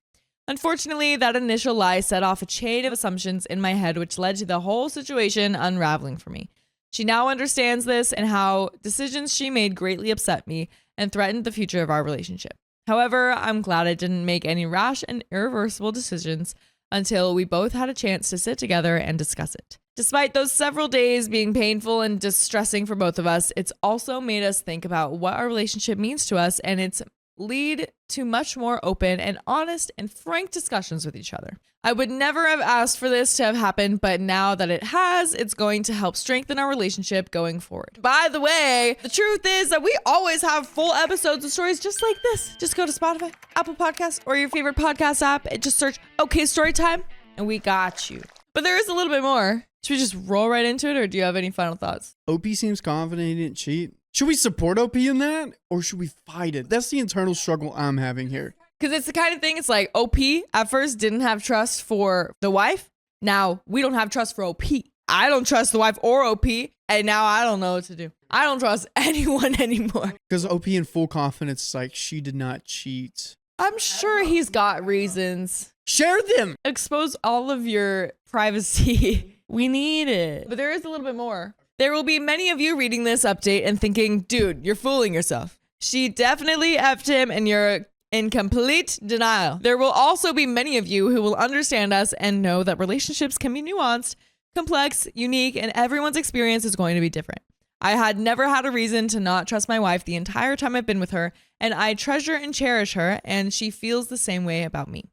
Unfortunately, that initial lie set off a chain of assumptions in my head, which led to the whole situation unraveling for me. She now understands this and how decisions she made greatly upset me and threatened the future of our relationship. However, I'm glad I didn't make any rash and irreversible decisions until we both had a chance to sit together and discuss it. Despite those several days being painful and distressing for both of us, it's also made us think about what our relationship means to us, and it's lead to much more open and honest and frank discussions with each other. I would never have asked for this to have happened, but now that it has, it's going to help strengthen our relationship going forward. By the way, the truth is that we always have full episodes of stories just like this. Just go to Spotify, Apple Podcasts, or your favorite podcast app and just search OK Storytime, and we got you. But there is a little bit more. Should we just roll right into it, or do you have any final thoughts? OP seems confident he didn't cheat. Should we support OP in that, or should we fight it? That's the internal struggle I'm having here. Because it's the kind of thing, it's like OP at first didn't have trust for the wife. Now we don't have trust for OP. I don't trust the wife or OP, and now I don't know what to do. I don't trust anyone anymore. Because OP in full confidence, like, she did not cheat. I'm sure he's got reasons. Share them. Expose all of your privacy. We need it. But there is a little bit more. There will be many of you reading this update and thinking, dude, you're fooling yourself. She definitely effed him and you're in complete denial. There will also be many of you who will understand us and know that relationships can be nuanced, complex, unique, and everyone's experience is going to be different. I had never had a reason to not trust my wife the entire time I've been with her, and I treasure and cherish her, and she feels the same way about me.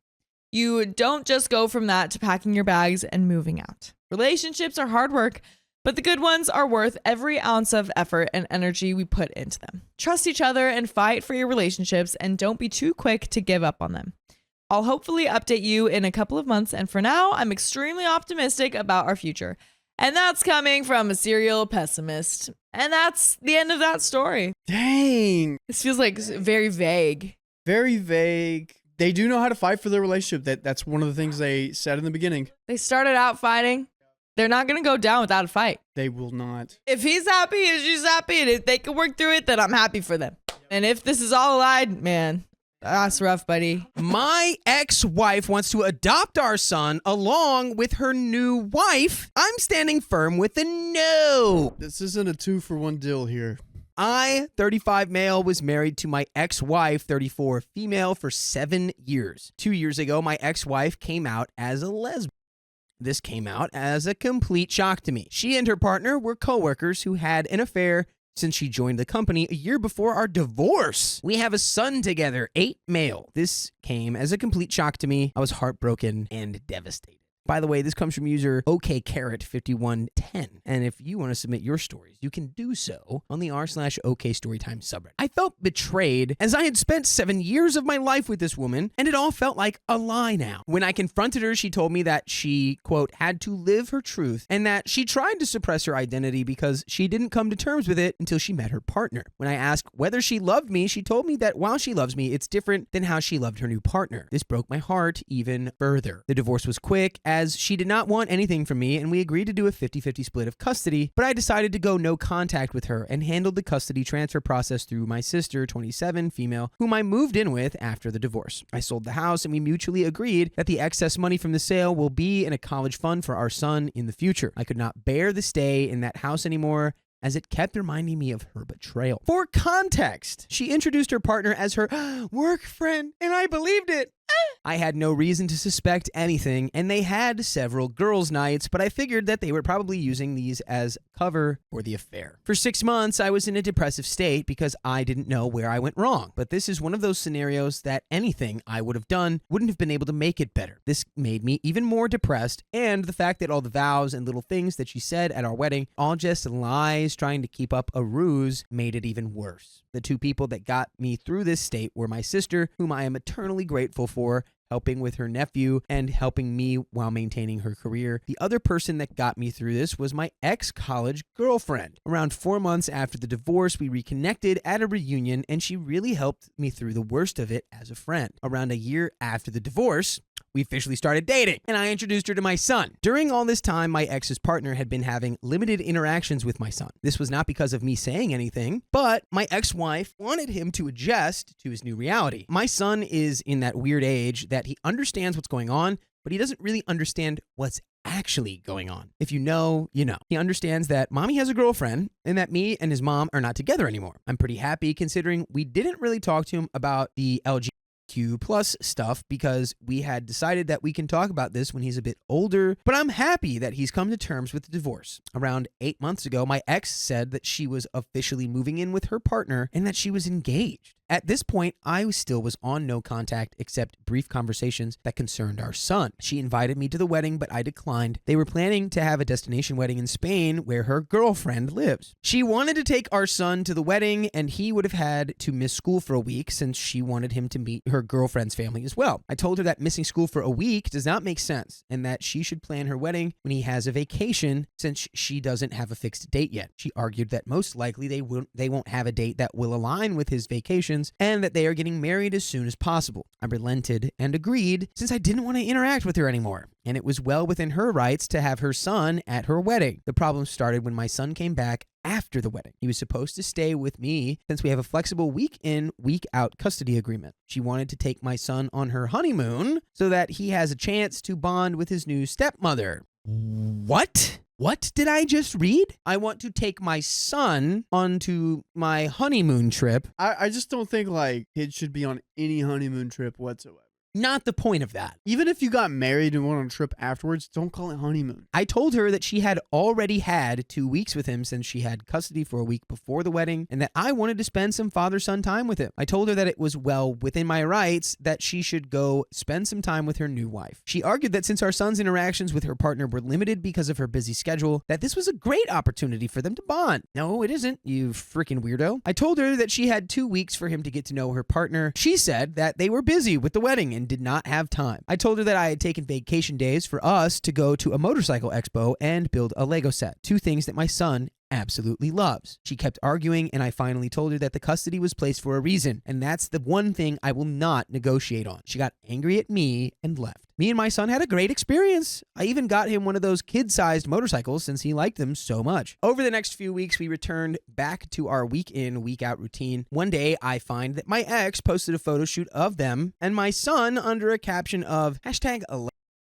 You don't just go from that to packing your bags and moving out. Relationships are hard work, But the good ones are worth every ounce of effort and energy we put into them. Trust each other and fight for your relationships, and don't be too quick to give up on them. I'll hopefully update you in a couple of months, and for now, I'm extremely optimistic about our future. And that's coming from a serial pessimist. And that's the end of that story. Dang. This feels like very vague. Very vague. They do know how to fight for their relationship. That's one of the things they said in the beginning. They started out fighting. They're not going to go down without a fight. They will not. If he's happy and she's happy, and if they can work through it, then I'm happy for them. And if this is all a lie, man, that's rough, buddy. My ex-wife wants to adopt our son along with her new wife. I'm standing firm with a no. This isn't a 2-for-1 deal here. I, 35 male, was married to my ex-wife, 34 female, for 7 years. 2 years ago, my ex-wife came out as a lesbian. This came out as a complete shock to me. She and her partner were coworkers who had an affair since she joined the company a year before our divorce. We have a son together, 8 male. This came as a complete shock to me. I was heartbroken and devastated. By the way, this comes from user OKCarrot5110. And if you want to submit your stories, you can do so on the r/OKStorytime subreddit. I felt betrayed as I had spent 7 years of my life with this woman, and it all felt like a lie now. When I confronted her, she told me that she, quote, had to live her truth and that she tried to suppress her identity because she didn't come to terms with it until she met her partner. When I asked whether she loved me, she told me that while she loves me, it's different than how she loved her new partner. This broke my heart even further. The divorce was quick, as she did not want anything from me, and we agreed to do a 50-50 split of custody, but I decided to go no contact with her and handled the custody transfer process through my sister, 27, female, whom I moved in with after the divorce. I sold the house, and we mutually agreed that the excess money from the sale will be in a college fund for our son in the future. I could not bear the stay in that house anymore, as it kept reminding me of her betrayal. For context, she introduced her partner as her work friend, and I believed it. I had no reason to suspect anything, and they had several girls' nights, but I figured that they were probably using these as cover for the affair. For 6 months, I was in a depressive state because I didn't know where I went wrong, but this is one of those scenarios that anything I would have done wouldn't have been able to make it better. This made me even more depressed, and the fact that all the vows and little things that she said at our wedding, all just lies trying to keep up a ruse, made it even worse. The 2 people that got me through this state were my sister, whom I am eternally grateful for, helping with her nephew and helping me while maintaining her career. The other person that got me through this was my ex-college girlfriend. Around 4 months after the divorce, we reconnected at a reunion, and she really helped me through the worst of it as a friend. Around a year after the divorce, we officially started dating, and I introduced her to my son. During all this time, my ex's partner had been having limited interactions with my son. This was not because of me saying anything, but my ex-wife wanted him to adjust to his new reality. My son is in that weird age that he understands what's going on, but he doesn't really understand what's actually going on. If you know, you know. He understands that mommy has a girlfriend and that me and his mom are not together anymore. I'm pretty happy considering we didn't really talk to him about the LGBTQ+ stuff because we had decided that we can talk about this when he's a bit older, but I'm happy that he's come to terms with the divorce. Around 8 months ago, my ex said that she was officially moving in with her partner and that she was engaged. At this point, I still was on no contact except brief conversations that concerned our son. She invited me to the wedding, but I declined. They were planning to have a destination wedding in Spain where her girlfriend lives. She wanted to take our son to the wedding, and he would have had to miss school for a week since she wanted him to meet her girlfriend's family as well. I told her that missing school for a week does not make sense and that she should plan her wedding when he has a vacation since she doesn't have a fixed date yet. She argued that most likely they won't have a date that will align with his vacation and that they are getting married as soon as possible. I relented and agreed since I didn't want to interact with her anymore, and it was well within her rights to have her son at her wedding. The problem started when my son came back after the wedding. He was supposed to stay with me since we have a flexible week in, week out custody agreement. She wanted to take my son on her honeymoon so that he has a chance to bond with his new stepmother. What? What did I just read? I want to take my son onto my honeymoon trip. I just don't think like kids should be on any honeymoon trip whatsoever. not the point of that. Even if you got married and went on a trip afterwards, don't call it honeymoon. I told her that she had already had 2 weeks with him since she had custody for a week before the wedding, and that I wanted to spend some father-son time with him. I told her that it was well within my rights that she should go spend some time with her new wife. She argued that since our son's interactions with her partner were limited because of her busy schedule, that this was a great opportunity for them to bond. No, it isn't, you freaking weirdo. I told her that she had 2 weeks for him to get to know her partner. She said that they were busy with the wedding and did not have time. I told her that I had taken vacation days for us to go to a motorcycle expo and build a Lego set, 2 things that my son absolutely loves. She kept arguing, and I finally told her that the custody was placed for a reason, and that's the one thing I will not negotiate on. She got angry at me and left. Me and my son had a great experience. I even got him one of those kid-sized motorcycles since he liked them so much. Over the next few weeks, we returned back to our week in, week out routine. One day, I find that my ex posted a photo shoot of them and my son under a caption of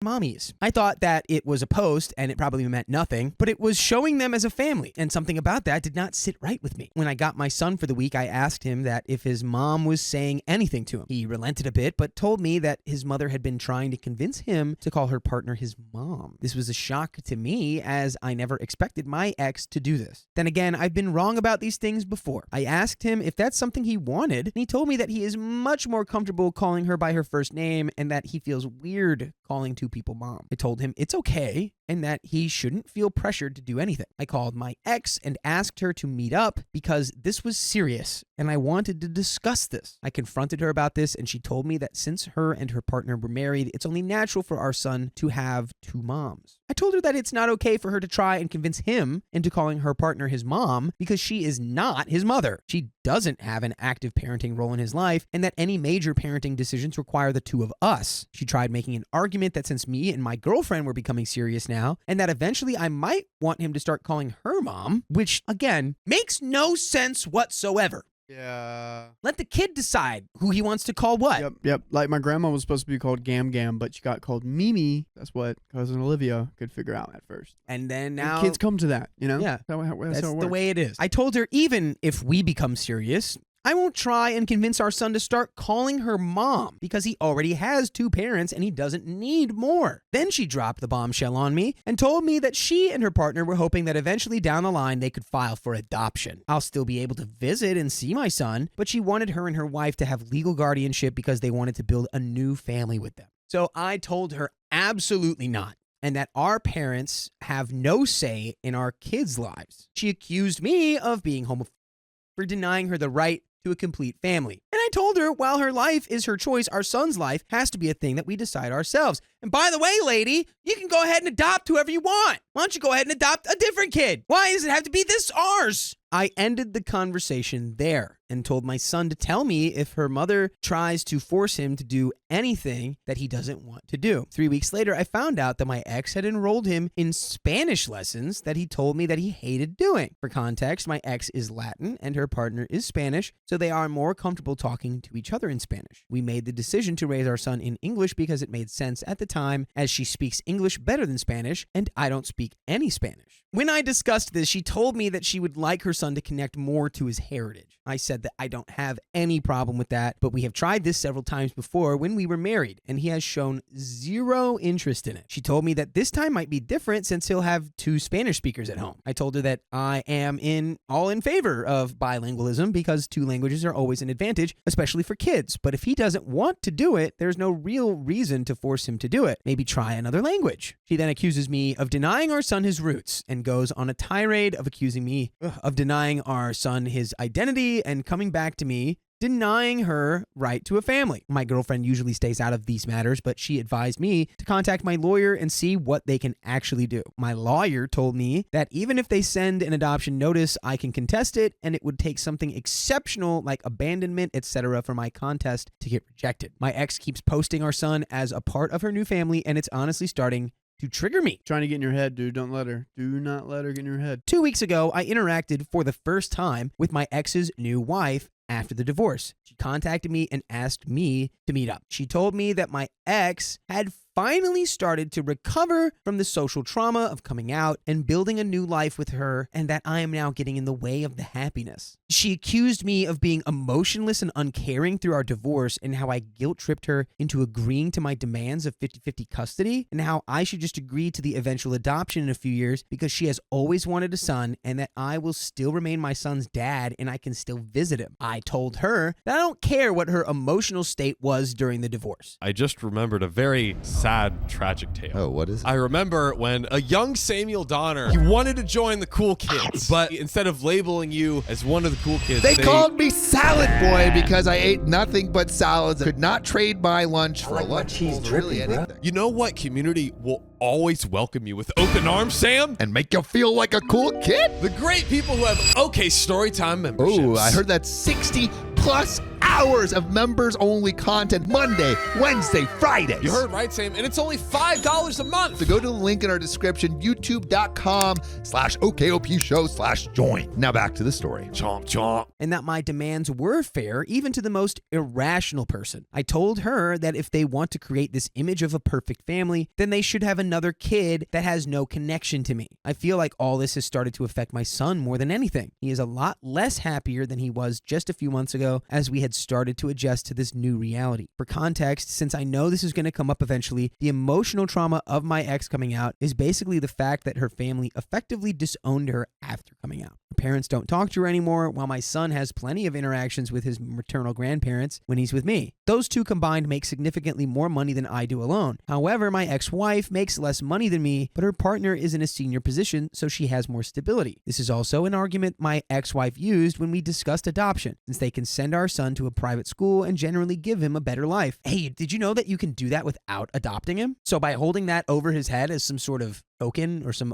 #mommies. I thought that it was a post and it probably meant nothing, but it was showing them as a family, and something about that did not sit right with me. When I got my son for the week, I asked him that if his mom was saying anything to him. He relented a bit, but told me that his mother had been trying to convince him to call her partner his mom. This was a shock to me, as I never expected my ex to do this. Then again, I've been wrong about these things before. I asked him if that's something he wanted, and he told me that he is much more comfortable calling her by her first name and that he feels weird calling two people mom. I told him it's okay and that he shouldn't feel pressured to do anything. I called my ex and asked her to meet up because this was serious and I wanted to discuss this. I confronted her about this and she told me that since her and her partner were married, it's only natural for our son to have 2 moms. I told her that it's not okay for her to try and convince him into calling her partner his mom because she is not his mother. She doesn't have an active parenting role in his life, and that any major parenting decisions require the 2 of us. She tried making an argument that since me and my girlfriend were becoming serious now, and that eventually I might want him to start calling her mom, which, again, makes no sense whatsoever. Yeah. Let the kid decide who he wants to call what. Yep. Like my grandma was supposed to be called Gam Gam, but she got called Mimi. That's what cousin Olivia could figure out at first. And then now and kids come to that, you know? Yeah. That's the way it is. I told her even if we become serious, I won't try and convince our son to start calling her mom because he already has 2 parents and he doesn't need more. Then she dropped the bombshell on me and told me that she and her partner were hoping that eventually down the line they could file for adoption. I'll still be able to visit and see my son, but she wanted her and her wife to have legal guardianship because they wanted to build a new family with them. So I told her absolutely not, and that our parents have no say in our kids' lives. She accused me of being homophobic for denying her the right to a complete family. And I told her while her life is her choice, our son's life has to be a thing that we decide ourselves. And by the way, lady, you can go ahead and adopt whoever you want. Why don't you go ahead and adopt a different kid? Why does it have to be this ours? I ended the conversation there and told my son to tell me if her mother tries to force him to do anything that he doesn't want to do. 3 weeks later, I found out that my ex had enrolled him in Spanish lessons that he told me that he hated doing. For context, my ex is Latin and her partner is Spanish, so they are more comfortable talking to each other in Spanish. We made the decision to raise our son in English because it made sense at the time, as she speaks English better than Spanish and I don't speak any Spanish. When I discussed this, she told me that she would like her son to connect more to his heritage. I said that I don't have any problem with that, but we have tried this several times before when we were married, and he has shown 0 interest in it. She told me that this time might be different since he'll have 2 Spanish speakers at home. I told her that I am all in favor of bilingualism because 2 languages are always an advantage, especially for kids. But if he doesn't want to do it, there's no real reason to force him to do it. Maybe try another language. She then accuses me of denying our son his roots and goes on a tirade of accusing me of denying our son his identity and coming back to me, denying her right to a family. My girlfriend usually stays out of these matters, but she advised me to contact my lawyer and see what they can actually do. My lawyer told me that even if they send an adoption notice, I can contest it, and it would take something exceptional like abandonment, etc. for my contest to get rejected. My ex keeps posting our son as a part of her new family, and it's honestly starting to trigger me. Trying to get in your head, dude. Don't let her. Do not let her get in your head. 2 weeks ago, I interacted for the first time with my ex's new wife after the divorce. She contacted me and asked me to meet up. She told me that my ex had finally started to recover from the social trauma of coming out and building a new life with her, and that I am now getting in the way of the happiness. She accused me of being emotionless and uncaring through our divorce, and how I guilt-tripped her into agreeing to my demands of 50-50 custody, and how I should just agree to the eventual adoption in a few years because she has always wanted a son, and that I will still remain my son's dad and I can still visit him. I told her that I don't care what her emotional state was during the divorce. I just remembered a very sad, tragic tale. Oh, what is it? I remember when a young Samuel Donner, he wanted to join the cool kids, but instead of labeling you as one of the cool kids, They called me Salad Boy because I ate nothing but salads. Could not trade my lunch for a lunch. Really anything. You know what community will always welcome you with open arms, Sam? And make you feel like a cool kid? The great people who have OK Storytime memberships. Oh, I heard that's 60 plus hours of members only content Monday, Wednesday, Fridays. You heard right, Sam, and it's only $5 a month. So go to the link in our description, youtube.com/OKOP show/join. Now back to the story. Chomp, chomp. And that my demands were fair even to the most irrational person. I told her that if they want to create this image of a perfect family, then they should have another kid that has no connection to me. I feel like all this has started to affect my son more than anything. He is a lot less happier than he was just a few months ago as we had started to adjust to this new reality. For context, since I know this is going to come up eventually, the emotional trauma of my ex coming out is basically the fact that her family effectively disowned her after coming out. Her parents don't talk to her anymore, while my son has plenty of interactions with his maternal grandparents when he's with me. Those two combined make significantly more money than I do alone. However, my ex-wife makes less money than me, but her partner is in a senior position, so she has more stability. This is also an argument my ex-wife used when we discussed adoption, since they can send our son to a private school and generally give him a better life. Hey, did you know that you can do that without adopting him? So by holding that over his head as some sort of token or some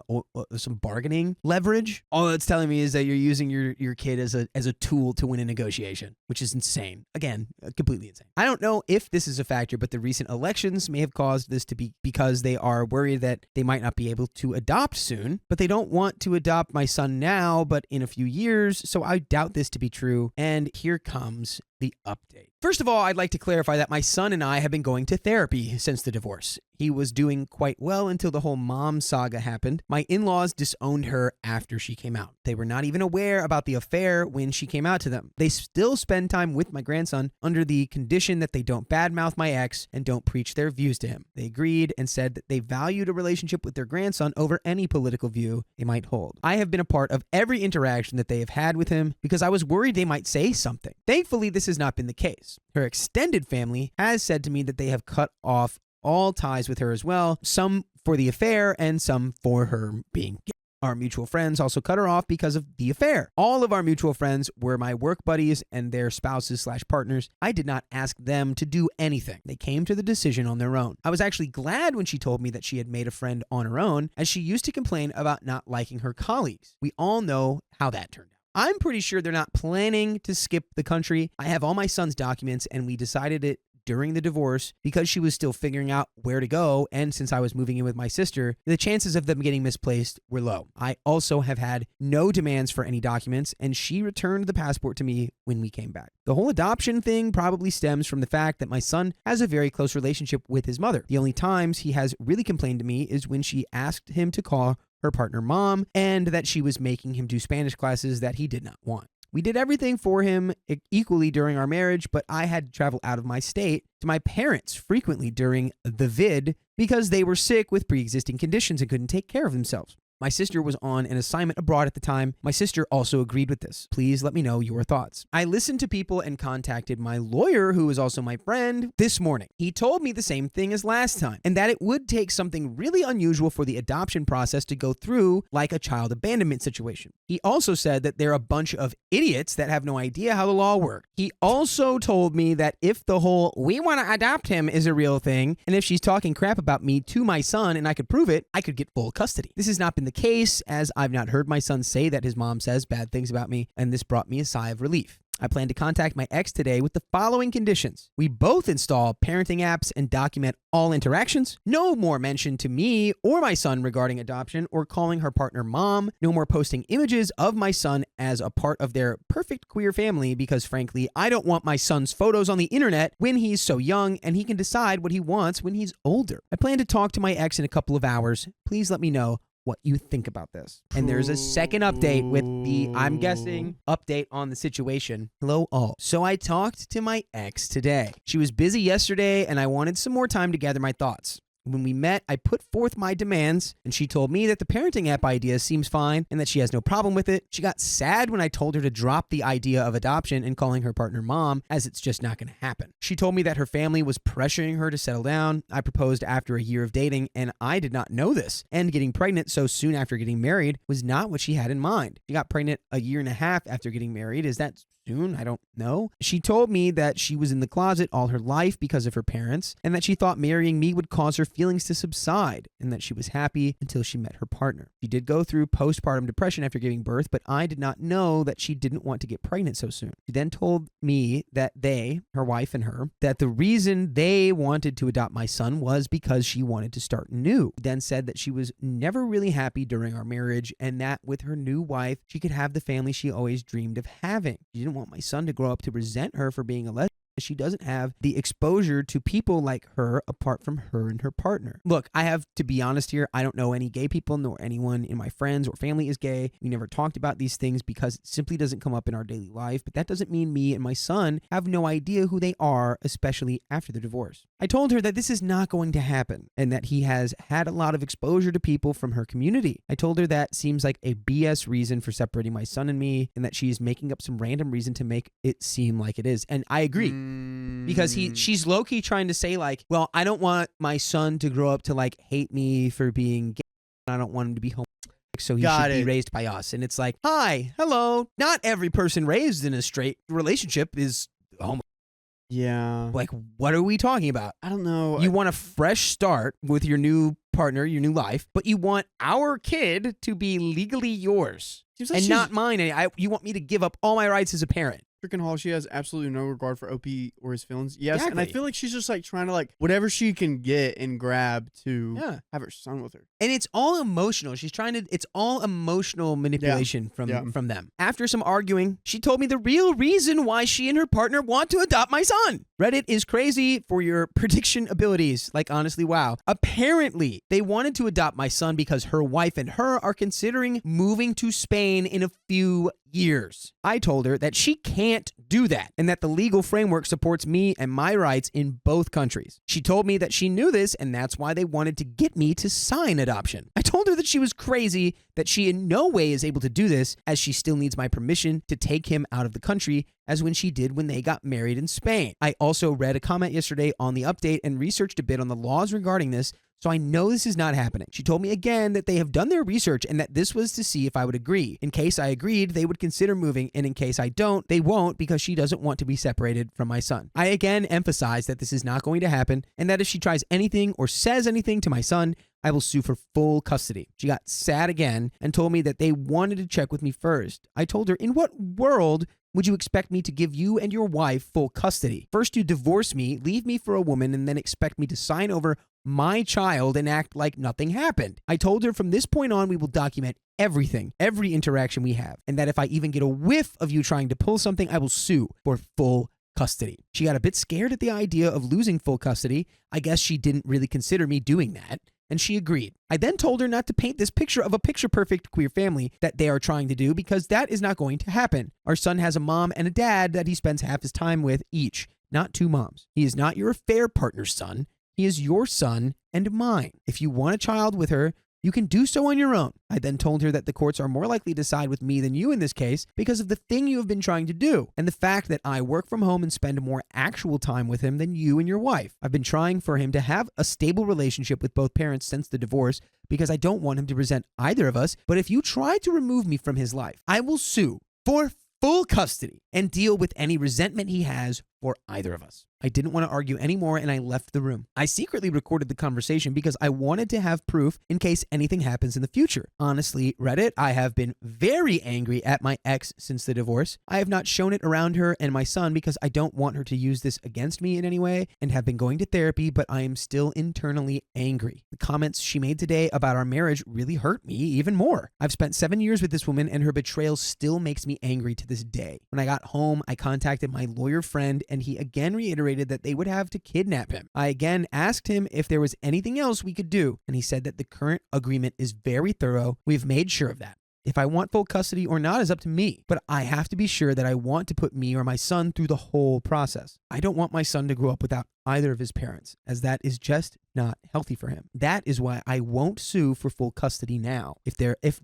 bargaining leverage, all it's telling me is that you're using your kid as a tool to win a negotiation, which is insane. Again, completely insane. I don't know if this is a factor, but the recent elections may have caused this to be because they are worried that they might not be able to adopt soon, but they don't want to adopt my son now, but in a few years. So I doubt this to be true. And here comes the update. First of all, I'd like to clarify that my son and I have been going to therapy since the divorce. He was doing quite well until the whole mom saga happened. My in-laws disowned her after she came out. They were not even aware about the affair when she came out to them. They still spend time with my grandson under the condition that they don't badmouth my ex and don't preach their views to him. They agreed and said that they valued a relationship with their grandson over any political view they might hold. I have been a part of every interaction that they have had with him because I was worried they might say something. Thankfully, this has not been the case. Her extended family has said to me that they have cut off all ties with her as well, some for the affair and some for her being gay. Our mutual friends also cut her off because of the affair. All of our mutual friends were my work buddies and their spouses/partners. I did not ask them to do anything. They came to the decision on their own. I was actually glad when she told me that she had made a friend on her own, as she used to complain about not liking her colleagues. We all know how that turned out. I'm pretty sure they're not planning to skip the country. I have all my son's documents, and we decided it during the divorce because she was still figuring out where to go, and since I was moving in with my sister, the chances of them getting misplaced were low. I also have had no demands for any documents, and she returned the passport to me when we came back. The whole adoption thing probably stems from the fact that my son has a very close relationship with his mother. The only times he has really complained to me is when she asked him to call her partner mom, and that she was making him do Spanish classes that he did not want. We did everything for him equally during our marriage, but I had to travel out of my state to my parents frequently during the vid because they were sick with pre-existing conditions and couldn't take care of themselves. My sister was on an assignment abroad at the time. My sister also agreed with this. Please let me know your thoughts. I listened to people and contacted my lawyer, who is also my friend, this morning. He told me the same thing as last time, and that it would take something really unusual for the adoption process to go through, like a child abandonment situation. He also said that they're a bunch of idiots that have no idea how the law works. He also told me that if the whole "we want to adopt him" is a real thing, and if she's talking crap about me to my son and I could prove it, I could get full custody. This has not been the case, as I've not heard my son say that his mom says bad things about me, and this brought me a sigh of relief. I plan to contact my ex today with the following conditions. We both install parenting apps and document all interactions. No more mention to me or my son regarding adoption or calling her partner mom. No more posting images of my son as a part of their perfect queer family because, frankly, I don't want my son's photos on the internet when he's so young and he can decide what he wants when he's older. I plan to talk to my ex in a couple of hours. Please let me know what you think about this. And there's a second update with the, I'm guessing, update on the situation. Hello all. So I talked to my ex today. She was busy yesterday and I wanted some more time to gather my thoughts. When we met, I put forth my demands, and she told me that the parenting app idea seems fine and that she has no problem with it. She got sad when I told her to drop the idea of adoption and calling her partner mom, as it's just not going to happen. She told me that her family was pressuring her to settle down. I proposed after a year of dating, and I did not know this. And getting pregnant so soon after getting married was not what she had in mind. She got pregnant a year and a half after getting married. Is that soon? I don't know. She told me that she was in the closet all her life because of her parents, and that she thought marrying me would cause her feelings to subside, and that she was happy until she met her partner. She did go through postpartum depression after giving birth, but I did not know that she didn't want to get pregnant so soon. She then told me that they, her wife and her, that the reason they wanted to adopt my son was because she wanted to start new. She then said that she was never really happy during our marriage, and that with her new wife, she could have the family she always dreamed of having. She didn't want my son to grow up to resent her for being a lesbian. She doesn't have the exposure to people like her apart from her and her partner. Look, I have to be honest here. I don't know any gay people, nor anyone in my friends or family is gay. We never talked about these things because it simply doesn't come up in our daily life. But that doesn't mean me and my son have no idea who they are, especially after the divorce. I told her that this is not going to happen and that he has had a lot of exposure to people from her community. I told her that seems like a BS reason for separating my son and me, and that she's making up some random reason to make it seem like it is. And I agree. Because she's low-key trying to say, like, well, I don't want my son to grow up to, like, hate me for being gay. I don't want him to be homophobic, so he should be raised by us. And it's like, hi, hello. Not every person raised in a straight relationship is homophobic. Yeah. Like, what are we talking about? I don't know. You want a fresh start with your new partner, your new life, but you want our kid to be legally yours and not mine. And you want me to give up all my rights as a parent. Freaking Hall, she has absolutely no regard for OP or his feelings. Yes, Exactly. and I feel like she's just like trying to like whatever she can get and grab to have her son with her. And it's all emotional. It's all emotional manipulation from them. After some arguing, she told me the real reason why she and her partner want to adopt my son. Reddit is crazy for your prediction abilities. Like, honestly, wow. Apparently, they wanted to adopt my son because her wife and her are considering moving to Spain in a few years. I told her that she can't do that and that the legal framework supports me and my rights in both countries. She told me that she knew this and that's why they wanted to get me to sign adoption. I told her that she was crazy, that she in no way is able to do this as she still needs my permission to take him out of the country as when she did when they got married in Spain. I also read a comment yesterday on the update and researched a bit on the laws regarding this, so I know this is not happening. She told me again that they have done their research and that this was to see if I would agree. In case I agreed, they would consider moving, and in case I don't, they won't because she doesn't want to be separated from my son. I again emphasize that this is not going to happen and that if she tries anything or says anything to my son, I will sue for full custody. She got sad again and told me that they wanted to check with me first. I told her, in what world would you expect me to give you and your wife full custody? First you divorce me, leave me for a woman, and then expect me to sign over my child and act like nothing happened. I told her from this point on, we will document everything, every interaction we have, and that if I even get a whiff of you trying to pull something, I will sue for full custody. She got a bit scared at the idea of losing full custody. I guess she didn't really consider me doing that, and she agreed. I then told her not to paint this picture of a picture-perfect queer family that they are trying to do because that is not going to happen. Our son has a mom and a dad that he spends half his time with each, not two moms. He is not your affair partner's son. He is your son and mine. If you want a child with her, you can do so on your own. I then told her that the courts are more likely to side with me than you in this case because of the thing you have been trying to do and the fact that I work from home and spend more actual time with him than you and your wife. I've been trying for him to have a stable relationship with both parents since the divorce because I don't want him to resent either of us, but if you try to remove me from his life, I will sue for full custody and deal with any resentment he has for either of us. I didn't want to argue anymore and I left the room. I secretly recorded the conversation because I wanted to have proof in case anything happens in the future. Honestly, Reddit, I have been very angry at my ex since the divorce. I have not shown it around her and my son because I don't want her to use this against me in any way and have been going to therapy, but I am still internally angry. The comments she made today about our marriage really hurt me even more. I've spent 7 years with this woman and her betrayal still makes me angry to this day. When I got home, I contacted my lawyer friend and he again reiterated that they would have to kidnap him. I again asked him if there was anything else we could do, and he said that the current agreement is very thorough. We've made sure of that. If I want full custody or not is up to me, but I have to be sure that I want to put me or my son through the whole process. I don't want my son to grow up without either of his parents, as that is just not healthy for him. That is why I won't sue for full custody now. If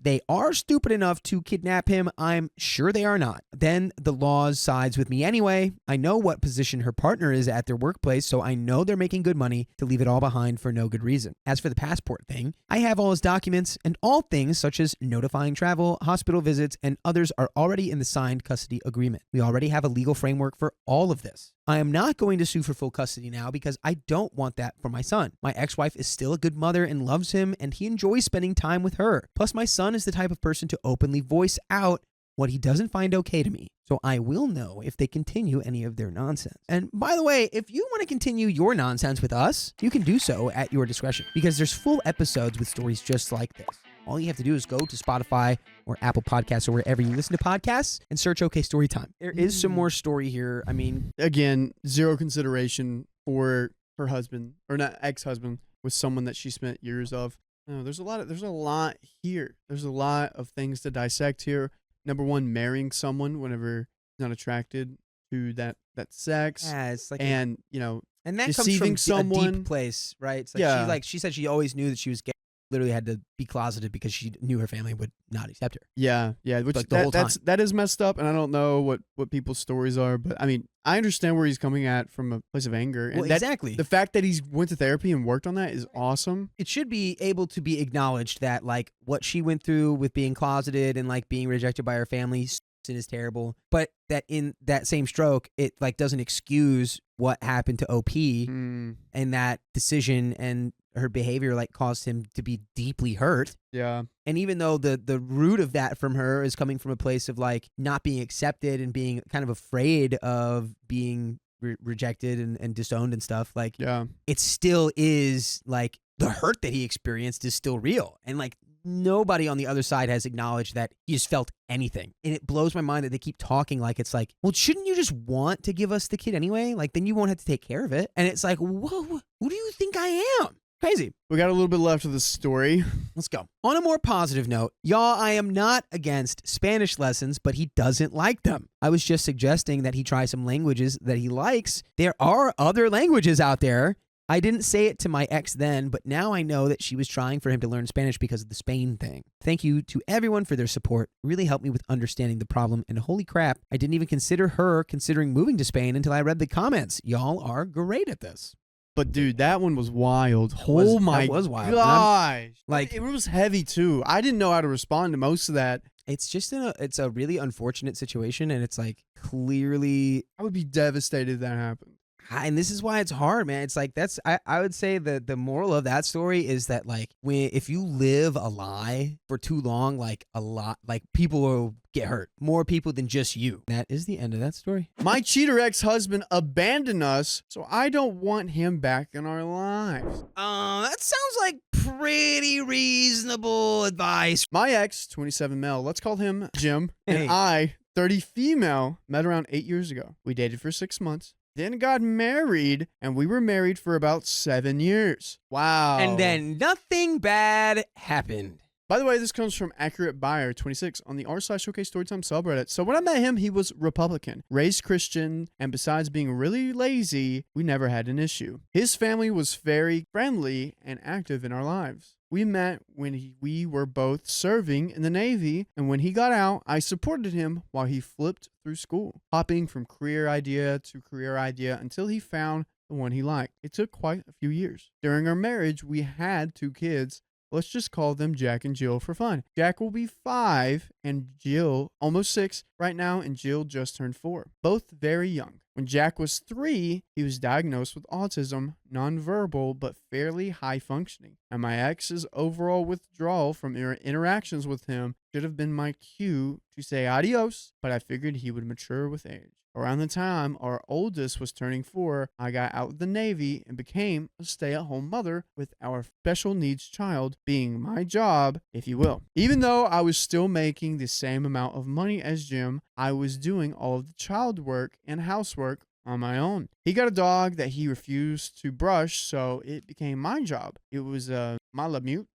they are stupid enough to kidnap him, I'm sure they are not. Then the law sides with me anyway. I know what position her partner is at their workplace, so I know they're making good money to leave it all behind for no good reason. As for the passport thing, I have all his documents and all things such as notifying travel, hospital visits, and others are already in the signed custody agreement. We already have a legal framework for all of this. I am not going to sue for full custody now because I don't want that for my son. My ex-wife is still a good mother and loves him, and he enjoys spending time with her. Plus, my son is the type of person to openly voice out what he doesn't find okay to me. So I will know if they continue any of their nonsense. And by the way, if you want to continue your nonsense with us, you can do so at your discretion because there's full episodes with stories just like this. All you have to do is go to Spotify or Apple Podcasts or wherever you listen to podcasts and search OK Storytime. There is some more story here. I mean, again, zero consideration for her husband, or not ex-husband, with someone that she spent years of. No, there's a lot here. There's a lot of things to dissect here. Number one, marrying someone whenever you're not attracted to that sex. Yeah, it's like and that deceiving comes from someone. a deep place, right? It's like she said she always knew that she was gay. Literally had to be closeted because she knew her family would not accept her. Yeah, which like the whole time. that is messed up, and I don't know what people's stories are, but I mean, I understand where he's coming at from a place of anger. And exactly. The fact that he's went to therapy and worked on that is awesome. It should be able to be acknowledged that like what she went through with being closeted and like being rejected by her family is terrible, but that in that same stroke, it like doesn't excuse what happened to OP and that decision and her behavior like caused him to be deeply hurt. Yeah. And even though the root of that from her is coming from a place of like not being accepted and being kind of afraid of being rejected and disowned and stuff, like it still is like the hurt that he experienced is still real. And like nobody on the other side has acknowledged that he has felt anything. And it blows my mind that they keep talking like it's like, well, shouldn't you just want to give us the kid anyway? Like then you won't have to take care of it. And it's like, whoa, who do you think I am? Crazy. We got a little bit left of the story. Let's go. On a more positive note, y'all, I am not against Spanish lessons, but he doesn't like them. I was just suggesting that he try some languages that he likes. There are other languages out there. I didn't say it to my ex then, but now I know that she was trying for him to learn Spanish because of the Spain thing. Thank you to everyone for their support. It really helped me with understanding the problem. And holy crap, I didn't even consider her considering moving to Spain until I read the comments. Y'all are great at this. But dude, that one was wild. That was wild. Gosh. Like it was heavy too. I didn't know how to respond to most of that. It's just it's a really unfortunate situation, and it's like clearly I would be devastated if that happened. And this is why it's hard, man. It's like I would say that the moral of that story is that like if you live a lie for too long, like a lot, like people will get hurt. More people than just you. That is the end of that story. My cheater ex-husband abandoned us, so I don't want him back in our lives. That sounds like pretty reasonable advice. My ex, 27 male, let's call him Jim, Hey. and I, 30 female, met around 8 years ago. We dated for 6 months. Then got married, and we were married for about 7 years. Wow. And then nothing bad happened. By the way, this comes from Accurate Buyer 26 on the r/OK Storytime subreddit. So when I met him, he was Republican, raised Christian, and besides being really lazy, we never had an issue. His family was very friendly and active in our lives. We met when we were both serving in the Navy, and when he got out, I supported him while he flipped through school, hopping from career idea to career idea until he found the one he liked. It took quite a few years. During our marriage, we had 2 kids. Let's just call them Jack and Jill for fun. Jack will be 5 and Jill almost 6 right now, and Jill just turned 4. Both very young. When Jack was 3, he was diagnosed with autism, nonverbal, but fairly high functioning. And my ex's overall withdrawal from interactions with him should have been my cue to say adios, but I figured he would mature with age. Around the time our oldest was turning 4, I got out of the Navy and became a stay-at-home mother, with our special needs child being my job, if you will. Even though I was still making the same amount of money as Jim, I was doing all of the child work and housework on my own. He got a dog that he refused to brush, so it became my job. It was a Malamute,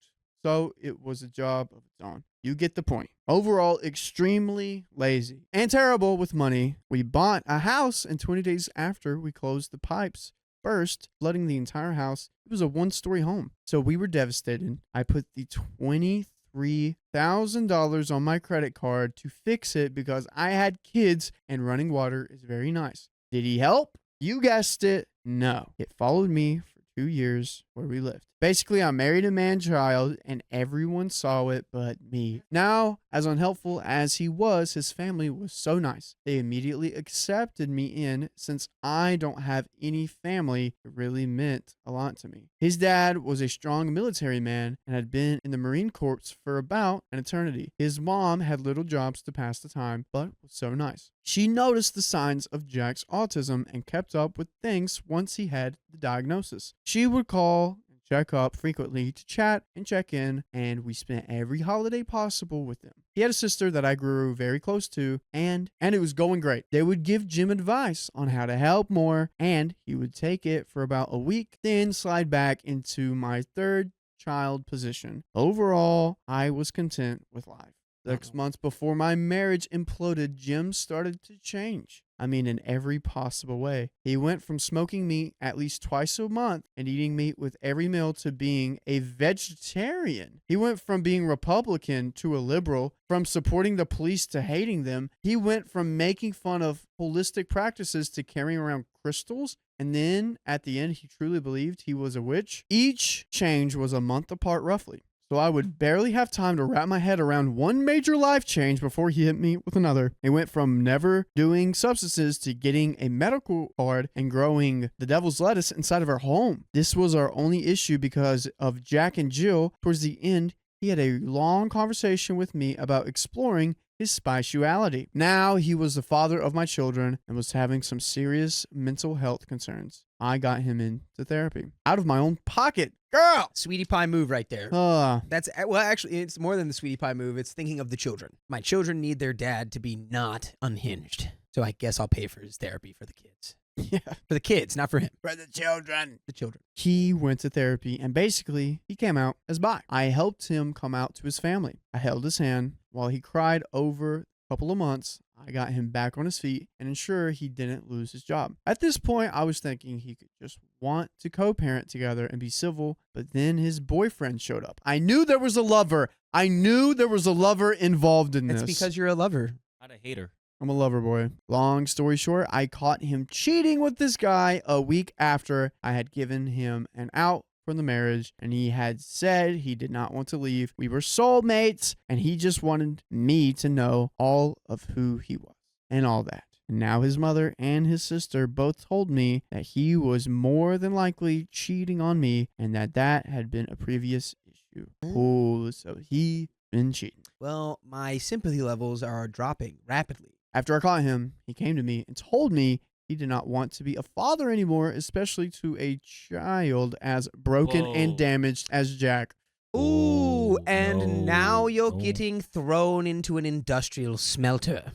so it was a job of its own. You get the point. Overall, extremely lazy and terrible with money. We bought a house, and 20 days after we closed, the pipes burst, flooding the entire house. It was a 1-story home, so we were devastated. I put the $23,000 on my credit card to fix it because I had kids, and running water is very nice. Did he help? You guessed it, no. It followed me for 2 years where we lived. Basically, I married a man-child, and everyone saw it but me. Now, as unhelpful as he was, his family was so nice. They immediately accepted me in, since I don't have any family. It really meant a lot to me. His dad was a strong military man and had been in the Marine Corps for about an eternity. His mom had little jobs to pass the time, but was so nice. She noticed the signs of Jack's autism and kept up with things once he had the diagnosis. She would call check up frequently to chat and check in, and we spent every holiday possible with him. He had a sister that I grew very close to, and it was going great. They would give Jim advice on how to help more, and he would take it for about a week, then slide back into my third child position. Overall, I was content with life. 6 months before my marriage imploded, Jim started to change. I mean, in every possible way. He went from smoking meat at least twice a month and eating meat with every meal to being a vegetarian. He went from being Republican to a liberal, from supporting the police to hating them. He went from making fun of holistic practices to carrying around crystals. And then at the end, he truly believed he was a witch. Each change was a month apart, roughly. So I would barely have time to wrap my head around one major life change before he hit me with another. It went from never doing substances to getting a medical card and growing the devil's lettuce inside of our home. This was our only issue because of Jack and Jill. Towards the end, he had a long conversation with me about exploring his spirituality. Now he was the father of my children and was having some serious mental health concerns. I got him into therapy out of my own pocket. Girl! Sweetie pie move right there. That's, well, actually, it's more than the sweetie pie move. It's thinking of the children. My children need their dad to be not unhinged. So I guess I'll pay for his therapy for the kids. Yeah. For the kids, not for him. For the children. The children. He went to therapy, and basically, he came out as bi. I helped him come out to his family. I held his hand while he cried over a couple of months. I got him back on his feet and ensured he didn't lose his job. At this point, I was thinking he could just want to co-parent together and be civil, but then his boyfriend showed up. I knew there was a lover. I knew there was a lover involved in this. It's because you're a lover. Not a hater. I'm a lover boy. Long story short, I caught him cheating with this guy a week after I had given him an out from the marriage, and he had said he did not want to leave. We were soulmates, and he just wanted me to know all of who he was and all that. And now his mother and his sister both told me that he was more than likely cheating on me and that had been a previous issue. Oh, so he been cheating. Well, my sympathy levels are dropping rapidly. After I caught him, he came to me and told me he did not want to be a father anymore, especially to a child as broken and damaged as Jack. Ooh, and now you're getting thrown into an industrial smelter.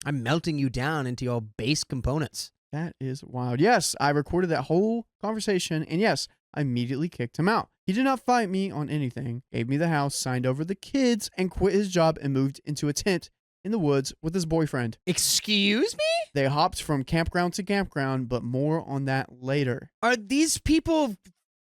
I'm melting you down into your base components. That is wild. Yes, I recorded that whole conversation, and yes, I immediately kicked him out. He did not fight me on anything, gave me the house, signed over the kids, and quit his job and moved into a tent in the woods with his boyfriend. Excuse me? They hopped from campground to campground, but more on that later. Are these people...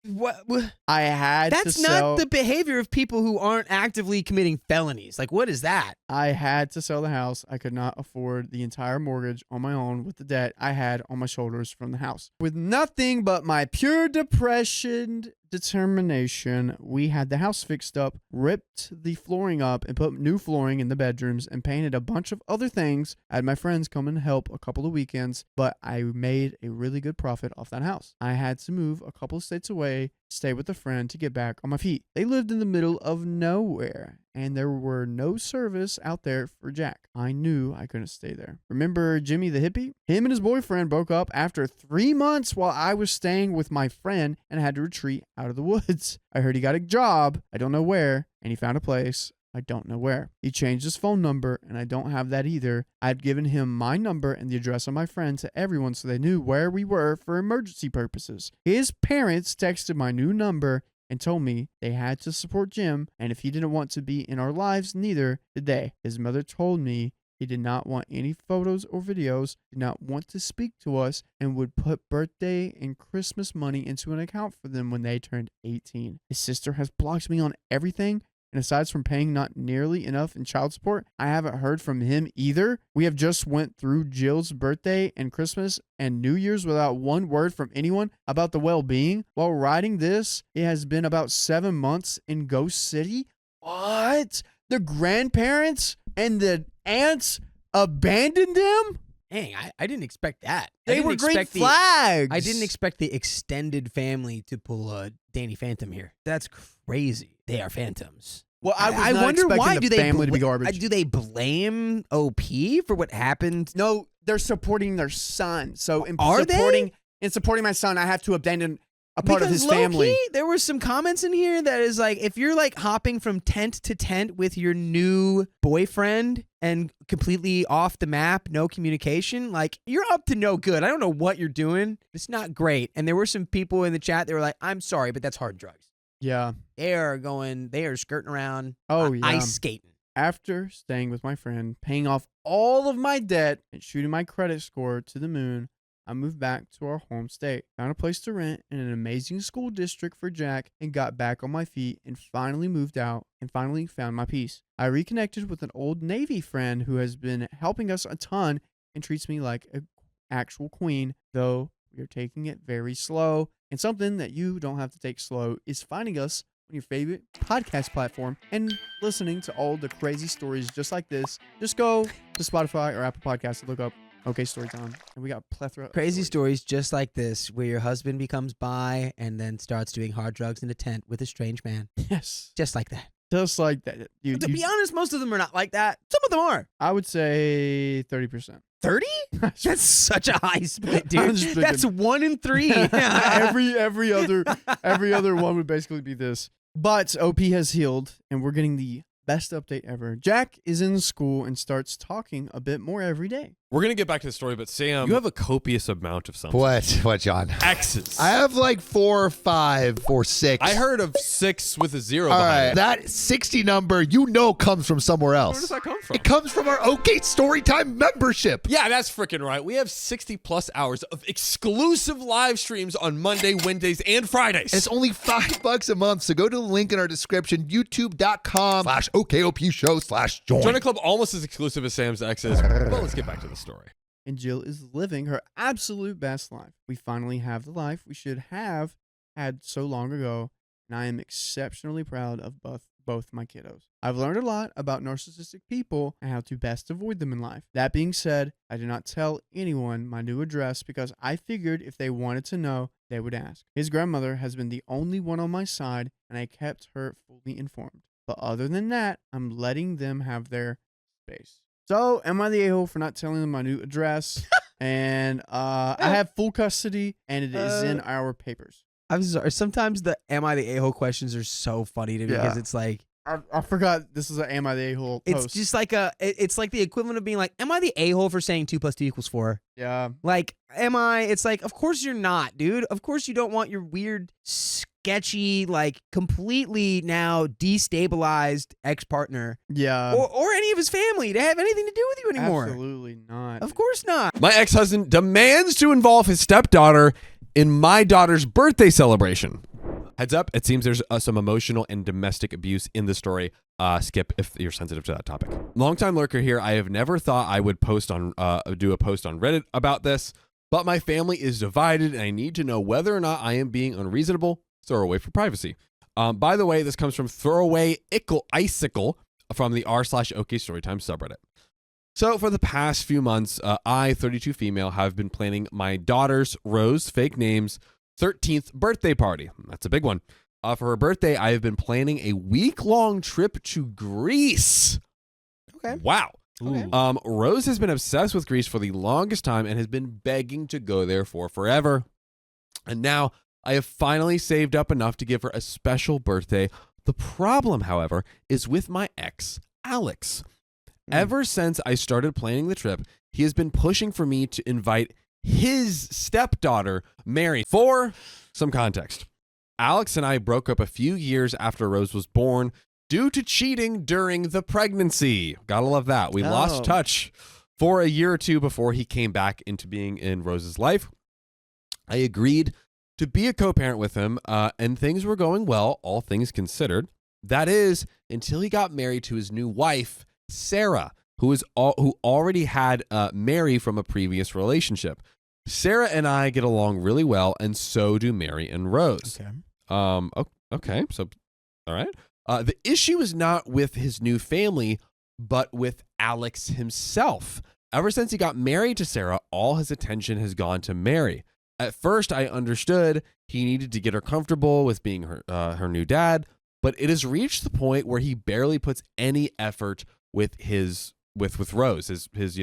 What? I had That's to sell... not the behavior of people who aren't actively committing felonies. Like, what is that? I had to sell the house. I could not afford the entire mortgage on my own with the debt I had on my shoulders from the house. With nothing but my pure depression determination, we had the house fixed up, ripped the flooring up, and put new flooring in the bedrooms, and painted a bunch of other things. I had my friends come and help a couple of weekends, but I made a really good profit off that house. I had to move a couple of states away, stay with a friend to get back on my feet. They lived in the middle of nowhere, and there were no service out there for Jack. I knew I couldn't stay there. Remember Jimmy the hippie? Him and his boyfriend broke up after 3 months while I was staying with my friend and had to retreat out of the woods. I heard he got a job, I don't know where, and he found a place, I don't know where. He changed his phone number, and I don't have that either. I had given him my number and the address of my friend to everyone so they knew where we were for emergency purposes. His parents texted my new number and told me they had to support Jim, and if he didn't want to be in our lives, neither did they. His mother told me he did not want any photos or videos, did not want to speak to us, and would put birthday and Christmas money into an account for them when they turned 18. His sister has blocked me on everything, and aside from paying not nearly enough in child support, I haven't heard from him either. We have just went through Jill's birthday and Christmas and New Year's without one word from anyone about the well-being. While writing this, it has been about 7 months in Ghost City. What? The grandparents and the aunts abandoned them? Dang, I didn't expect that. They were green flags. I didn't expect the extended family to pull a Danny Phantom here. That's crazy. They are phantoms. Well, I wonder why do family to be garbage. Do they blame OP for what happened? No, they're supporting their son. So in supporting my son, I have to abandon a part of his family. Low-key, there were some comments in here that is like, if you're like hopping from tent to tent with your new boyfriend and completely off the map, no communication, like you're up to no good. I don't know what you're doing. It's not great. And there were some people in the chat that were like, I'm sorry, but that's hard drugs. Yeah. They are skirting around. Oh, yeah. Ice skating. After staying with my friend, paying off all of my debt, and shooting my credit score to the moon, I moved back to our home state, found a place to rent in an amazing school district for Jack, and got back on my feet and finally moved out and finally found my peace. I reconnected with an old Navy friend who has been helping us a ton and treats me like an actual queen, though we are taking it very slow. And something that you don't have to take slow is finding us on your favorite podcast platform and listening to all the crazy stories just like this. Just go to Spotify or Apple Podcasts and look up Okay Storytime, and we got a plethora of crazy stories just like this, where your husband becomes bi and then starts doing hard drugs in a tent with a strange man. Yes. Just like that. Just like that. To be honest, most of them are not like that. Some of them are. I would say 30%. 30? That's such a high split, dude. That's 1 in 3. every other one would basically be this. But OP has healed, and we're getting the best update ever. Jack is in school and starts talking a bit more every day. We're going to get back to the story, but Sam, you have a copious amount of something. What, John? X's. I have like 4 or 5 or 6. I heard of 6 with a 0 All behind right, it. that 60 number, comes from somewhere else. Where does that come from? It comes from our OK Storytime membership. Yeah, that's freaking right. We have 60 plus hours of exclusive live streams on Monday, Wednesdays, and Fridays. It's only $5 a month, so go to the link in our description, youtube.com/OKOP show/join. Join a club almost as exclusive as Sam's X is. Well, let's get back to the story. And Jill is living her absolute best life. We finally have the life we should have had so long ago, and I am exceptionally proud of both my kiddos. I've learned a lot about narcissistic people and how to best avoid them in life. That being said, I did not tell anyone my new address because I figured if they wanted to know, they would ask. His grandmother has been the only one on my side, and I kept her fully informed. But other than that, I'm letting them have their space. So, am I the a-hole for not telling them my new address? And I have full custody, and it is in our papers. I'm sorry. Sometimes the am I the a-hole questions are so funny to me because it's like, I forgot this is an am I the a-hole post. It's just like it's like the equivalent of being like, am I the a-hole for saying 2 + 2 = 4? Yeah. Like, it's like, of course you're not, dude. Of course you don't want your weird, sketchy, like completely now destabilized ex-partner. Yeah. Or any of his family to have anything to do with you anymore. Absolutely not. Of course not. My ex-husband demands to involve his stepdaughter in my daughter's birthday celebration. Heads up, it seems there's some emotional and domestic abuse in the story. Skip if you're sensitive to that topic. Longtime lurker here. I have never thought I would do a post on Reddit about this, but my family is divided and I need to know whether or not I am being unreasonable, Throwaway for privacy. By the way, this comes from Throwaway Icicle from the r/OK Storytime subreddit. So for the past few months, I, 32 female, have been planning my daughter's, Rose, fake name's, 13th birthday party. That's a big one. For her birthday, I have been planning a week-long trip to Greece. Okay. Wow. Okay. Rose has been obsessed with Greece for the longest time and has been begging to go there for forever. And now I have finally saved up enough to give her a special birthday. The problem, however, is with my ex, Alex. Ever since I started planning the trip, he has been pushing for me to invite his stepdaughter, Mary. For some context, Alex and I broke up a few years after Rose was born due to cheating during the pregnancy. Gotta love that. We lost touch for a year or two before he came back into being in Rose's life. I agreed to be a co-parent with him, and things were going well, all things considered. That is, until he got married to his new wife, Sarah, who already had Mary from a previous relationship. Sarah and I get along really well, and so do Mary and Rose. Okay. Okay. So, all right. The issue is not with his new family, but with Alex himself. Ever since he got married to Sarah, all his attention has gone to Mary. At first, I understood he needed to get her comfortable with being her new dad, but it has reached the point where he barely puts any effort with Rose, his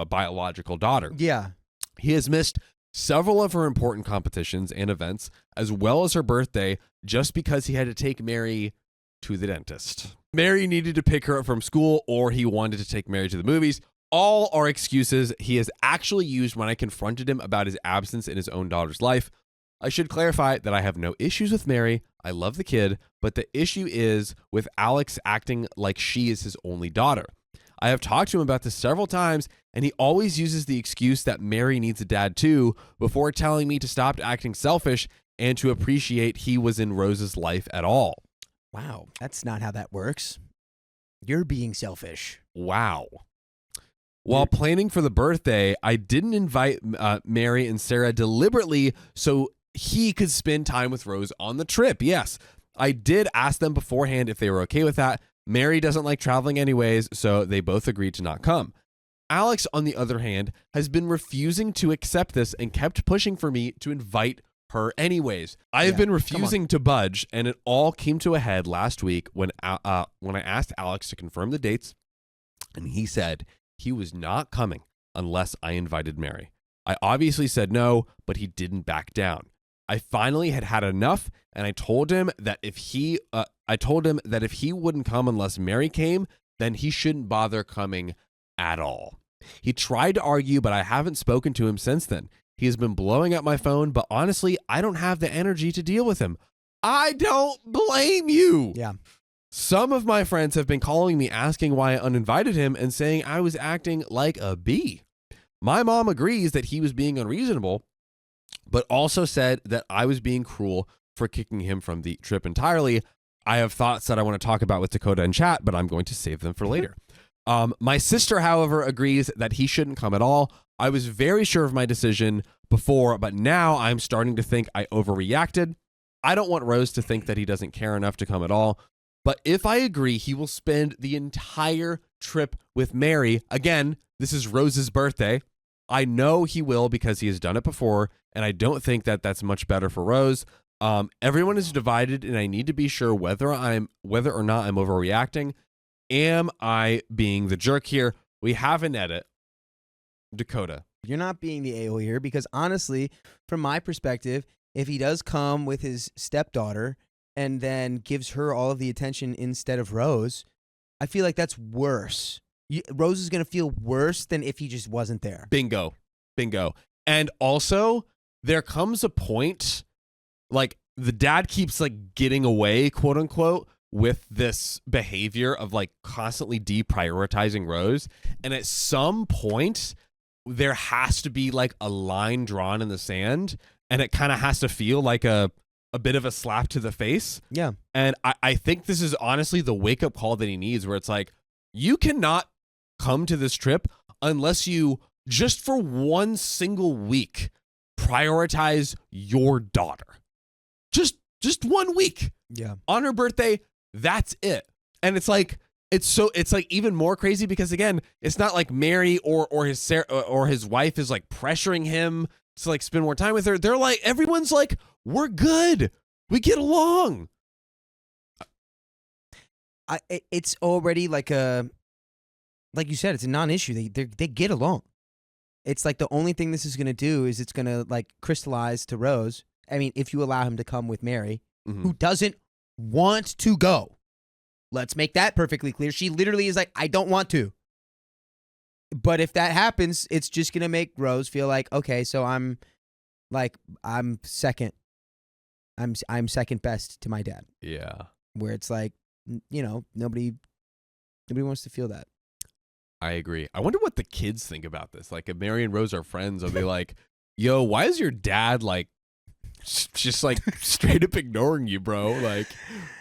biological daughter. Yeah. He has missed several of her important competitions and events, as well as her birthday, just because he had to take Mary to the dentist. Mary needed to pick her up from school, or he wanted to take Mary to the movies. All are excuses he has actually used when I confronted him about his absence in his own daughter's life. I should clarify that I have no issues with Mary. I love the kid, but the issue is with Alex acting like she is his only daughter. I have talked to him about this several times, and he always uses the excuse that Mary needs a dad too, before telling me to stop acting selfish and to appreciate he was in Rose's life at all. Wow, that's not how that works. You're being selfish. Wow. While planning for the birthday, I didn't invite Mary and Sarah deliberately so he could spend time with Rose on the trip. Yes, I did ask them beforehand if they were okay with that. Mary doesn't like traveling anyways, so they both agreed to not come. Alex, on the other hand, has been refusing to accept this and kept pushing for me to invite her anyways. I have been refusing to budge, and it all came to a head last week when I asked Alex to confirm the dates, and he said he was not coming unless I invited Mary. I obviously said no, but he didn't back down. I finally had enough, and I told him that if he wouldn't come unless Mary came, then he shouldn't bother coming at all. He tried to argue, but I haven't spoken to him since then. He has been blowing up my phone, but honestly, I don't have the energy to deal with him. I don't blame you. Yeah. Some of my friends have been calling me asking why I uninvited him and saying I was acting like a bee. My mom agrees that he was being unreasonable, but also said that I was being cruel for kicking him from the trip entirely. I have thoughts that I want to talk about with Dakota in chat, but I'm going to save them for later. My sister, however, agrees that he shouldn't come at all. I was very sure of my decision before, but now I'm starting to think I overreacted. I don't want Rose to think that he doesn't care enough to come at all. But if I agree, he will spend the entire trip with Mary. Again, this is Rose's birthday. I know he will because he has done it before, and I don't think that that's much better for Rose. Everyone is divided, and I need to be sure whether or not I'm overreacting. Am I being the jerk here? We have an edit. Dakota. You're not being the a-hole here because honestly, from my perspective, if he does come with his stepdaughter and then gives her all of the attention instead of Rose, I feel like that's worse. Rose is going to feel worse than if he just wasn't there. Bingo. And also, there comes a point, like, the dad keeps, like, getting away, quote unquote, with this behavior of, like, constantly deprioritizing Rose. And at some point, there has to be, like, a line drawn in the sand, and it kind of has to feel like a bit of a slap to the face. Yeah. And I think this is honestly the wake-up call that he needs, where it's like, you cannot come to this trip unless you, just for one single week, prioritize your daughter. Just just 1 week. Yeah. On her birthday, that's it. And it's like even more crazy because again, it's not like Mary or his wife is like pressuring him to like spend more time with her. They're like, everyone's like, we're good. We get along. It's already like you said, it's a non-issue. They get along. It's like the only thing this is going to do is it's going to like crystallize to Rose. I mean, if you allow him to come with Mary, who doesn't want to go. Let's make that perfectly clear. She literally is like, I don't want to. But if that happens, it's just going to make Rose feel like, okay, so I'm second. I'm second best to my dad. Yeah. Where it's like, nobody wants to feel that. I agree. I wonder what the kids think about this. Like, if Mary and Rose are friends, are they like, yo, why is your dad like just like straight up ignoring you, bro? Like,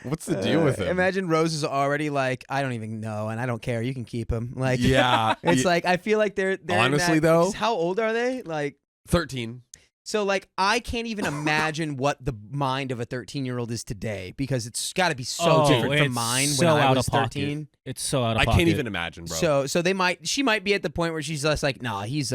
what's the deal with him? Imagine Rose is already like, I don't even know, and I don't care. You can keep him. Like, yeah, it's like I feel like they're honestly though. How old are they? Like 13. So like I can't even imagine what the mind of a 13-year-old is today because it's got to be so different from mine when I was 13. It's so out of pocket. I can't even imagine, bro. So she might be at the point where she's just like, nah, he's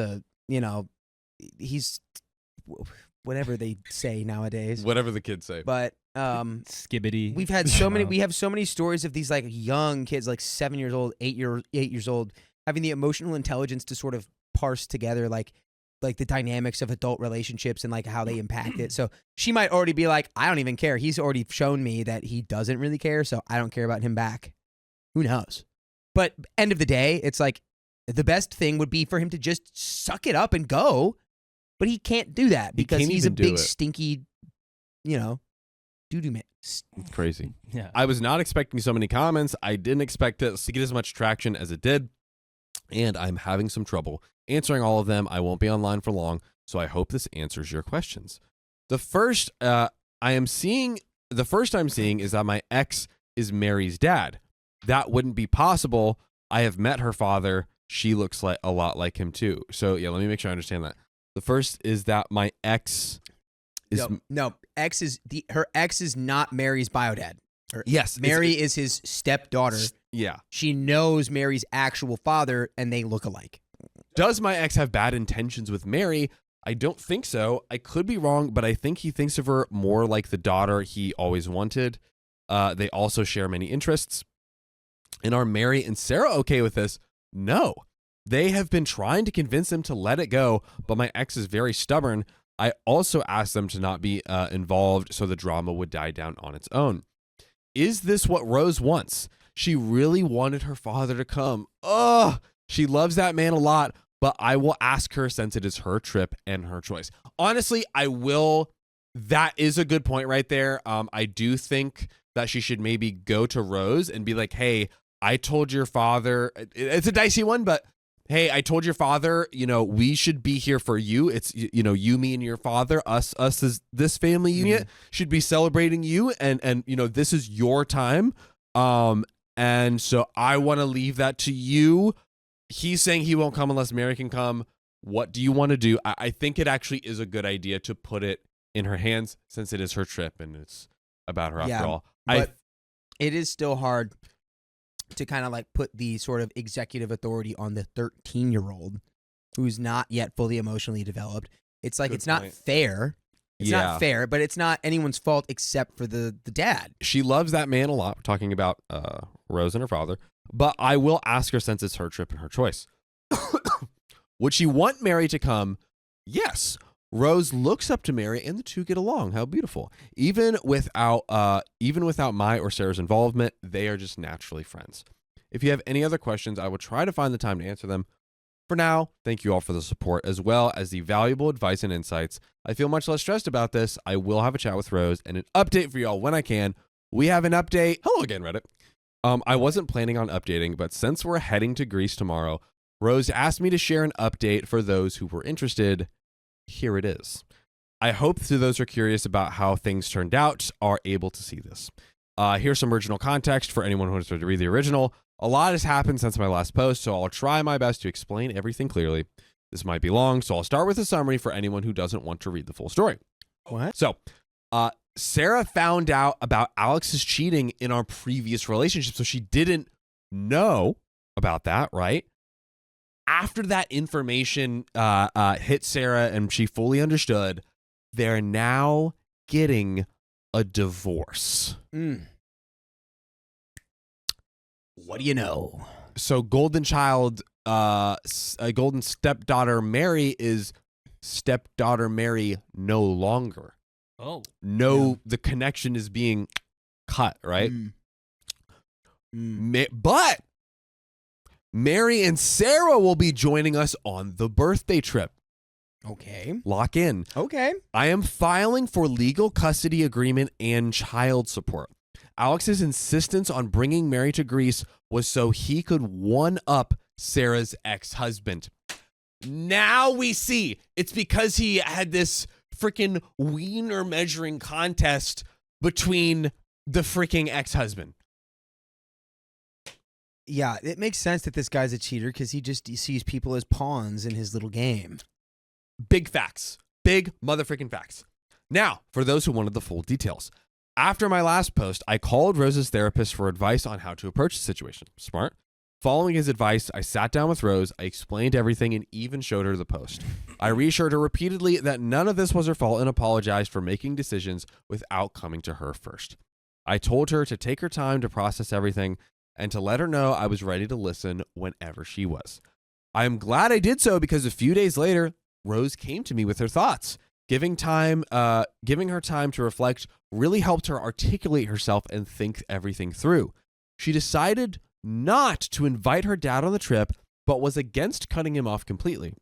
whatever they say nowadays. Whatever the kids say. But skibbity. We have so many stories of these like young kids, like 7 years old, 8 years old, having the emotional intelligence to sort of parse together like the dynamics of adult relationships and like how they impact it. So she might already be like, I don't even care. He's already shown me that he doesn't really care, so I don't care about him back. Who knows? But end of the day, it's like the best thing would be for him to just suck it up and go. But he can't do that because he's a big stinky, doo-doo man. It's crazy. Yeah. I was not expecting so many comments. I didn't expect it to get as much traction as it did. And I'm having some trouble answering all of them. I won't be online for long, so I hope this answers your questions. The first I'm seeing is that my ex is Mary's dad. That wouldn't be possible. I have met her father. She looks like a lot like him too. So yeah, let me make sure I understand that. The first is that my ex is her ex is not Mary's bio dad. Yes, Mary is his stepdaughter. Yeah. She knows Mary's actual father and they look alike. Does my ex have bad intentions with Mary? I don't think so. I could be wrong, but I think he thinks of her more like the daughter he always wanted. They also share many interests. And are Mary and Sarah okay with this? No. They have been trying to convince him to let it go, but my ex is very stubborn. I also asked them to not be involved so the drama would die down on its own. Is this what Rose wants? She really wanted her father to come. Ugh. She loves that man a lot, but I will ask her since it is her trip and her choice. Honestly, I will. That is a good point right there. I do think that she should maybe go to Rose and be like, hey, I told your father, it's a dicey one, but hey, I told your father, we should be here for you. It's, you, me, and your father, us as this family unit should be celebrating you. And this is your time. And so I want to leave that to you. He's saying he won't come unless Mary can come. What do you want to do? I think it actually is a good idea to put it in her hands since it is her trip and it's about her after all. But it is still hard to kind of like put the sort of executive authority on the 13-year-old who's not yet fully emotionally developed. It's like, it's not fair. It's not fair, but it's not anyone's fault except for the dad. She loves that man a lot. We're talking about Rose and her father, but I will ask her since it's her trip and her choice. Would she want Mary to come? Yes. Rose looks up to Mary and the two get along. How beautiful. Even without my or Sarah's involvement, they are just naturally friends. If you have any other questions, I will try to find the time to answer them. For now, thank you all for the support as well as the valuable advice and insights. I feel much less stressed about this. I will have a chat with Rose and an update for y'all when I can. We have an update. Hello again, Reddit. I wasn't planning on updating, but since we're heading to Greece tomorrow, Rose asked me to share an update for those who were interested. Here it is. I hope those who are curious about how things turned out are able to see this. Here's some original context for anyone who wants to read the original. A lot has happened since my last post, so I'll try my best to explain everything clearly. This might be long, so I'll start with a summary for anyone who doesn't want to read the full story. What? So, Sarah found out about Alex's cheating in our previous relationship, so she didn't know about that, right? After that information hit Sarah and she fully understood, they're now getting a divorce. What do you know? So golden stepdaughter Mary is stepdaughter Mary no longer. Oh. No, the connection is being cut, right? But Mary and Sarah will be joining us on the birthday trip. Okay. Lock in. Okay. I am filing for legal custody agreement and child support. Alex's insistence on bringing Mary to Greece was so he could one-up Sarah's ex-husband. Now we see it's because he had this freaking wiener measuring contest between the freaking ex-husband. Yeah, it makes sense that this guy's a cheater because he sees people as pawns in his little game. Big facts. Big motherfucking facts. Now, for those who wanted the full details. After my last post, I called Rose's therapist for advice on how to approach the situation. Smart. Following his advice, I sat down with Rose, I explained everything, and even showed her the post. I reassured her repeatedly that none of this was her fault and apologized for making decisions without coming to her first. I told her to take her time to process everything and to let her know I was ready to listen whenever she was. I am glad I did so because a few days later, Rose came to me with her thoughts. Giving her time to reflect really helped her articulate herself and think everything through. She decided not to invite her dad on the trip, but was against cutting him off completely.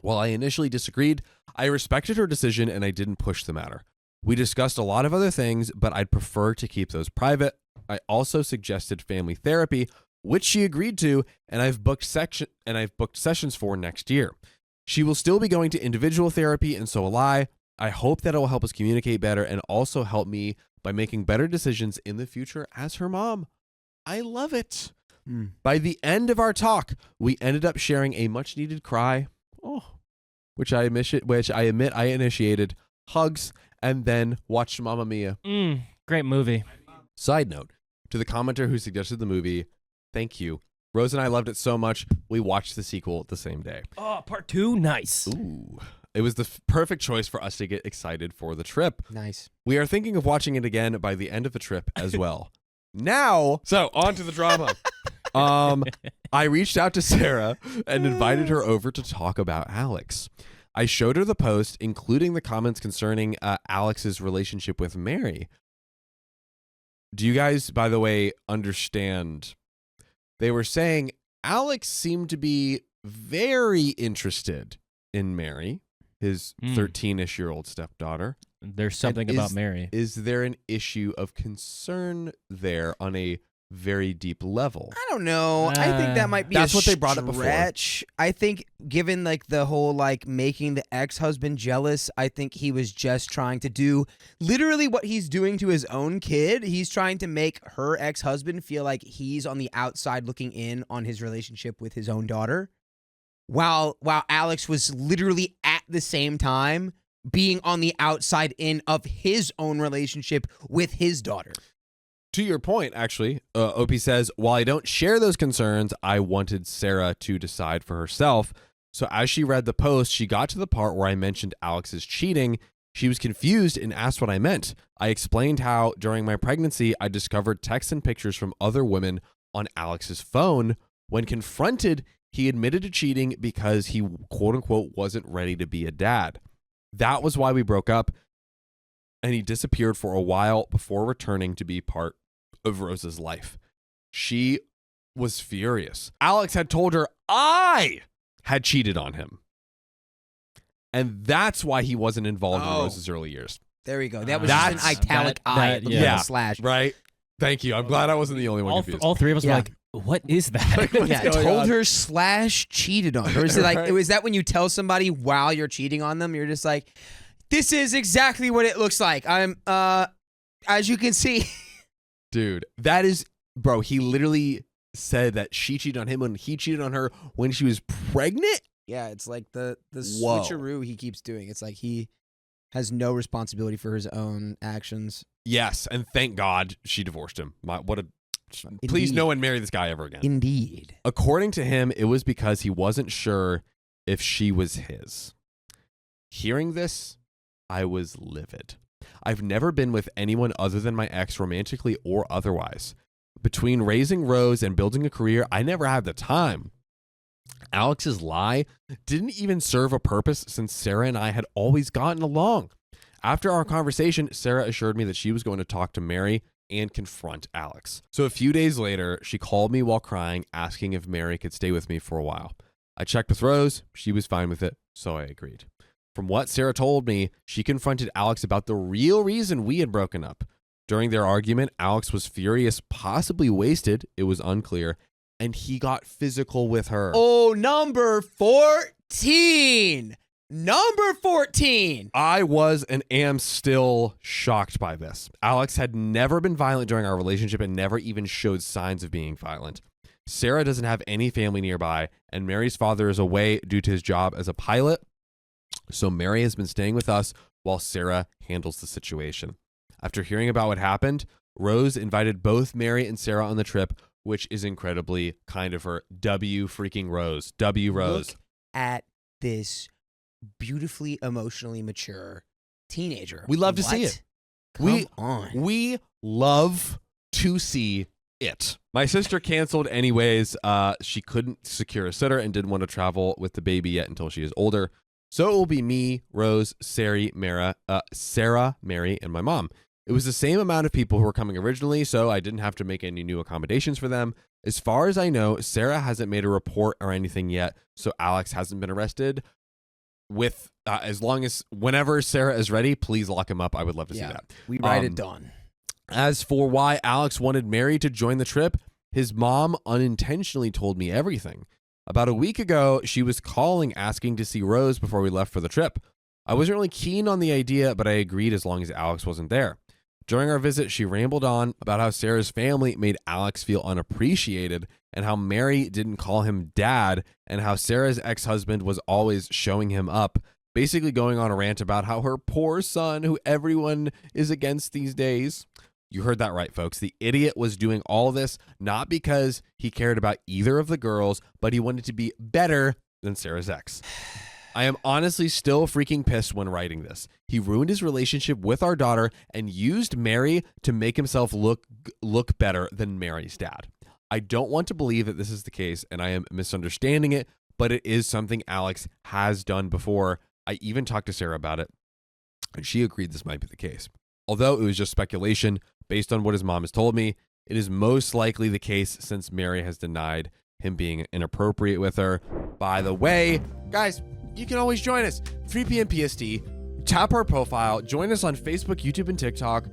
While I initially disagreed, I respected her decision and I didn't push the matter. We discussed a lot of other things, but I'd prefer to keep those private. I also suggested family therapy, which she agreed to, and I've booked sessions for next year. She will still be going to individual therapy, and so will I. I hope that it will help us communicate better and also help me by making better decisions in the future as her mom. I love it. By the end of our talk, we ended up sharing a much-needed cry, which I admit I initiated, hugs, and then watched Mamma Mia. Great movie. Side note, to the commenter who suggested the movie, thank you. Rose and I loved it so much, we watched the sequel the same day. Oh, part 2? Nice. Ooh. It was the perfect choice for us to get excited for the trip. Nice. We are thinking of watching it again by the end of the trip as well. Now, so on to the drama. I reached out to Sarah and invited her over to talk about Alex. I showed her the post, including the comments concerning Alex's relationship with Mary. Do you guys, by the way, understand? They were saying Alex seemed to be very interested in Mary, his 13-ish-year-old stepdaughter. There's something about Mary. Is there an issue of concern there on a very deep level? I don't know. I think that might be that's a what they brought up before. I think given like the whole like making the ex-husband jealous, I think he was just trying to do literally what he's doing to his own kid. He's trying to make her ex-husband feel like he's on the outside looking in on his relationship with his own daughter. While Alex was literally at the same time being on the outside in of his own relationship with his daughter. To your point, actually, Opie says, while I don't share those concerns, I wanted Sarah to decide for herself. So as she read the post, she got to the part where I mentioned Alex's cheating. She was confused and asked what I meant. I explained how during my pregnancy, I discovered texts and pictures from other women on Alex's phone. When confronted, he admitted to cheating because he, quote unquote, wasn't ready to be a dad. That was why we broke up, and he disappeared for a while before returning to be part of Rose's life. She was furious. Alex had told her I had cheated on him, and that's why he wasn't involved in Rose's early years. There we go. That was just an italic slash. Right? Thank you. I'm glad I wasn't the only one confused. All three of us were like, what is that? Told her slash cheated on her. Or is it like, is that when you tell somebody while you're cheating on them, you're just like, this is exactly what it looks like. I'm, as you can see. Dude, that is, bro, he literally said that she cheated on him when he cheated on her when she was pregnant? Yeah, it's like the switcheroo he keeps doing. It's like he has no responsibility for his own actions. Yes, and thank God she divorced him. Please, Indeed. no one marry this guy ever again. Indeed. According to him, it was because he wasn't sure if she was his. Hearing this, I was livid. I've never been with anyone other than my ex, romantically or otherwise. Between raising Rose and building a career, I never had the time. Alex's lie didn't even serve a purpose since Sarah and I had always gotten along. After our conversation, Sarah assured me that she was going to talk to Mary and confront Alex. So a few days later, she called me while crying, asking if Mary could stay with me for a while. I checked with Rose. She was fine with it, so I agreed. From what Sarah told me, she confronted Alex about the real reason we had broken up. During their argument, Alex was furious, possibly wasted, it was unclear, and he got physical with her. Oh, number 14. Number 14. I was and am still shocked by this. Alex had never been violent during our relationship and never even showed signs of being violent. Sarah doesn't have any family nearby, and Mary's father is away due to his job as a pilot. So Mary has been staying with us while Sarah handles the situation. After hearing about what happened, Rose invited both Mary and Sarah on the trip, which is incredibly kind of her. W freaking Rose. W Rose. Look at this beautifully emotionally mature teenager. We love to see it. Come on. We love to see it. My sister canceled anyways. She couldn't secure a sitter and didn't want to travel with the baby yet until she is older. So it will be me, Rose, Sarah, Mary, and my mom. It was the same amount of people who were coming originally, so I didn't have to make any new accommodations for them. As far as I know, Sarah hasn't made a report or anything yet, so Alex hasn't been arrested. With as long as whenever Sarah is ready, please lock him up. I would love to see that. We ride it done. As for why Alex wanted Mary to join the trip, his mom unintentionally told me everything. About a week ago, she was calling asking to see Rose before we left for the trip. I wasn't really keen on the idea, but I agreed as long as Alex wasn't there. During our visit, she rambled on about how Sarah's family made Alex feel unappreciated and how Mary didn't call him dad and how Sarah's ex-husband was always showing him up, basically going on a rant about how her poor son, who everyone is against these days. You heard that right, folks. The idiot was doing all this not because he cared about either of the girls, but he wanted to be better than Sarah's ex. I am honestly still freaking pissed when writing this. He ruined his relationship with our daughter and used Mary to make himself look better than Mary's dad. I don't want to believe that this is the case and I am misunderstanding it, but it is something Alex has done before. I even talked to Sarah about it, and she agreed this might be the case. Although it was just speculation based on what his mom has told me, it is most likely the case since Mary has denied him being inappropriate with her. By the way, guys, you can always join us. 3 p.m. PST. Tap our profile. Join us on Facebook, YouTube, and TikTok.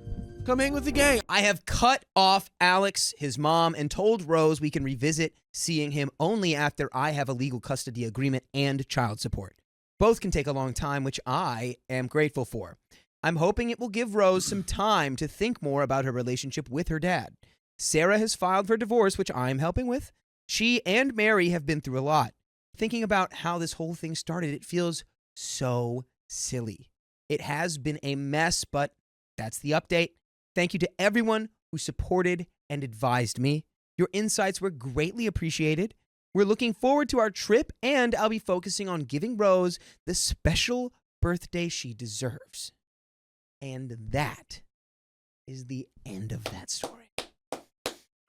Come hang with the gang. I have cut off Alex, his mom, and told Rose we can revisit seeing him only after I have a legal custody agreement and child support. Both can take a long time, which I am grateful for. I'm hoping it will give Rose some time to think more about her relationship with her dad. Sarah has filed for divorce, which I'm helping with. She and Mary have been through a lot. Thinking about how this whole thing started, it feels so silly. It has been a mess, but that's the update. Thank you to everyone who supported and advised me. Your insights were greatly appreciated. We're looking forward to our trip, and I'll be focusing on giving Rose the special birthday she deserves. And that is the end of that story.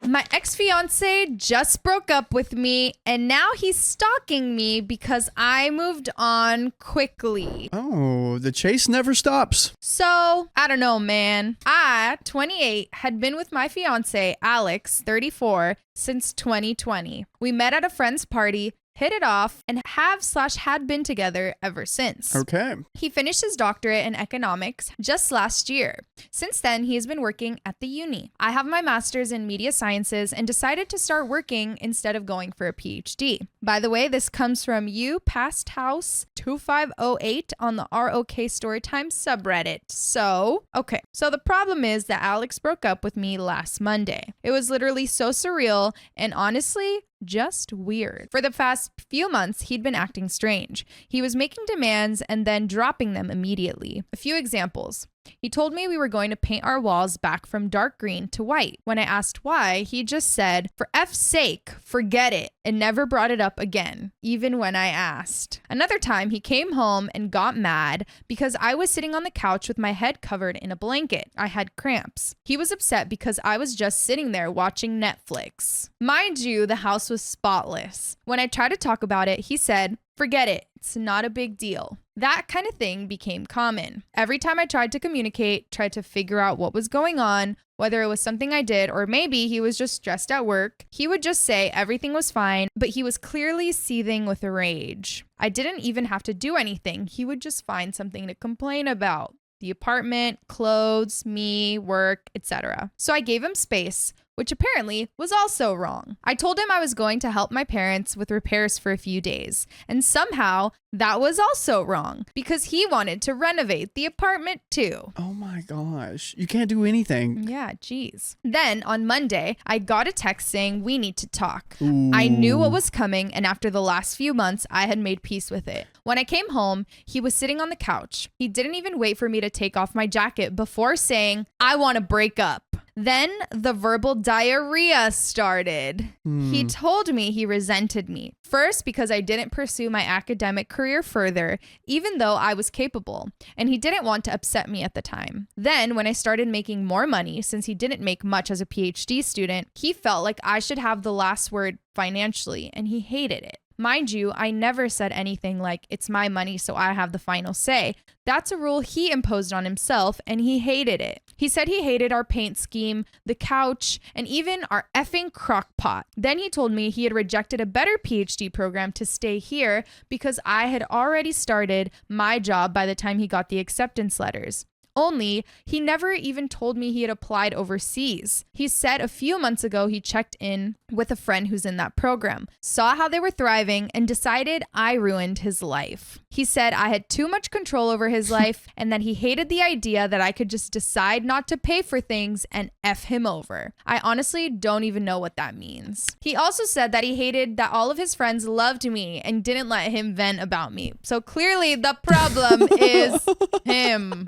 My ex-fiancé just broke up with me, and now he's stalking me because I moved on quickly. Oh, the chase never stops. So, I don't know, man. I, 28, had been with my fiancé, Alex, 34, since 2020. We met at a friend's party, hit it off, and had been together ever since. Okay. He finished his doctorate in economics just last year. Since then, he has been working at the uni. I have my master's in media sciences and decided to start working instead of going for a PhD. By the way, this comes from you, Past House 2508 on the ROK Storytime subreddit. So the problem is that Alex broke up with me last Monday. It was literally so surreal, and honestly, Just weird. For the past few months, he'd been acting strange. He was making demands and then dropping them immediately. A few examples. He told me we were going to paint our walls back from dark green to white. When I asked why, he just said, "For F's sake, forget it," and never brought it up again, even when I asked. Another time, he came home and got mad because I was sitting on the couch with my head covered in a blanket. I had cramps. He was upset because I was just sitting there watching Netflix. Mind you, the house was spotless. When I tried to talk about it, he said, "Forget it. It's not a big deal." That kind of thing became common. Every time I tried to communicate, tried to figure out what was going on, whether it was something I did or maybe he was just stressed at work, he would just say everything was fine, but he was clearly seething with rage. I didn't even have to do anything. He would just find something to complain about. The apartment, clothes, me, work, etc. So I gave him space, which apparently was also wrong. I told him I was going to help my parents with repairs for a few days, and somehow that was also wrong because he wanted to renovate the apartment too. Oh my gosh. You can't do anything. Yeah, geez. Then on Monday, I got a text saying we need to talk. Ooh. I knew what was coming, and after the last few months, I had made peace with it. When I came home, he was sitting on the couch. He didn't even wait for me to take off my jacket before saying, "I want to break up." Then the verbal diarrhea started. He told me he resented me. First, because I didn't pursue my academic career further, even though I was capable, and he didn't want to upset me at the time. Then, when I started making more money, since he didn't make much as a PhD student, he felt like I should have the last word financially, and he hated it. Mind you, I never said anything like, "It's my money, so I have the final say." That's a rule he imposed on himself, and he hated it. He said he hated our paint scheme, the couch, and even our effing crock pot. Then he told me he had rejected a better PhD program to stay here because I had already started my job by the time he got the acceptance letters. Only, he never even told me he had applied overseas. He said a few months ago he checked in with a friend who's in that program, saw how they were thriving, and decided I ruined his life. He said I had too much control over his life and that he hated the idea that I could just decide not to pay for things and F him over. I honestly don't even know what that means. He also said that he hated that all of his friends loved me and didn't let him vent about me. So clearly the problem is him.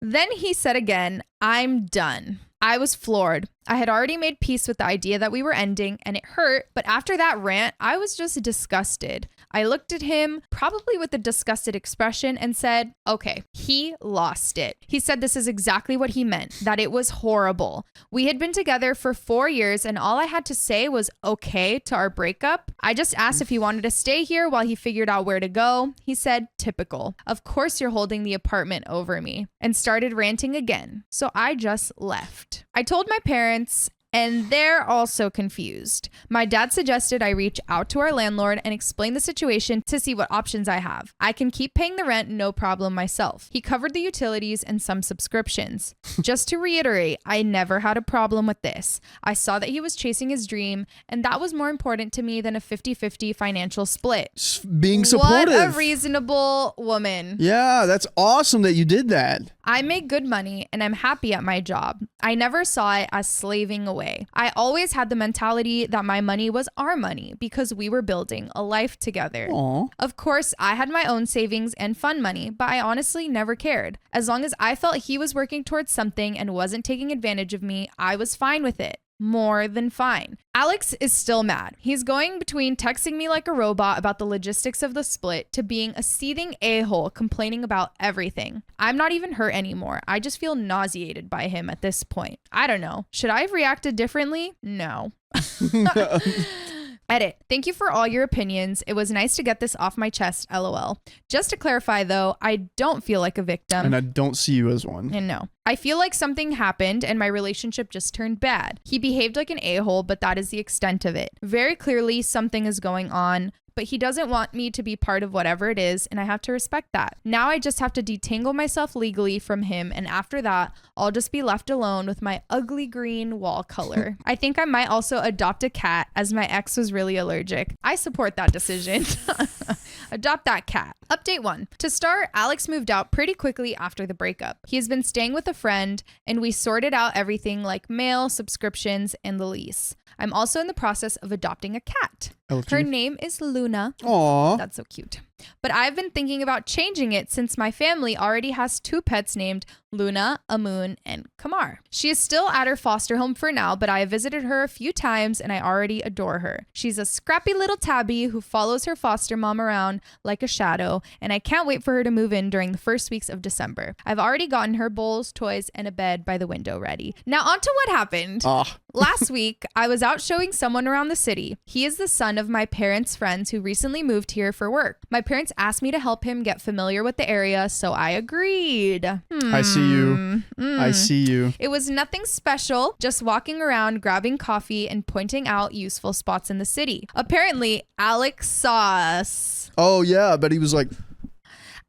Then he said again, "I'm done." I was floored. I had already made peace with the idea that we were ending, and it hurt, but after that rant, I was just disgusted. I looked at him, probably with a disgusted expression, and said, okay, he lost it. He said this is exactly what he meant, that it was horrible. We had been together for 4 years, and all I had to say was okay to our breakup. I just asked if he wanted to stay here while he figured out where to go. He said, typical. Of course you're holding the apartment over me, and started ranting again. So I just left. I told my parents, and they're also confused. My dad suggested I reach out to our landlord and explain the situation to see what options I have. I can keep paying the rent, no problem myself. He covered the utilities and some subscriptions. Just to reiterate, I never had a problem with this. I saw that he was chasing his dream, and that was more important to me than a 50-50 financial split. Being supportive. What a reasonable woman. Yeah, that's awesome that you did that. I make good money and I'm happy at my job. I never saw it as slaving away. I always had the mentality that my money was our money because we were building a life together. Aww. Of course, I had my own savings and fun money, but I honestly never cared. As long as I felt he was working towards something and wasn't taking advantage of me, I was fine with it. More than fine. Alex is still mad. He's going between texting me like a robot about the logistics of the split to being a seething a-hole complaining about everything. I'm not even hurt anymore. I just feel nauseated by him at this point. I don't know. Should I have reacted differently? No. Edit. Thank you for all your opinions. It was nice to get this off my chest, LOL. Just to clarify though, I don't feel like a victim. And I don't see you as one. And no. I feel like something happened and my relationship just turned bad. He behaved like an a-hole, but that is the extent of it. Very clearly something is going on, but he doesn't want me to be part of whatever it is, and I have to respect that. Now I just have to detangle myself legally from him, and after that, I'll just be left alone with my ugly green wall color. I think I might also adopt a cat, as my ex was really allergic. I support that decision. Adopt that cat. Update 1. To start, Alex moved out pretty quickly after the breakup. He has been staying with a friend, and we sorted out everything like mail, subscriptions, and the lease. I'm also in the process of adopting a cat. LFG. Her name is Luna. Aw. That's so cute. But I've been thinking about changing it since my family already has 2 pets named Luna, Amun, and Kamar. She is still at her foster home for now, but I have visited her a few times and I already adore her. She's a scrappy little tabby who follows her foster mom around like a shadow, and I can't wait for her to move in during the first weeks of December. I've already gotten her bowls, toys, and a bed by the window ready. Now on to what happened. Last week, I was out showing someone around the city. He is the son of my parents' friends who recently moved here for work. My parents asked me to help him get familiar with the area, so I agreed. I see you. I see you. It was nothing special, just walking around, grabbing coffee, and pointing out useful spots in the city. Apparently, Alex saw us. Oh, yeah. But he was like,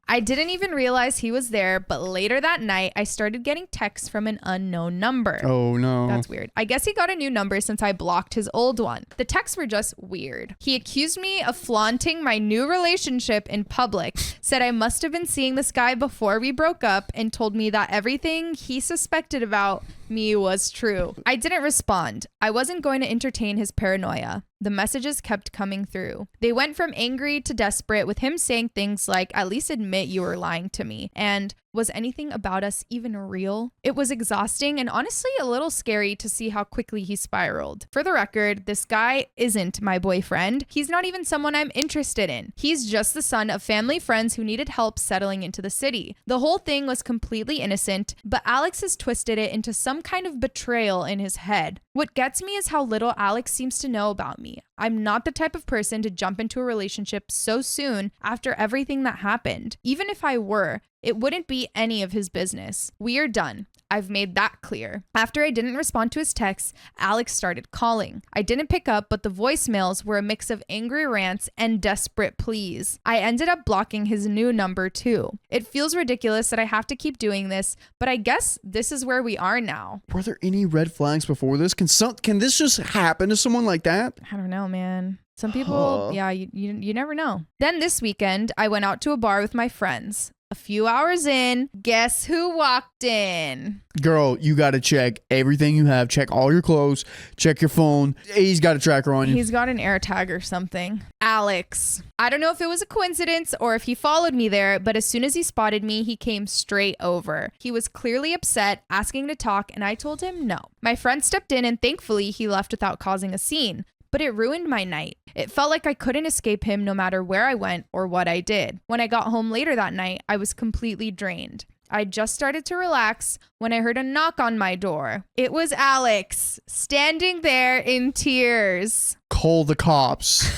I didn't even realize he was there, but later that night, I started getting texts from an unknown number. oh, no. That's weird. I guess he got a new number since I blocked his old one. The texts were just weird. He accused me of flaunting my new relationship in public, said I must have been seeing this guy before we broke up, and told me that everything he suspected about me was true. I didn't respond. I wasn't going to entertain his paranoia. The messages kept coming through. They went from angry to desperate, with him saying things like, at least admit you were lying to me, and was anything about us even real? It was exhausting and honestly a little scary to see how quickly he spiraled. For the record, this guy isn't my boyfriend. He's not even someone I'm interested in. He's just the son of family friends who needed help settling into the city. The whole thing was completely innocent, but Alex has twisted it into some kind of betrayal in his head. What gets me is how little Alex seems to know about me. I'm not the type of person to jump into a relationship so soon after everything that happened. Even if I were, it wouldn't be any of his business. We are done. I've made that clear. After I didn't respond to his texts, Alex started calling. I didn't pick up, but the voicemails were a mix of angry rants and desperate pleas. I ended up blocking his new number too. It feels ridiculous that I have to keep doing this, but I guess this is where we are now. Were there any red flags before this? Can this just happen to someone like that? I don't know, man. Some people, yeah, you never know. Then this weekend, I went out to a bar with my friends. A few hours in, guess who walked in? Girl, you got to check everything you have. Check all your clothes. Check your phone. He's got a tracker on you. He's got an air tag or something. Alex. I don't know if it was a coincidence or if he followed me there, but as soon as he spotted me, he came straight over. He was clearly upset, asking to talk, and I told him no. My friend stepped in and thankfully he left without causing a scene. But it ruined my night. It felt like I couldn't escape him no matter where I went or what I did. When I got home later that night, I was completely drained. I just started to relax when I heard a knock on my door. It was Alex, standing there in tears. Call the cops.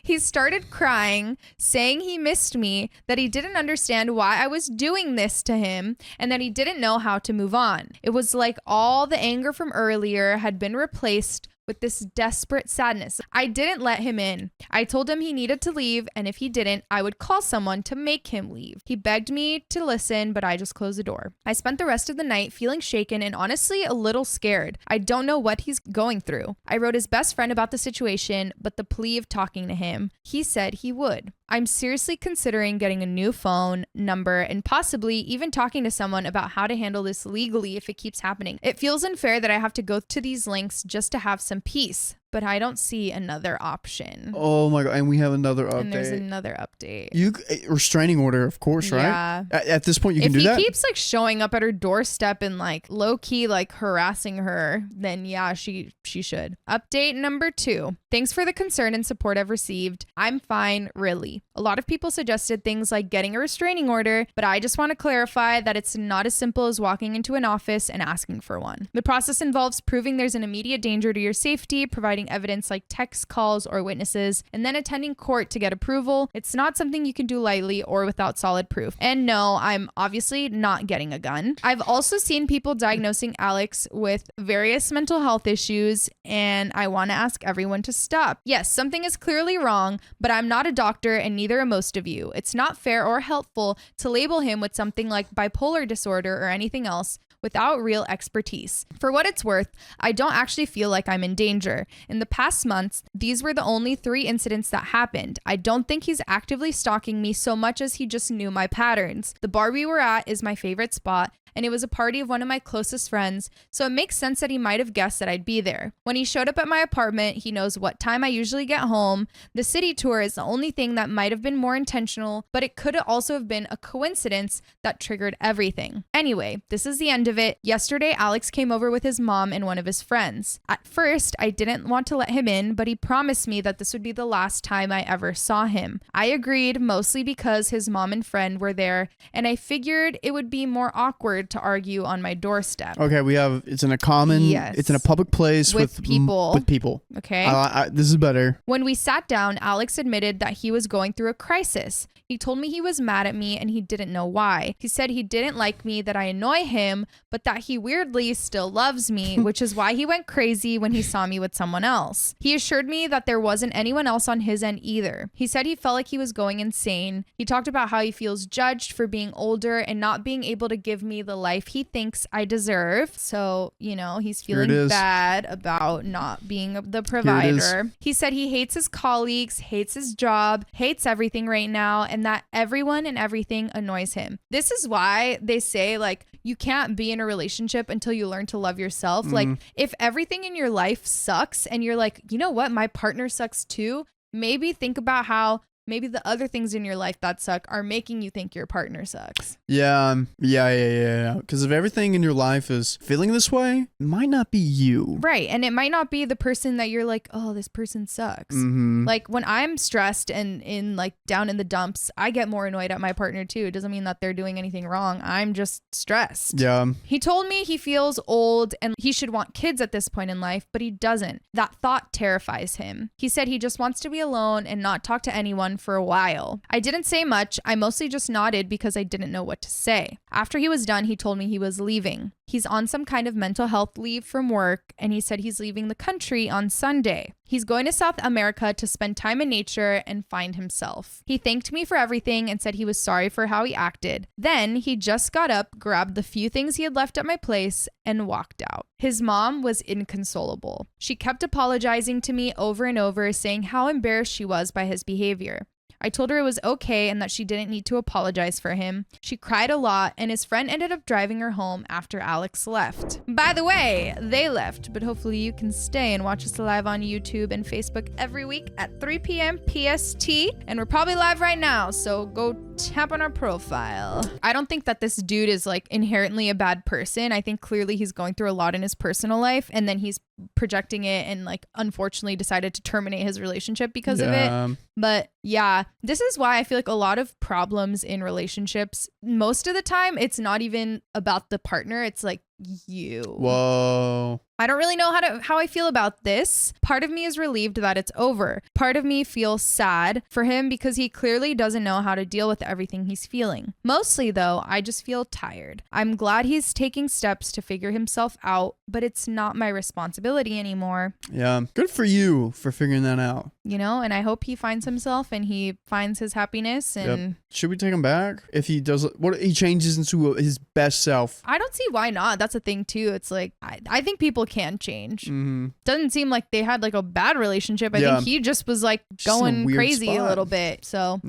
He started crying, saying he missed me, that he didn't understand why I was doing this to him, and that he didn't know how to move on. It was like all the anger from earlier had been replaced with this desperate sadness. I didn't let him in. I told him he needed to leave, and if he didn't, I would call someone to make him leave. He begged me to listen, but I just closed the door. I spent the rest of the night feeling shaken and honestly a little scared. I don't know what he's going through. I wrote his best friend about the situation, but the plea of talking to him, he said he would. I'm seriously considering getting a new phone number and possibly even talking to someone about how to handle this legally if it keeps happening. It feels unfair that I have to go to these links just to have some peace, but I don't see another option. Oh my God. And we have another update. And there's another update. Restraining order, of course, right? Yeah. At this point, you can do that? If he keeps like showing up at her doorstep and like low key like harassing her, then yeah, she should. Update number 2. Thanks for the concern and support I've received. I'm fine, really. A lot of people suggested things like getting a restraining order, but I just want to clarify that it's not as simple as walking into an office and asking for one. The process involves proving there's an immediate danger to your safety, providing evidence like text calls or witnesses, and then attending court to get approval. It's not something you can do lightly or without solid proof. And no, I'm obviously not getting a gun. I've also seen people diagnosing Alex with various mental health issues, and I want to ask everyone to stop. Yes, something is clearly wrong, but I'm not a doctor and neither are most of you. It's not fair or helpful to label him with something like bipolar disorder or anything else without real expertise. For what it's worth, I don't actually feel like I'm in danger. In the past months, these were the only 3 incidents that happened. I don't think he's actively stalking me so much as he just knew my patterns. The bar we were at is my favorite spot, and it was a party of one of my closest friends, so it makes sense that he might have guessed that I'd be there. When he showed up at my apartment, he knows what time I usually get home. The city tour is the only thing that might have been more intentional, but it could also have been a coincidence that triggered everything. Anyway, this is the end of it. Yesterday, Alex came over with his mom and one of his friends. At first, I didn't want to let him in, but he promised me that this would be the last time I ever saw him. I agreed, mostly because his mom and friend were there, and I figured it would be more awkward to argue on my doorstep. Okay, it's in a it's in a public place with people. Okay. This is better. When we sat down, Alex admitted that he was going through a crisis. He told me he was mad at me and he didn't know why. He said he didn't like me, that I annoy him, but that he weirdly still loves me, which is why he went crazy when he saw me with someone else. He assured me that there wasn't anyone else on his end either. He said he felt like he was going insane. He talked about how he feels judged for being older and not being able to give me the life he thinks I deserve. So, he's feeling bad about not being the provider. He said he hates his colleagues, hates his job, hates everything right now, and that everyone and everything annoys him. This is why they say, like, you can't be in a relationship until you learn to love yourself. Like, if everything in your life sucks and you're like, you know what, my partner sucks too, maybe think about how maybe the other things in your life that suck are making you think your partner sucks. Yeah. Because if everything in your life is feeling this way, it might not be you. Right. And it might not be the person that you're like, oh, this person sucks. Like when I'm stressed and down in the dumps, I get more annoyed at my partner too. It doesn't mean that they're doing anything wrong. I'm just stressed. Yeah. He told me he feels old and he should want kids at this point in life, but he doesn't. That thought terrifies him. He said he just wants to be alone and not talk to anyone for a while. I didn't say much. I mostly just nodded because I didn't know what to say. After he was done, he told me he was leaving. He's on some kind of mental health leave from work, and he said he's leaving the country on Sunday. He's going to South America to spend time in nature and find himself. He thanked me for everything and said he was sorry for how he acted. Then he just got up, grabbed the few things he had left at my place, and walked out. His mom was inconsolable. She kept apologizing to me over and over, saying how embarrassed she was by his behavior. I told her it was okay and that she didn't need to apologize for him. She cried a lot, and his friend ended up driving her home after Alex left. By the way, they left, but hopefully you can stay and watch us live on YouTube and Facebook every week at 3 p.m. PST, and we're probably live right now, so go tap on our profile. I don't think that this dude is like inherently a bad person. I think clearly he's going through a lot in his personal life, and then he's projecting it and like unfortunately decided to terminate his relationship because of it. But yeah, this is why I feel like a lot of problems in relationships, most of the time, it's not even about the partner. It's like you. Whoa. I don't really know how I feel about this. Part of me is relieved that it's over. Part of me feels sad for him because he clearly doesn't know how to deal with everything he's feeling. Mostly though, I just feel tired. I'm glad he's taking steps to figure himself out, but it's not my responsibility anymore. Yeah. Good for you for figuring that out. And I hope he finds himself and he finds his happiness. And should we take him back if he does what he changes into his best self? I don't see why not. That's a thing too. It's like I think people can change. Doesn't seem like they had like a bad relationship. I think he just was like going crazy a little bit. So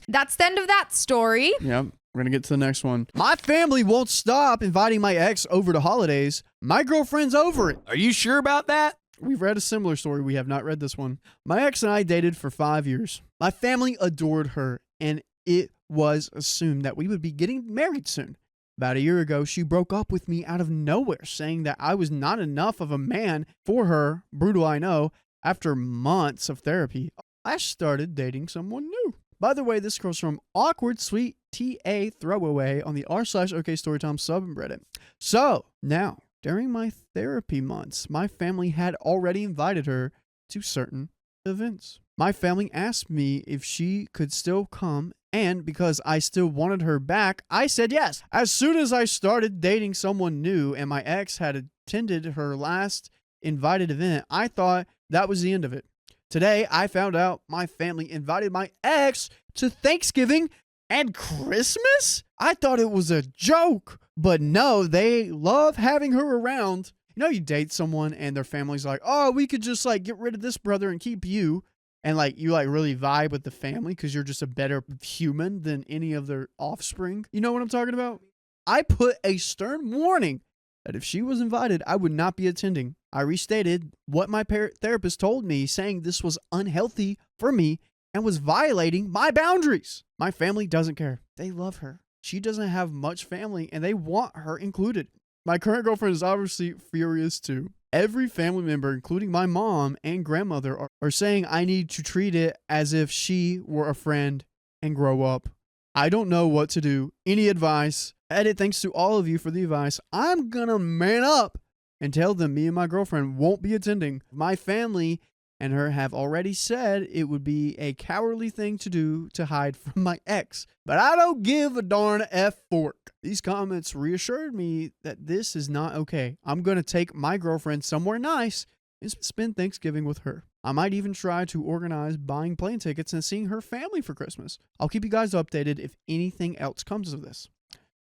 that's the end of that story. Yeah. We're going to get to the next one. My family won't stop inviting my ex over to holidays. My girlfriend's over it. Are you sure about that? We've read a similar story. We have not read this one. My ex and I dated for 5 years. My family adored her, and it was assumed that we would be getting married soon. About a year ago, she broke up with me out of nowhere, saying that I was not enough of a man for her. Brutal, I know. After months of therapy, I started dating someone new. By the way, this girl's from Awkward Sweet TA Throwaway on the r/OK Storytime subreddit. So, now, during my therapy months, my family had already invited her to certain events. My family asked me if she could still come, and because I still wanted her back, I said yes. As soon as I started dating someone new and my ex had attended her last invited event, I thought that was the end of it. Today, I found out my family invited my ex to Thanksgiving and Christmas? I thought it was a joke. But no, they love having her around. You know, you date someone and their family's like, oh, we could just like get rid of this brother and keep you. And like you like really vibe with the family because you're just a better human than any of their offspring. You know what I'm talking about? I put a stern warning that if she was invited, I would not be attending. I restated what my therapist told me, saying this was unhealthy for me and was violating my boundaries. My family doesn't care. They love her. She doesn't have much family and they want her included. My current girlfriend is obviously furious too. Every family member, including my mom and grandmother, are saying I need to treat it as if she were a friend and grow up. I don't know what to do. Any advice? Edit, thanks to all of you for the advice. I'm gonna man up and tell them me and my girlfriend won't be attending. My family and her have already said it would be a cowardly thing to do to hide from my ex. But I don't give a darn F fork. These comments reassured me that this is not okay. I'm going to take my girlfriend somewhere nice and spend Thanksgiving with her. I might even try to organize buying plane tickets and seeing her family for Christmas. I'll keep you guys updated if anything else comes of this.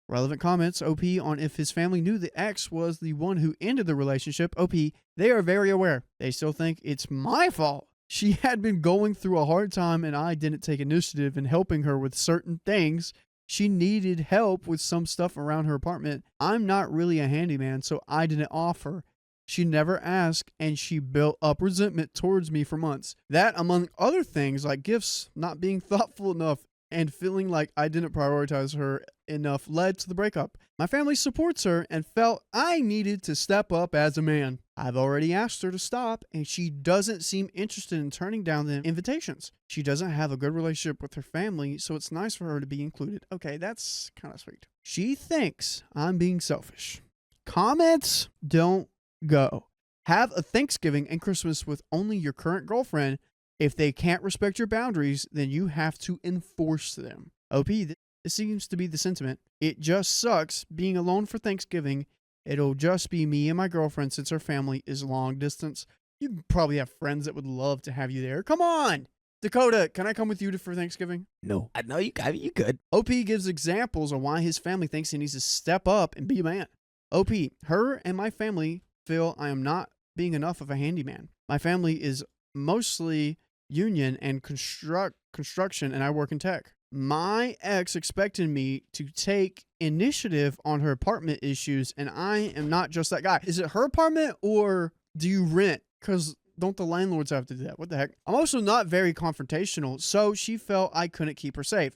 Relevant comments, OP, on if his family knew the ex was the one who ended the relationship. OP, they are very aware. They still think it's my fault. She had been going through a hard time and I didn't take initiative in helping her with certain things. She needed help with some stuff around her apartment. I'm not really a handyman, so I didn't offer. She never asked, and she built up resentment towards me for months. That, among other things like gifts, not being thoughtful enough, and feeling like I didn't prioritize her enough led to the breakup. My family supports her and felt I needed to step up as a man. I've already asked her to stop, and she doesn't seem interested in turning down the invitations. She doesn't have a good relationship with her family, so it's nice for her to be included. Okay, that's kind of sweet. She thinks I'm being selfish. Comments don't go. Have a Thanksgiving and Christmas with only your current girlfriend. If they can't respect your boundaries, then you have to enforce them. OP, this seems to be the sentiment. It just sucks being alone for Thanksgiving. It'll just be me and my girlfriend since her family is long distance. You probably have friends that would love to have you there. Come on! Dakota, can I come with you for Thanksgiving? No. I know you could. OP gives examples on why his family thinks he needs to step up and be a man. OP, her and my family feel I am not being enough of a handyman. My family is mostly union and construction, and I work in tech. My ex expected me to take initiative on her apartment issues, and I am not just that guy. Is it her apartment or do you rent? Because don't the landlords have to do that? What the heck? I'm also not very confrontational, so she felt I couldn't keep her safe.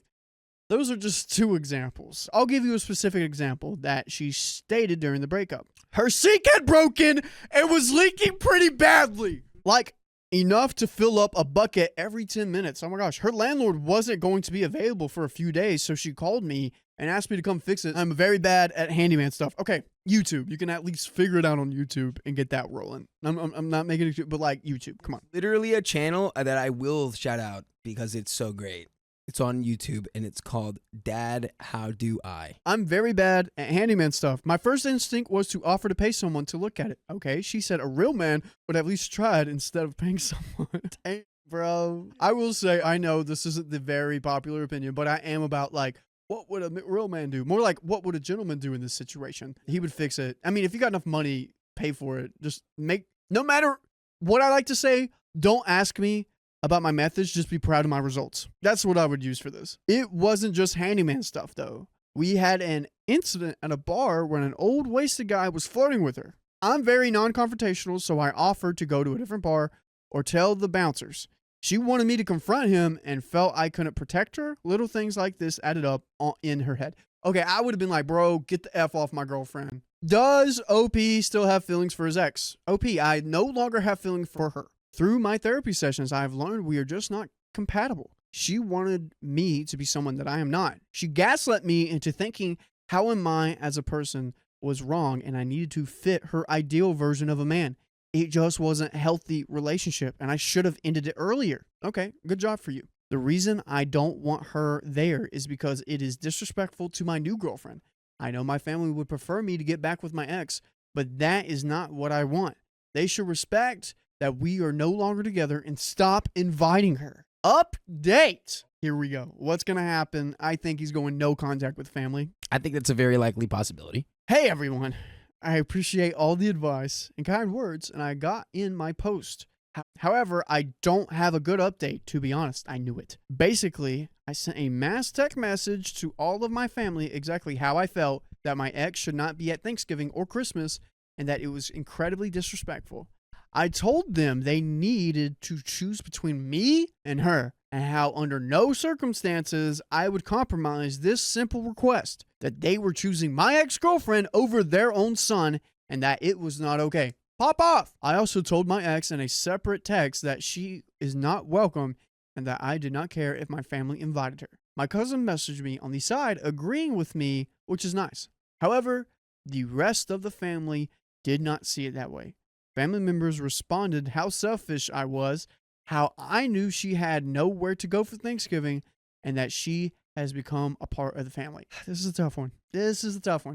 Those are just two examples. I'll give you a specific example that she stated during the breakup. Her sink had broken and was leaking pretty badly. Like, enough to fill up a bucket every 10 minutes. Oh my gosh. Her landlord wasn't going to be available for a few days, so she called me and asked me to come fix it. I'm very bad at handyman stuff. Okay, YouTube. You can at least figure it out on YouTube and get that rolling. I'm not making it, but like YouTube. Come on. Literally a channel that I will shout out because it's so great. It's on YouTube, and it's called Dad, How Do I? I'm very bad at handyman stuff. My first instinct was to offer to pay someone to look at it. Okay, she said a real man would have at least tried instead of paying someone. Dang, bro. I will say, I know this isn't the very popular opinion, but I am about like, what would a real man do? More like, what would a gentleman do in this situation? He would fix it. I mean, if you got enough money, pay for it. Just make, no matter what I like to say, don't ask me about my methods, just be proud of my results. That's what I would use for this. It wasn't just handyman stuff, though. We had an incident at a bar when an old wasted guy was flirting with her. I'm very non-confrontational, so I offered to go to a different bar or tell the bouncers. She wanted me to confront him and felt I couldn't protect her. Little things like this added up in her head. Okay, I would have been like, bro, get the F off my girlfriend. Does OP still have feelings for his ex? OP, I no longer have feelings for her. Through my therapy sessions, I have learned we are just not compatible. She wanted me to be someone that I am not. She gaslit me into thinking how am I as a person was wrong and I needed to fit her ideal version of a man. It just wasn't a healthy relationship and I should have ended it earlier. Okay, good job for you. The reason I don't want her there is because it is disrespectful to my new girlfriend. I know my family would prefer me to get back with my ex, but that is not what I want. They should respect that we are no longer together and stop inviting her. Update. Here we go. What's going to happen? I think he's going no contact with family. I think that's a very likely possibility. Hey, everyone. I appreciate all the advice and kind words, and I got in my post. However, I don't have a good update, to be honest. I knew it. Basically, I sent a mass text message to all of my family exactly how I felt that my ex should not be at Thanksgiving or Christmas and that it was incredibly disrespectful. I told them they needed to choose between me and her and how under no circumstances I would compromise this simple request, that they were choosing my ex-girlfriend over their own son and that it was not okay. Pop off! I also told my ex in a separate text that she is not welcome and that I did not care if my family invited her. My cousin messaged me on the side agreeing with me, which is nice. However, the rest of the family did not see it that way. Family members responded how selfish I was, how I knew she had nowhere to go for Thanksgiving, and that she has become a part of the family. This is a tough one.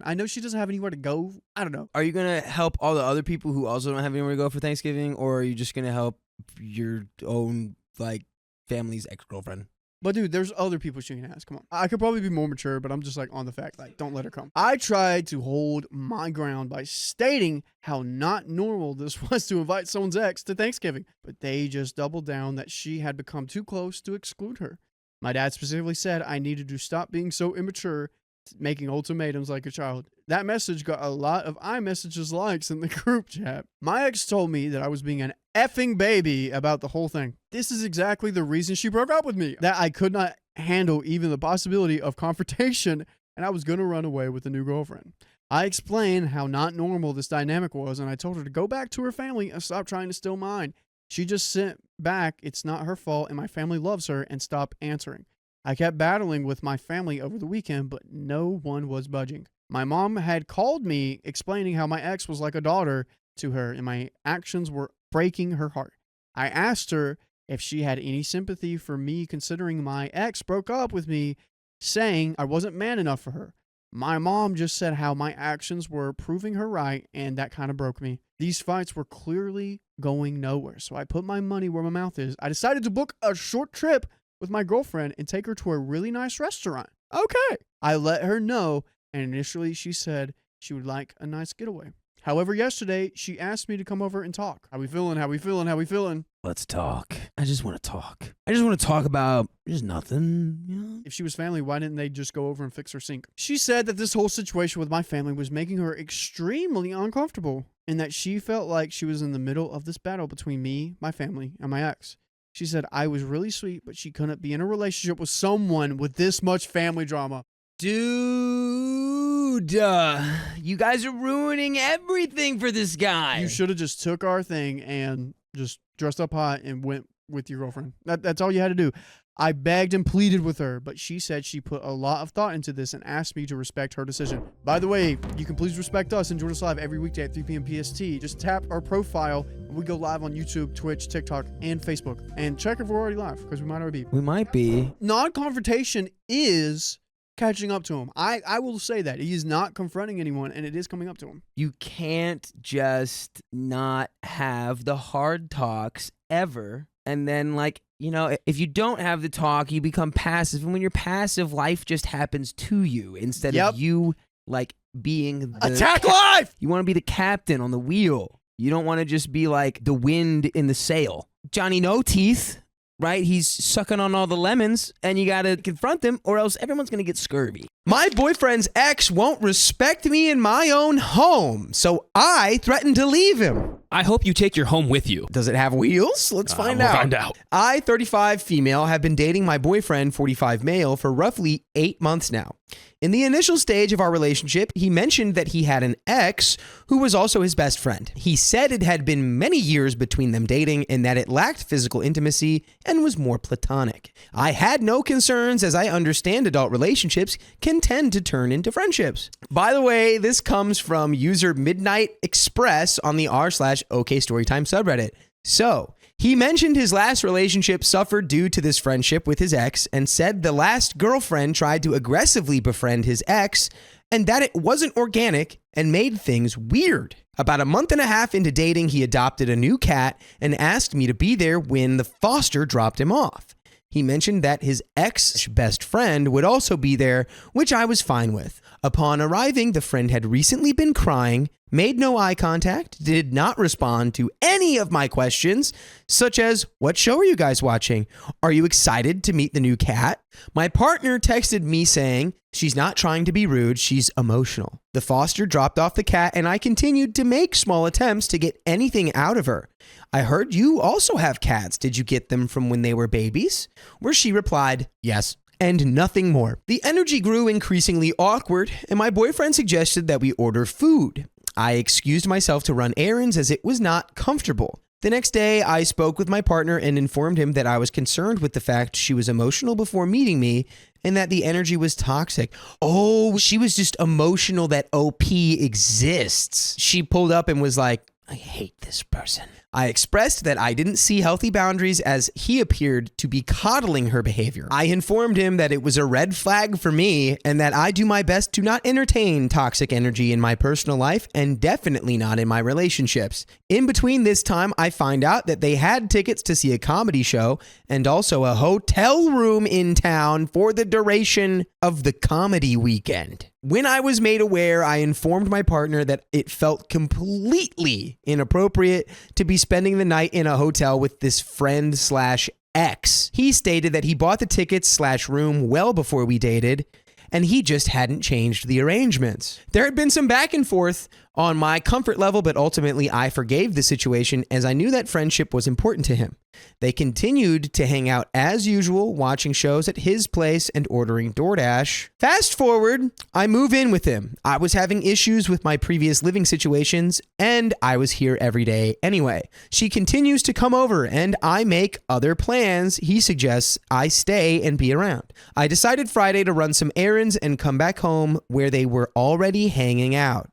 I know she doesn't have anywhere to go. I don't know. Are you going to help all the other people who also don't have anywhere to go for Thanksgiving, or are you just going to help your own, like, family's ex-girlfriend? But dude, there's other people she can ask. Come on. I could probably be more mature, but I'm just like on the fact, like, don't let her come. I tried to hold my ground by stating how not normal this was to invite someone's ex to Thanksgiving, but they just doubled down that she had become too close to exclude her. My dad specifically said I needed to stop being so immature, making ultimatums like a child. That message got a lot of iMessages likes in the group chat. My ex told me that I was being an effing baby about the whole thing. This is exactly the reason she broke up with me, that I could not handle even the possibility of confrontation and I was going to run away with a new girlfriend. I explained how not normal this dynamic was and I told her to go back to her family and stop trying to steal mine. She just sent back, it's not her fault and my family loves her, and stopped answering. I kept battling with my family over the weekend, but no one was budging. My mom had called me explaining how my ex was like a daughter to her and my actions were breaking her heart. I asked her if she had any sympathy for me considering my ex broke up with me, saying I wasn't man enough for her. My mom just said how my actions were proving her right, and that kind of broke me. These fights were clearly going nowhere, so I put my money where my mouth is. I decided to book a short trip with my girlfriend and take her to a really nice restaurant. Okay. I let her know, and initially she said she would like a nice getaway. However, yesterday, she asked me to come over and talk. How we feeling? Let's talk. I just want to talk. I just want to talk about just nothing. You know? If she was family, why didn't they just go over and fix her sink? She said that this whole situation with my family was making her extremely uncomfortable and that she felt like she was in the middle of this battle between me, my family, and my ex. She said I was really sweet, but she couldn't be in a relationship with someone with this much family drama. Dude, you guys are ruining everything for this guy. You should have just took our thing and just dressed up hot and went with your girlfriend. That's all you had to do. I begged and pleaded with her, but she said she put a lot of thought into this and asked me to respect her decision. By the way, you can please respect us and join us live every weekday at 3 p.m. PST. Just tap our profile and we go live on YouTube, Twitch, TikTok, and Facebook. And check if we're already live, because we might already be. We might be. Non-confrontation is catching up to him. I will say that. He is not confronting anyone, and it is coming up to him. You can't just not have the hard talks ever. And then, like, you know, if you don't have the talk, you become passive. And when you're passive, life just happens to you instead of you, like, being the attack life! You want to be the captain on the wheel. You don't want to just be, like, the wind in the sail. Johnny No Teeth, right? He's sucking on all the lemons, and you got to confront him, or else everyone's going to get scurvy. My boyfriend's ex won't respect me in my own home, so I threatened to leave him. I hope you take your home with you. Does it have wheels? Let's find out. We'll find out. I, 35 female, have been dating my boyfriend, 45 male, for roughly 8 months now. In the initial stage of our relationship, he mentioned that he had an ex who was also his best friend. He said it had been many years between them dating and that it lacked physical intimacy and was more platonic. I had no concerns, as I understand adult relationships can tend to turn into friendships. By the way, this comes from user Midnight Express on the r/OKStorytime subreddit. So, he mentioned his last relationship suffered due to this friendship with his ex and said the last girlfriend tried to aggressively befriend his ex and that it wasn't organic and made things weird. About a month and a half into dating, he adopted a new cat and asked me to be there when the foster dropped him off. He mentioned that his ex-best friend would also be there, which I was fine with. Upon arriving, the friend had recently been crying, made no eye contact, did not respond to any of my questions, such as, what show are you guys watching? Are you excited to meet the new cat? My partner texted me saying, she's not trying to be rude, she's emotional. The foster dropped off the cat and I continued to make small attempts to get anything out of her. I heard you also have cats. Did you get them from when they were babies? Where she replied, yes. And nothing more. The energy grew increasingly awkward, and my boyfriend suggested that we order food. I excused myself to run errands as it was not comfortable. The next day, I spoke with my partner and informed him that I was concerned with the fact she was emotional before meeting me and that the energy was toxic. Oh, she was just emotional that OP exists. She pulled up and was like, I hate this person. I expressed that I didn't see healthy boundaries as he appeared to be coddling her behavior. I informed him that it was a red flag for me and that I do my best to not entertain toxic energy in my personal life and definitely not in my relationships. In between this time, I find out that they had tickets to see a comedy show and also a hotel room in town for the duration of the comedy weekend. When I was made aware, I informed my partner that it felt completely inappropriate to be spending the night in a hotel with this friend/ex. He stated that he bought the tickets/room well before we dated, and he just hadn't changed the arrangements. There had been some back and forth on my comfort level, but ultimately I forgave the situation as I knew that friendship was important to him. They continued to hang out as usual, watching shows at his place and ordering DoorDash. Fast forward, I move in with him. I was having issues with my previous living situations, and I was here every day anyway. She continues to come over, and I make other plans. He suggests I stay and be around. I decided Friday to run some errands and come back home where they were already hanging out.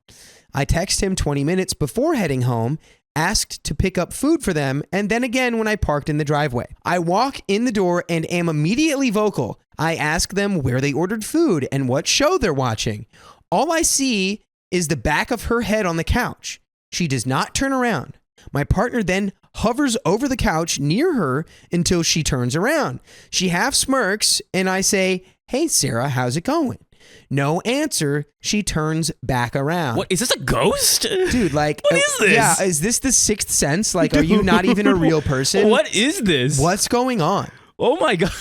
I text him 20 minutes before heading home, asked to pick up food for them, and then again when I parked in the driveway. I walk in the door and am immediately vocal. I ask them where they ordered food and what show they're watching. All I see is the back of her head on the couch. She does not turn around. My partner then hovers over the couch near her until she turns around. She half smirks and I say, "Hey Sarah, how's it going?" No answer. She turns back around. What, is this a ghost? Dude, like, what is this? Yeah, is this the Sixth Sense? Like, are you not even a real person? What is this? What's going on? Oh my God.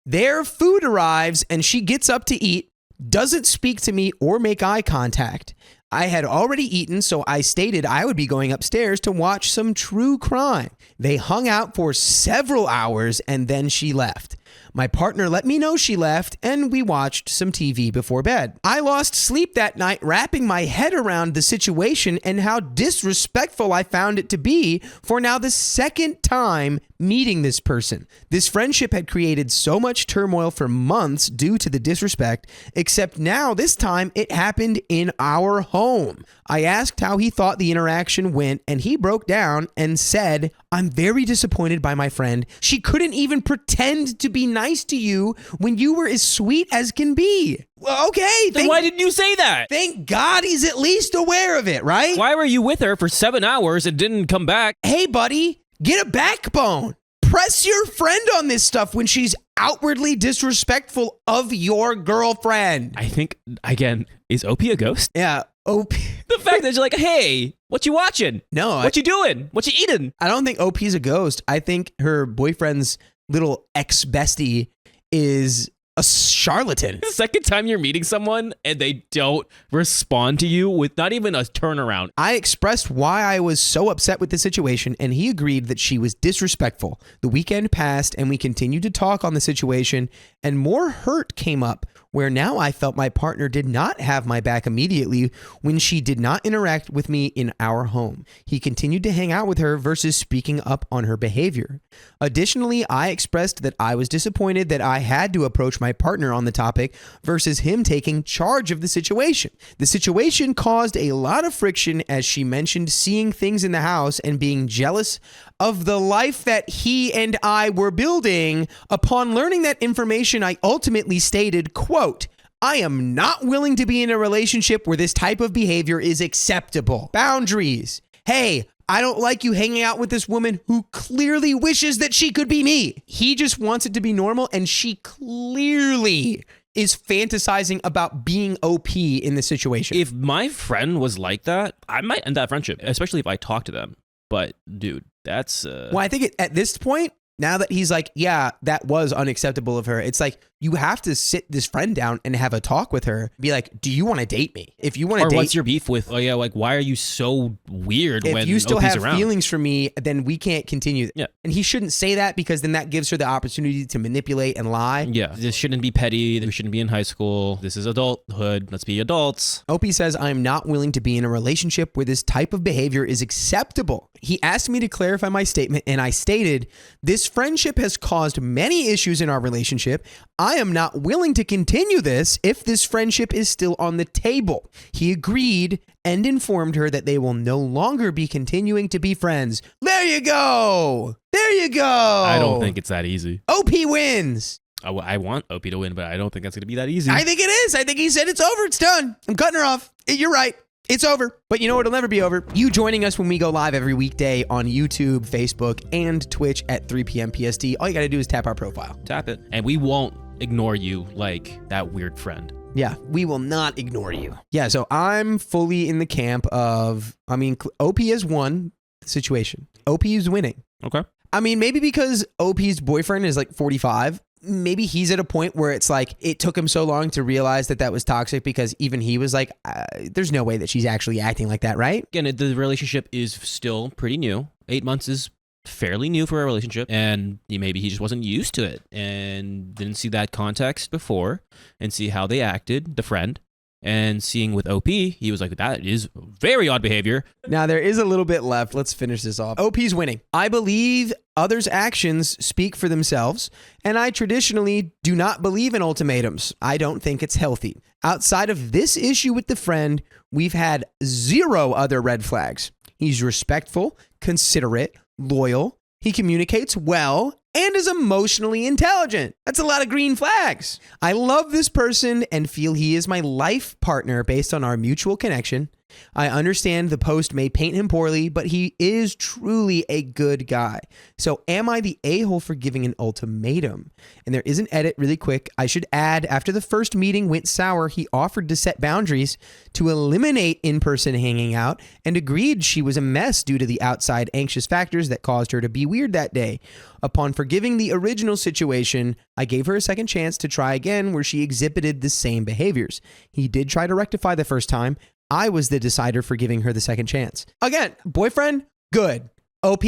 Their food arrives and she gets up to eat, doesn't speak to me or make eye contact. I had already eaten, so I stated I would be going upstairs to watch some true crime. They hung out for several hours and then she left. My partner let me know she left, and we watched some TV before bed. I lost sleep that night wrapping my head around the situation and how disrespectful I found it to be for now the second time meeting this person. This friendship had created so much turmoil for months due to the disrespect, except now this time it happened in our home. I asked how he thought the interaction went, and he broke down and said, "I'm very disappointed by my friend. She couldn't even pretend to be nice to you when you were as sweet as can be." Well, okay. Then why didn't you say that? Thank God he's at least aware of it, right? Why were you with her for 7 hours and didn't come back? Hey, buddy, get a backbone. Press your friend on this stuff when she's outwardly disrespectful of your girlfriend. I think, again, is OP a ghost? Yeah, OP. The fact that you're like, hey, what you watching? No. What you doing? What you eating? I don't think OP's a ghost. I think her boyfriend's little ex-bestie is a charlatan. The second time you're meeting someone and they don't respond to you with not even a turnaround. I expressed why I was so upset with the situation, and he agreed that she was disrespectful. The weekend passed, and we continued to talk on the situation, and more hurt came up, where now I felt my partner did not have my back immediately when she did not interact with me in our home. He continued to hang out with her versus speaking up on her behavior. Additionally, I expressed that I was disappointed that I had to approach my partner on the topic versus him taking charge of the situation. The situation caused a lot of friction as she mentioned seeing things in the house and being jealous of the life that he and I were building. Upon learning that information, I ultimately stated, quote, "I am not willing to be in a relationship where this type of behavior is acceptable. Boundaries. Hey, I don't like you hanging out with this woman who clearly wishes that she could be me. He just wants it to be normal, and she clearly is fantasizing about being OP in this situation. If my friend was like that, I might end that friendship, especially if I talk to them. But dude, that's well, I think at this point, now that he's like, yeah, that was unacceptable of her, it's like you have to sit this friend down and have a talk with her. Be like, do you want to date me? If you want to date, what's your beef with? Oh yeah, like why are you so weird when if you still OP's have around? feelings for me, then we can't continue. Yeah. And he shouldn't say that because then that gives her the opportunity to manipulate and lie. Yeah, this shouldn't be petty. We shouldn't be in high school. This is adulthood. Let's be adults. Opie says, I am not willing to be in a relationship where this type of behavior is acceptable. He asked me to clarify my statement, and I stated, this friendship has caused many issues in our relationship. I am not willing to continue this if this friendship is still on the table. He agreed and informed her that they will no longer be continuing to be friends. There you go. There you go. I don't think it's that easy. OP wins. I want OP to win, but I don't think that's going to be that easy. I think it is. I think he said it's over. It's done. I'm cutting her off. You're right. It's over. But you know what? It'll never be over. You joining us when we go live every weekday on YouTube, Facebook, and Twitch at 3 p.m. PST. All you got to do is tap our profile. Tap it. And we won't ignore you like that weird friend. Yeah, we will not ignore you. Yeah, so I'm fully in the camp of, OP has won the situation. OP is winning. Okay. I mean, maybe because OP's boyfriend is like 45, maybe he's at a point where it's like it took him so long to realize that that was toxic because even he was like, there's no way that she's actually acting like that, right? Again, the relationship is still pretty new. 8 months is fairly new for a relationship, and maybe he just wasn't used to it and didn't see that context before and see how they acted, the friend. And seeing with OP, he was like, that is very odd behavior. Now, there is a little bit left. Let's finish this off. OP's winning. I believe others' actions speak for themselves, and I traditionally do not believe in ultimatums. I don't think it's healthy. Outside of this issue with the friend, we've had 0 other red flags. He's respectful, considerate, loyal. He communicates well and is emotionally intelligent. That's a lot of green flags. I love this person and feel he is my life partner based on our mutual connection. I understand the post may paint him poorly, but he is truly a good guy. So am I the a-hole for giving an ultimatum? And there is an edit really quick. I should add, after the first meeting went sour, he offered to set boundaries to eliminate in-person hanging out and agreed she was a mess due to the outside anxious factors that caused her to be weird that day. Upon forgiving the original situation, I gave her a second chance to try again where she exhibited the same behaviors. He did try to rectify the first time. I was the decider for giving her the second chance. Again, boyfriend, good. OP,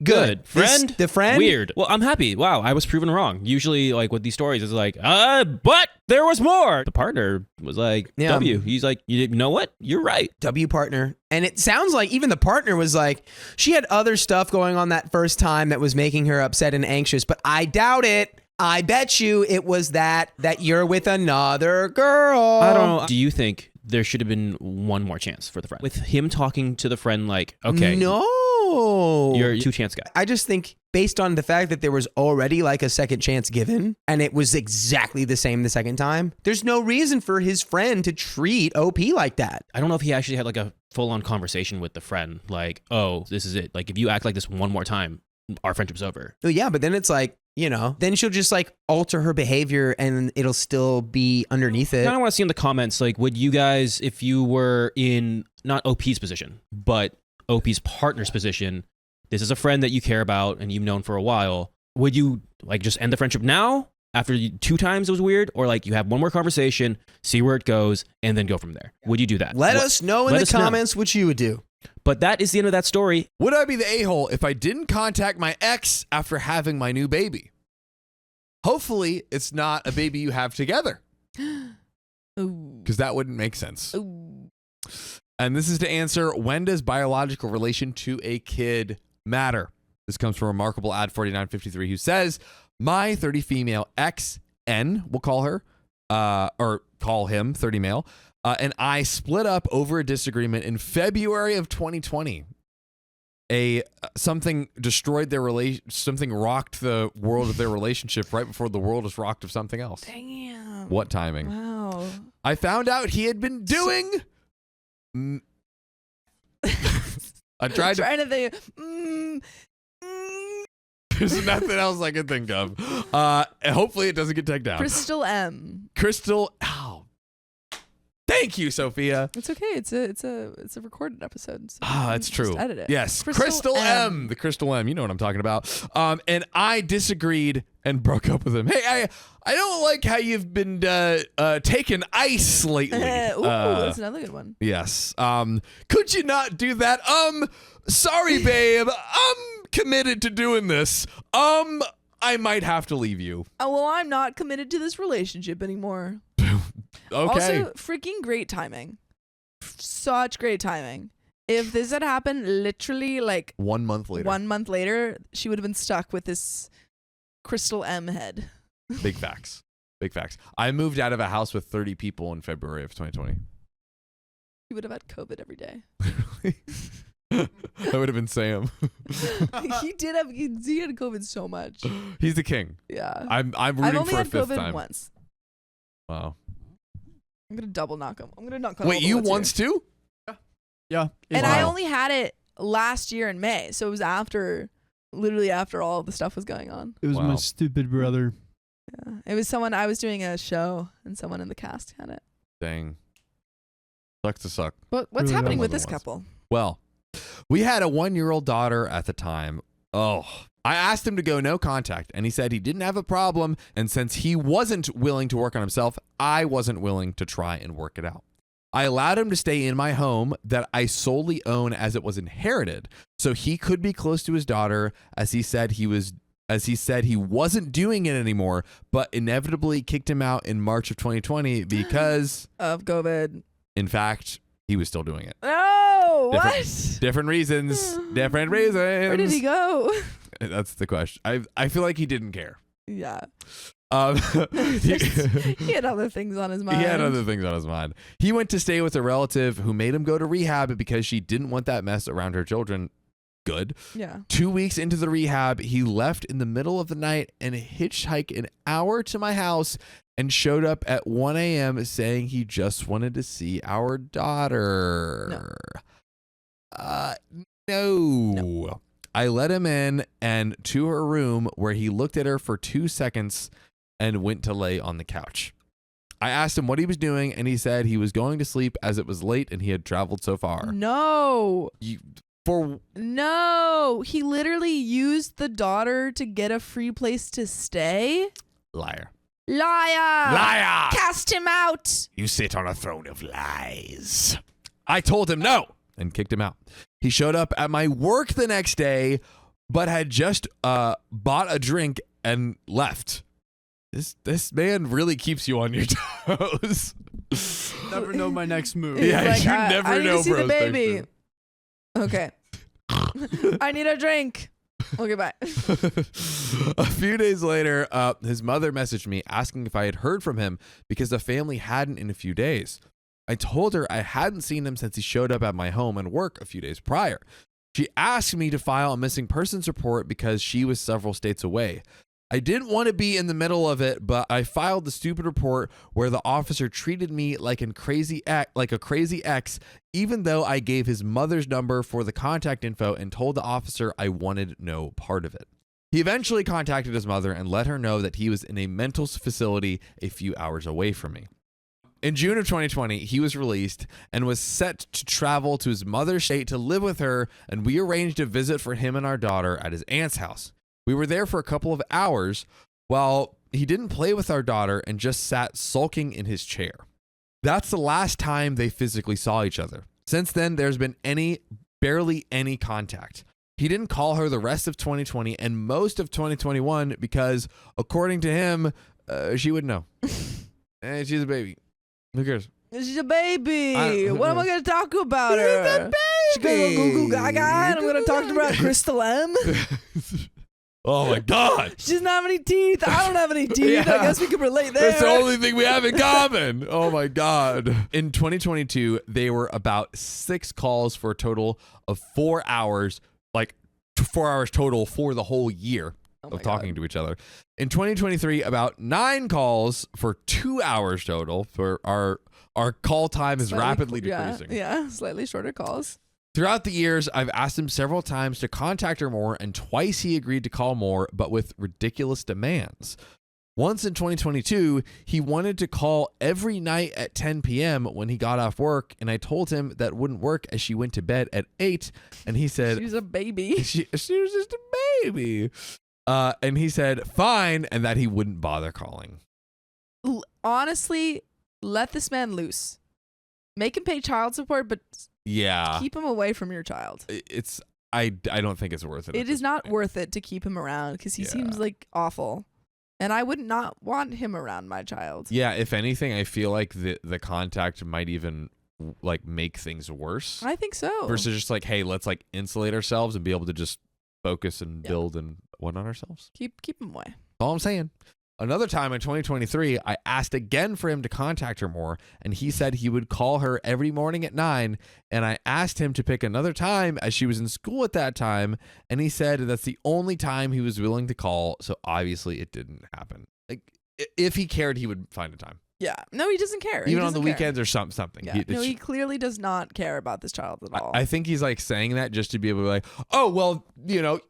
good. Friend, the friend, weird. Well, I'm happy. Wow, I was proven wrong. Usually, like with these stories, it's like, but there was more. The partner was like, Yeah. W. He's like, you know what? You're right. W partner. And it sounds like even the partner was like, she had other stuff going on that first time that was making her upset and anxious, but I doubt it. I bet you it was that you're with another girl. I don't know. Do you think there should have been one more chance for the friend? With him talking to the friend like, okay. No. You're a 2-chance guy. I just think based on the fact that there was already like a second chance given and it was exactly the same the second time, there's no reason for his friend to treat OP like that. I don't know if he actually had like a full-on conversation with the friend. Like, oh, this is it. Like, if you act like this one more time, our friendship's over. Oh, yeah, but then it's like, then she'll just like alter her behavior and it'll still be underneath it. I want to see in the comments, like, would you guys, if you were in not OP's position, but OP's partner's position, this is a friend that you care about and you've known for a while, would you like just end the friendship now after 2 times it was weird? Or like you have one more conversation, see where it goes, and then go from there? Would you do that? Let us know in the comments what you would do. But that is the end of that story. Would I be the a-hole if I didn't contact my ex after having my new baby? Hopefully, it's not a baby you have together. Because that wouldn't make sense. Ooh. And this is to answer, when does biological relation to a kid matter? This comes from Remarkable Ad 4953, who says, my 30 female ex, N, we'll call her, or call him 30 male, and I split up over a disagreement in February of 2020. Something destroyed their something rocked the world of their relationship right before the world was rocked of something else. Damn. What timing? Wow. I found out he had been doing I tried trying to think. There's nothing else I can think of. Hopefully it doesn't get taken down. Crystal M. Oh. Thank you, Sophia. It's okay. It's a recorded episode. So It's true. just edit it. Yes. Crystal M. The Crystal M. You know what I'm talking about. And I disagreed and broke up with him. Hey, I don't like how you've been taking ice lately. Ooh, that's another good one. Yes. Could you not do that? Sorry, babe. I'm committed to doing this. I might have to leave you. Oh, well, I'm not committed to this relationship anymore. Okay. Also, freaking great timing. Such great timing. If this had happened literally like 1 month later. 1 month later, she would have been stuck with this Crystal M head. Big facts. Big facts. I moved out of a house with 30 people in February of 2020. He would have had COVID every day. That would have been Sam. He had COVID so much. He's the king. Yeah. I'm rooting I've only for a had fifth COVID time. once. Wow. I'm gonna double knock him. I'm gonna knock on. Wait, you once too? Yeah. And Wow. I only had it last year in May, so it was literally after all the stuff was going on. It was Wow. my stupid brother. Yeah, it was someone I was doing a show, and someone in the cast had it. Dang. Sucks to suck. But what's Really happening more with than this once. couple? Well, we had a 1-year-old daughter at the time. Oh, I asked him to go no contact, and he said he didn't have a problem. And since he wasn't willing to work on himself, I wasn't willing to try and work it out. I allowed him to stay in my home that I solely own as it was inherited, so he could be close to his daughter, as he said he wasn't doing it anymore, but inevitably kicked him out in March of 2020 because Of COVID. in fact, he was still doing it. No, Different- what? Different reasons. Different reasons. Where did he go? That's the question. I feel like he didn't care. Yeah. He He had other things on his mind. had other things on his mind. He went to stay with a relative who made him go to rehab because she didn't want that mess around her children. Good. Yeah. 2 weeks into the rehab, he left in the middle of the night and hitchhiked an hour to my house and showed up at 1 a.m. saying he just wanted to see our daughter. No. I let him in and to her room where he looked at her for 2 seconds and went to lay on the couch. I asked him what he was doing, and he said he was going to sleep as it was late and he had traveled so far. No. For No. He literally used the daughter to get a free place to stay. liar. Liar. Liar! Cast him out. You sit on a throne of lies. I told him no and kicked him out. He showed up at my work the next day, but had just bought a drink and left. This man really keeps you on your toes. Never know my next move. He's Yeah, like, you I never need know, to see bros, the baby. next Okay. I need a drink. Okay, bye. A few days later, his mother messaged me asking if I had heard from him because the family hadn't in a few days. I told her I hadn't seen him since he showed up at my home and work a few days prior. She asked me to file a missing persons report because she was several states away. I didn't want to be in the middle of it, but I filed the stupid report where the officer treated me like a crazy ex, even though I gave his mother's number for the contact info and told the officer I wanted no part of it. He eventually contacted his mother and let her know that he was in a mental facility a few hours away from me. In June of 2020, he was released and was set to travel to his mother's state to live with her, and we arranged a visit for him and our daughter at his aunt's house. We were there for a couple of hours while he didn't play with our daughter and just sat sulking in his chair. That's the last time they physically saw each other. Since then, there's been barely any contact. He didn't call her the rest of 2020 and most of 2021 because, according to him, she would know. And she's a baby. Who cares? She's a baby. What am I going to talk about her? She's a baby. She's going to go Goo Goo Gaga and I'm going to talk to her about Crystal M. Oh my God. She doesn't have any teeth. I don't have any teeth. Yeah. I guess we can relate there. That's the only thing we have in common. Oh my God. In 2022, they were about 6 calls for a total of 4 hours, like 4 hours total for the whole year of talking to each other. In 2023, about 9 calls for 2 hours total. For our call time is rapidly decreasing. Yeah, slightly shorter calls. Throughout the years, I've asked him several times to contact her more, and twice he agreed to call more, but with ridiculous demands. Once in 2022, he wanted to call every night at 10 p.m. when he got off work, and I told him that wouldn't work as she went to bed at 8, and he said... She's a baby. She was just a baby. And he said, fine, and that he wouldn't bother calling. Honestly, let this man loose. Make him pay child support, but keep him away from your child. I don't think it's worth it. It is not worth it to keep him around because he seems like awful. And I would not want him around my child. Yeah, if anything, I feel like the contact might even like make things worse. I think so. Versus just like, hey, let's like insulate ourselves and be able to just focus and build and whatnot ourselves. Keep him away. That's all I'm saying. Another time in 2023, I asked again for him to contact her more, and he said he would call her every morning at 9, and I asked him to pick another time as she was in school at that time, and he said that's the only time he was willing to call, so obviously it didn't happen. Like, if he cared, he would find a time. Yeah. No, he doesn't care. Even on the weekends or something. Yeah. He clearly does not care about this child at all. I think he's like saying that just to be able to be like, oh, well,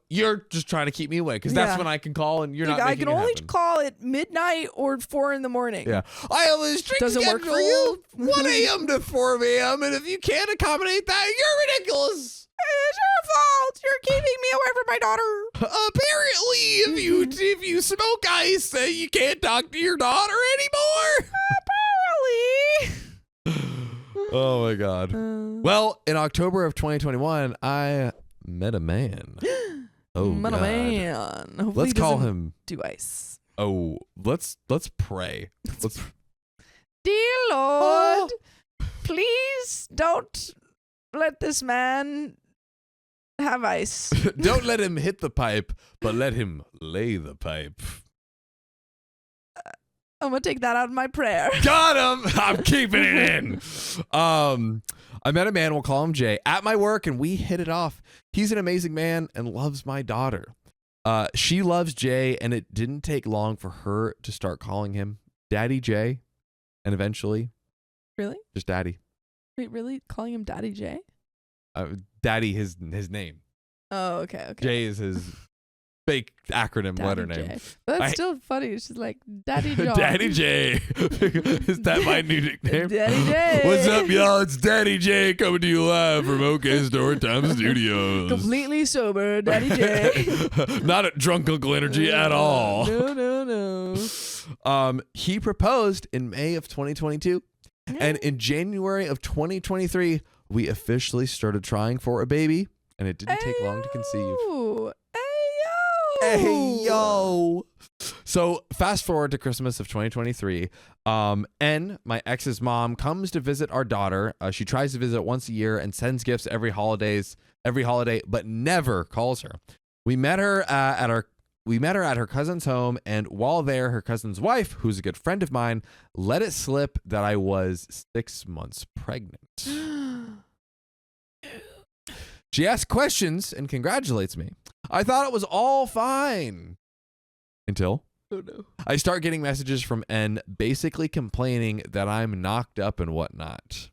you're just trying to keep me away because that's when I can call and you're not making it happen. I can only call at midnight or 4 in the morning. Yeah. I have a strict Doesn't schedule, work for you? 1 a.m. to 4 a.m. And if you can't accommodate that, you're ridiculous. It's your fault. You're keeping me away from my daughter. Apparently, if you smoke ice, you can't talk to your daughter anymore. Oh my God. Well, in October of 2021, I met a man. Oh, met a man. Hopefully let's call him. Do ice. Oh, let's pray. Dear Lord, please don't let this man have ice. Don't let him hit the pipe, but let him lay the pipe. I'm gonna take that out of my prayer. Got him. I'm keeping it in. I met a man, we'll call him Jay, at my work, and we hit it off. He's an amazing man and loves my daughter. She loves Jay, and it didn't take long for her to start calling him Daddy Jay, and eventually, really, just Daddy. Wait, really? Calling him Daddy Jay? Daddy, his name. Oh, okay. Jay is his fake acronym Daddy letter J. name. But that's still funny. She's like, Daddy John. Daddy J. Is that my new nickname? Daddy J. What's up, y'all? It's Daddy J coming to you live from OK Storytime Studios. Completely sober, Daddy J. Not a drunk Uncle Energy at all. No. He proposed in May of 2022. Yeah. And in January of 2023, we officially started trying for a baby. And it didn't take long to conceive. Hey, yo. So fast forward to Christmas of 2023. N, my ex's mom, comes to visit our daughter. She tries to visit once a year and sends gifts every holiday, but never calls her. We met her at her cousin's home, and while there, her cousin's wife, who's a good friend of mine, let it slip that I was 6 months pregnant. She asks questions and congratulates me. I thought it was all fine. Until I start getting messages from N basically complaining that I'm knocked up and whatnot.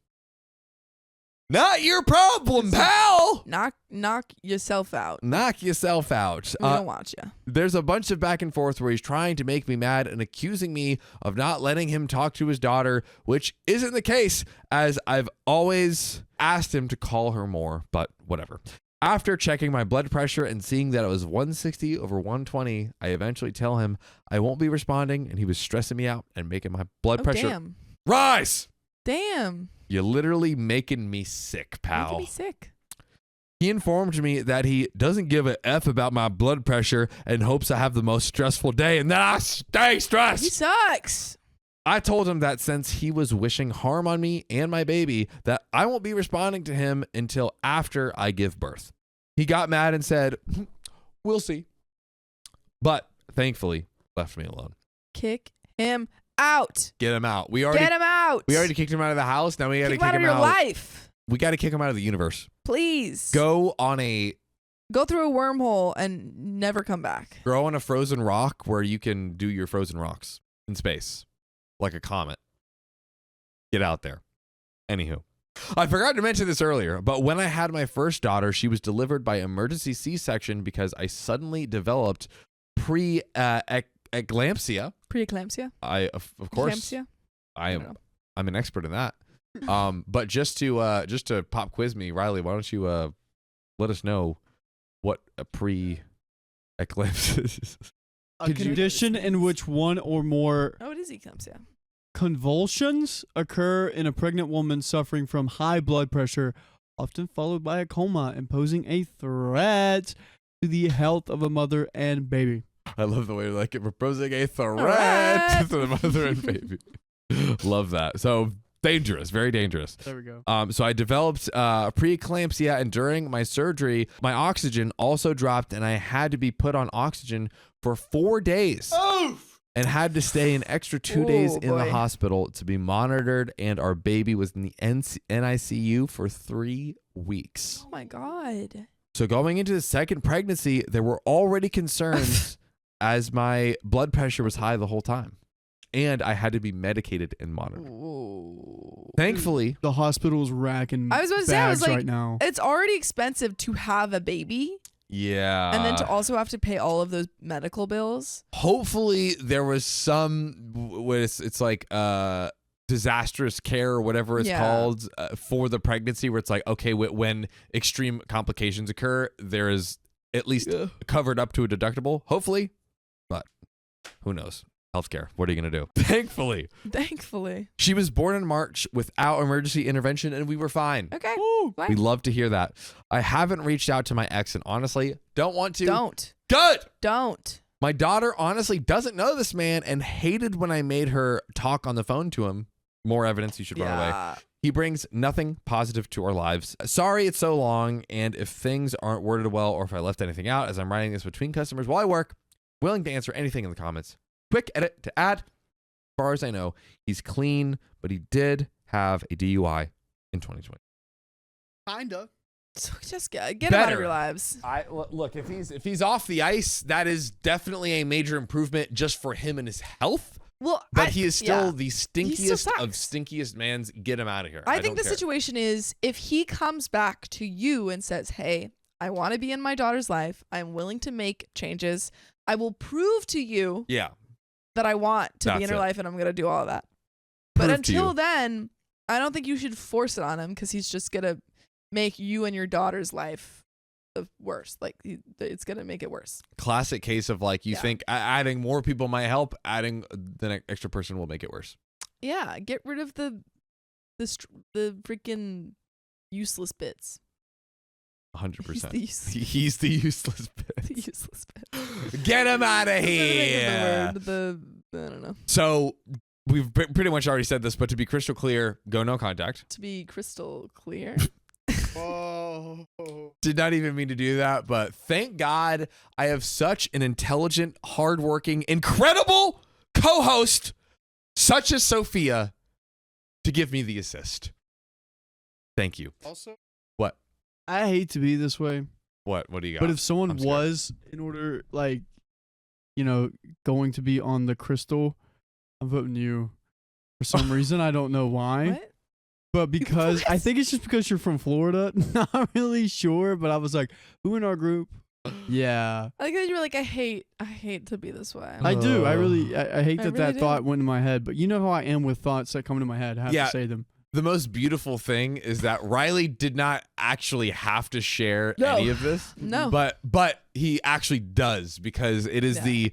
Not your problem, pal. Knock yourself out. Knock yourself out. We don't want you. There's a bunch of back and forth where he's trying to make me mad and accusing me of not letting him talk to his daughter, which isn't the case, as I've always asked him to call her more, but whatever. After checking my blood pressure and seeing that it was 160 over 120, I eventually tell him I won't be responding, and he was stressing me out and making my blood pressure rise. Damn. You're literally making me sick, pal. Making me sick. He informed me that he doesn't give a F about my blood pressure and hopes I have the most stressful day and that I stay stressed. He sucks. I told him that since he was wishing harm on me and my baby, that I won't be responding to him until after I give birth. He got mad and said, we'll see. But thankfully, left me alone. Kick him out. Get him out. Get him out. We already kicked him out of the house. Now we got to kick him out of your life. We got to kick him out of the universe. Please. Go through a wormhole and never come back. Grow on a frozen rock where you can do your frozen rocks in space. Like a comet. Get out there. Anywho. I forgot to mention this earlier, but when I had my first daughter, she was delivered by emergency C-section because I suddenly developed preeclampsia. Preeclampsia. Of course, Eclampsia? I'm an expert in that. But just to pop quiz me, Riley, why don't you let us know what a preeclampsia is? A condition in which one or more Oh, it is eclampsia. convulsions occur in a pregnant woman suffering from high blood pressure, often followed by a coma, and posing a threat to the health of a mother and baby. I love the way you're like proposing a threat to the mother and baby. Love that. So dangerous, very dangerous. There we go. So I developed preeclampsia, and during my surgery, my oxygen also dropped, and I had to be put on oxygen for 4 days. And had to stay an extra 2 days in the hospital to be monitored, and our baby was in the NICU for 3 weeks. Oh my God. So going into the second pregnancy, there were already concerns as my blood pressure was high the whole time. And I had to be medicated and monitored. Ooh. Thankfully, The hospital's racking I was about to say, I was bags like, right now. it's already expensive to have a baby. yeah. And then to also have to pay all of those medical bills. Hopefully there was some, it's like disastrous care or whatever it's called for the pregnancy, where it's like, okay, when extreme complications occur, there is at least covered up to a deductible, hopefully. But who knows? Healthcare. What are you going to do? Thankfully. She was born in March without emergency intervention, and we were fine. Okay. We love to hear that. I haven't reached out to my ex, and honestly, don't want to. Don't. Good. Don't. My daughter honestly doesn't know this man and hated when I made her talk on the phone to him. More evidence you should run away. He brings nothing positive to our lives. Sorry it's so long, and if things aren't worded well or if I left anything out, as I'm writing this between customers while I work, willing to answer anything in the comments. Quick edit to add. As far as I know, he's clean, but he did have a DUI in 2020. Kinda. So just get him out of your lives. Look, if he's off the ice, that is definitely a major improvement just for him and his health. Well, but he is still the still stinkiest sucks. of stinkiest mans. Get him out of here. I think the don't care. situation is, if he comes back to you and says, hey, I want to be in my daughter's life, I'm willing to make changes, I will prove to you that I want to be in her life, and I'm going to do all of that. But until then, I don't think you should force it on him, because he's just going to make you and your daughter's life worse. Like, it's going to make it worse. Classic case of like, you think adding more people might help, adding the extra person will make it worse. Yeah, get rid of the freaking useless bits. 100%. He's the useless bit. The useless bit. Get him out of here. here. I don't know. So we've pretty much already said this, but to be crystal clear, go no contact. To be crystal clear. Did not even mean to do that, but thank God I have such an intelligent, hardworking, incredible co-host, such as Sophia, to give me the assist. Thank you. Also, what? I hate to be this way. What do you got? But if someone was, in order, like, you know, going to be on the crystal, I'm voting you. For some reason, I don't know why. What? But because I think it's just because you're from Florida. Not really sure, but I was like, who in our group? Yeah. I like that you were like, I hate to be this way. I do. I hate that really do. thought went in my head. But you know how I am with thoughts that come into my head. I have to say them. The most beautiful thing is that Riley did not actually have to share any of this. No. But he actually does, because it is the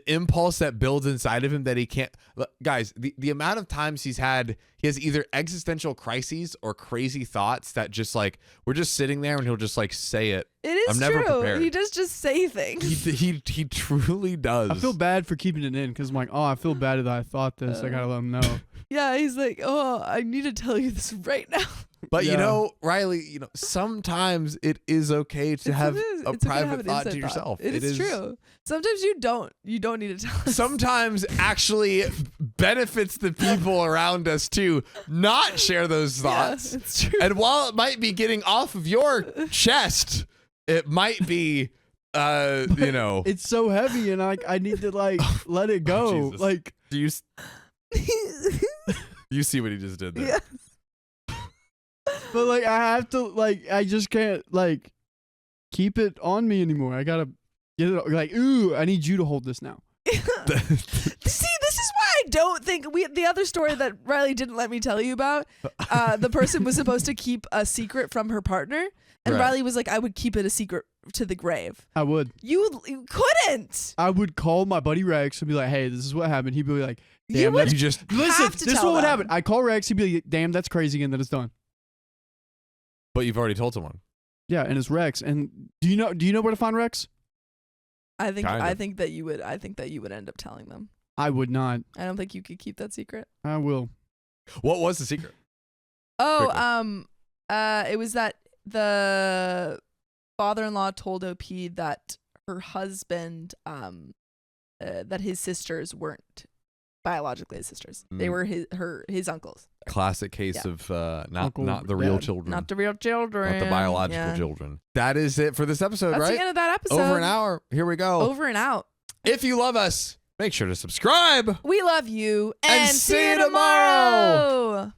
impulse that builds inside of him that he can't. Look, guys, the amount of times he has either existential crises or crazy thoughts that just like, we're just sitting there and he'll just like say it. It is I'm never true. prepared. He does just say things. He truly does. I feel bad for keeping it in because I'm like, oh, I feel bad that I thought this. I gotta let him know. Yeah, he's like, oh, I need to tell you this right now. But you know, Riley, you know, sometimes it is okay to have a private thought to yourself. It is true. Sometimes you don't need to tell us. Sometimes actually benefits the people around us to not share those thoughts. Yeah, it's true. And while it might be getting off of your chest, it might be you know, it's so heavy and I need to like let it go. Like, do you you see what he just did there? Yeah. But like, I have to like, I just can't like keep it on me anymore. I gotta get it. Like, ooh, I need you to hold this now. See, this is why I don't think the other story that Riley didn't let me tell you about, the person was supposed to keep a secret from her partner, and Right. Riley was like, I would keep it a secret to the grave. I would. You couldn't. I would call my buddy Rex and be like, hey, this is what happened. He'd be like, You damn, would that's You just listen, have to this is tell what would them. happen. I call Rex, he'd be like, damn, that's crazy, and then it's done. but you've already told someone. Yeah, and it's Rex. And do you know where to find Rex? I think Kind I of. think that you would end up telling them. I would not. I don't think you could keep that secret. I will. What was the secret? Oh, Quickly. it was that the father-in-law told OP that her husband, that his sisters weren't biologically his sisters. They Mm. were his uncles, Classic case Yeah. of Uncle not the real Dad. children, not the real children, not the biological Yeah. children. That is it for this episode, That's right? the end of that episode. Over an hour. Here we go. Over and out. If you love us, make sure to subscribe. We love you And and see see you you tomorrow. tomorrow.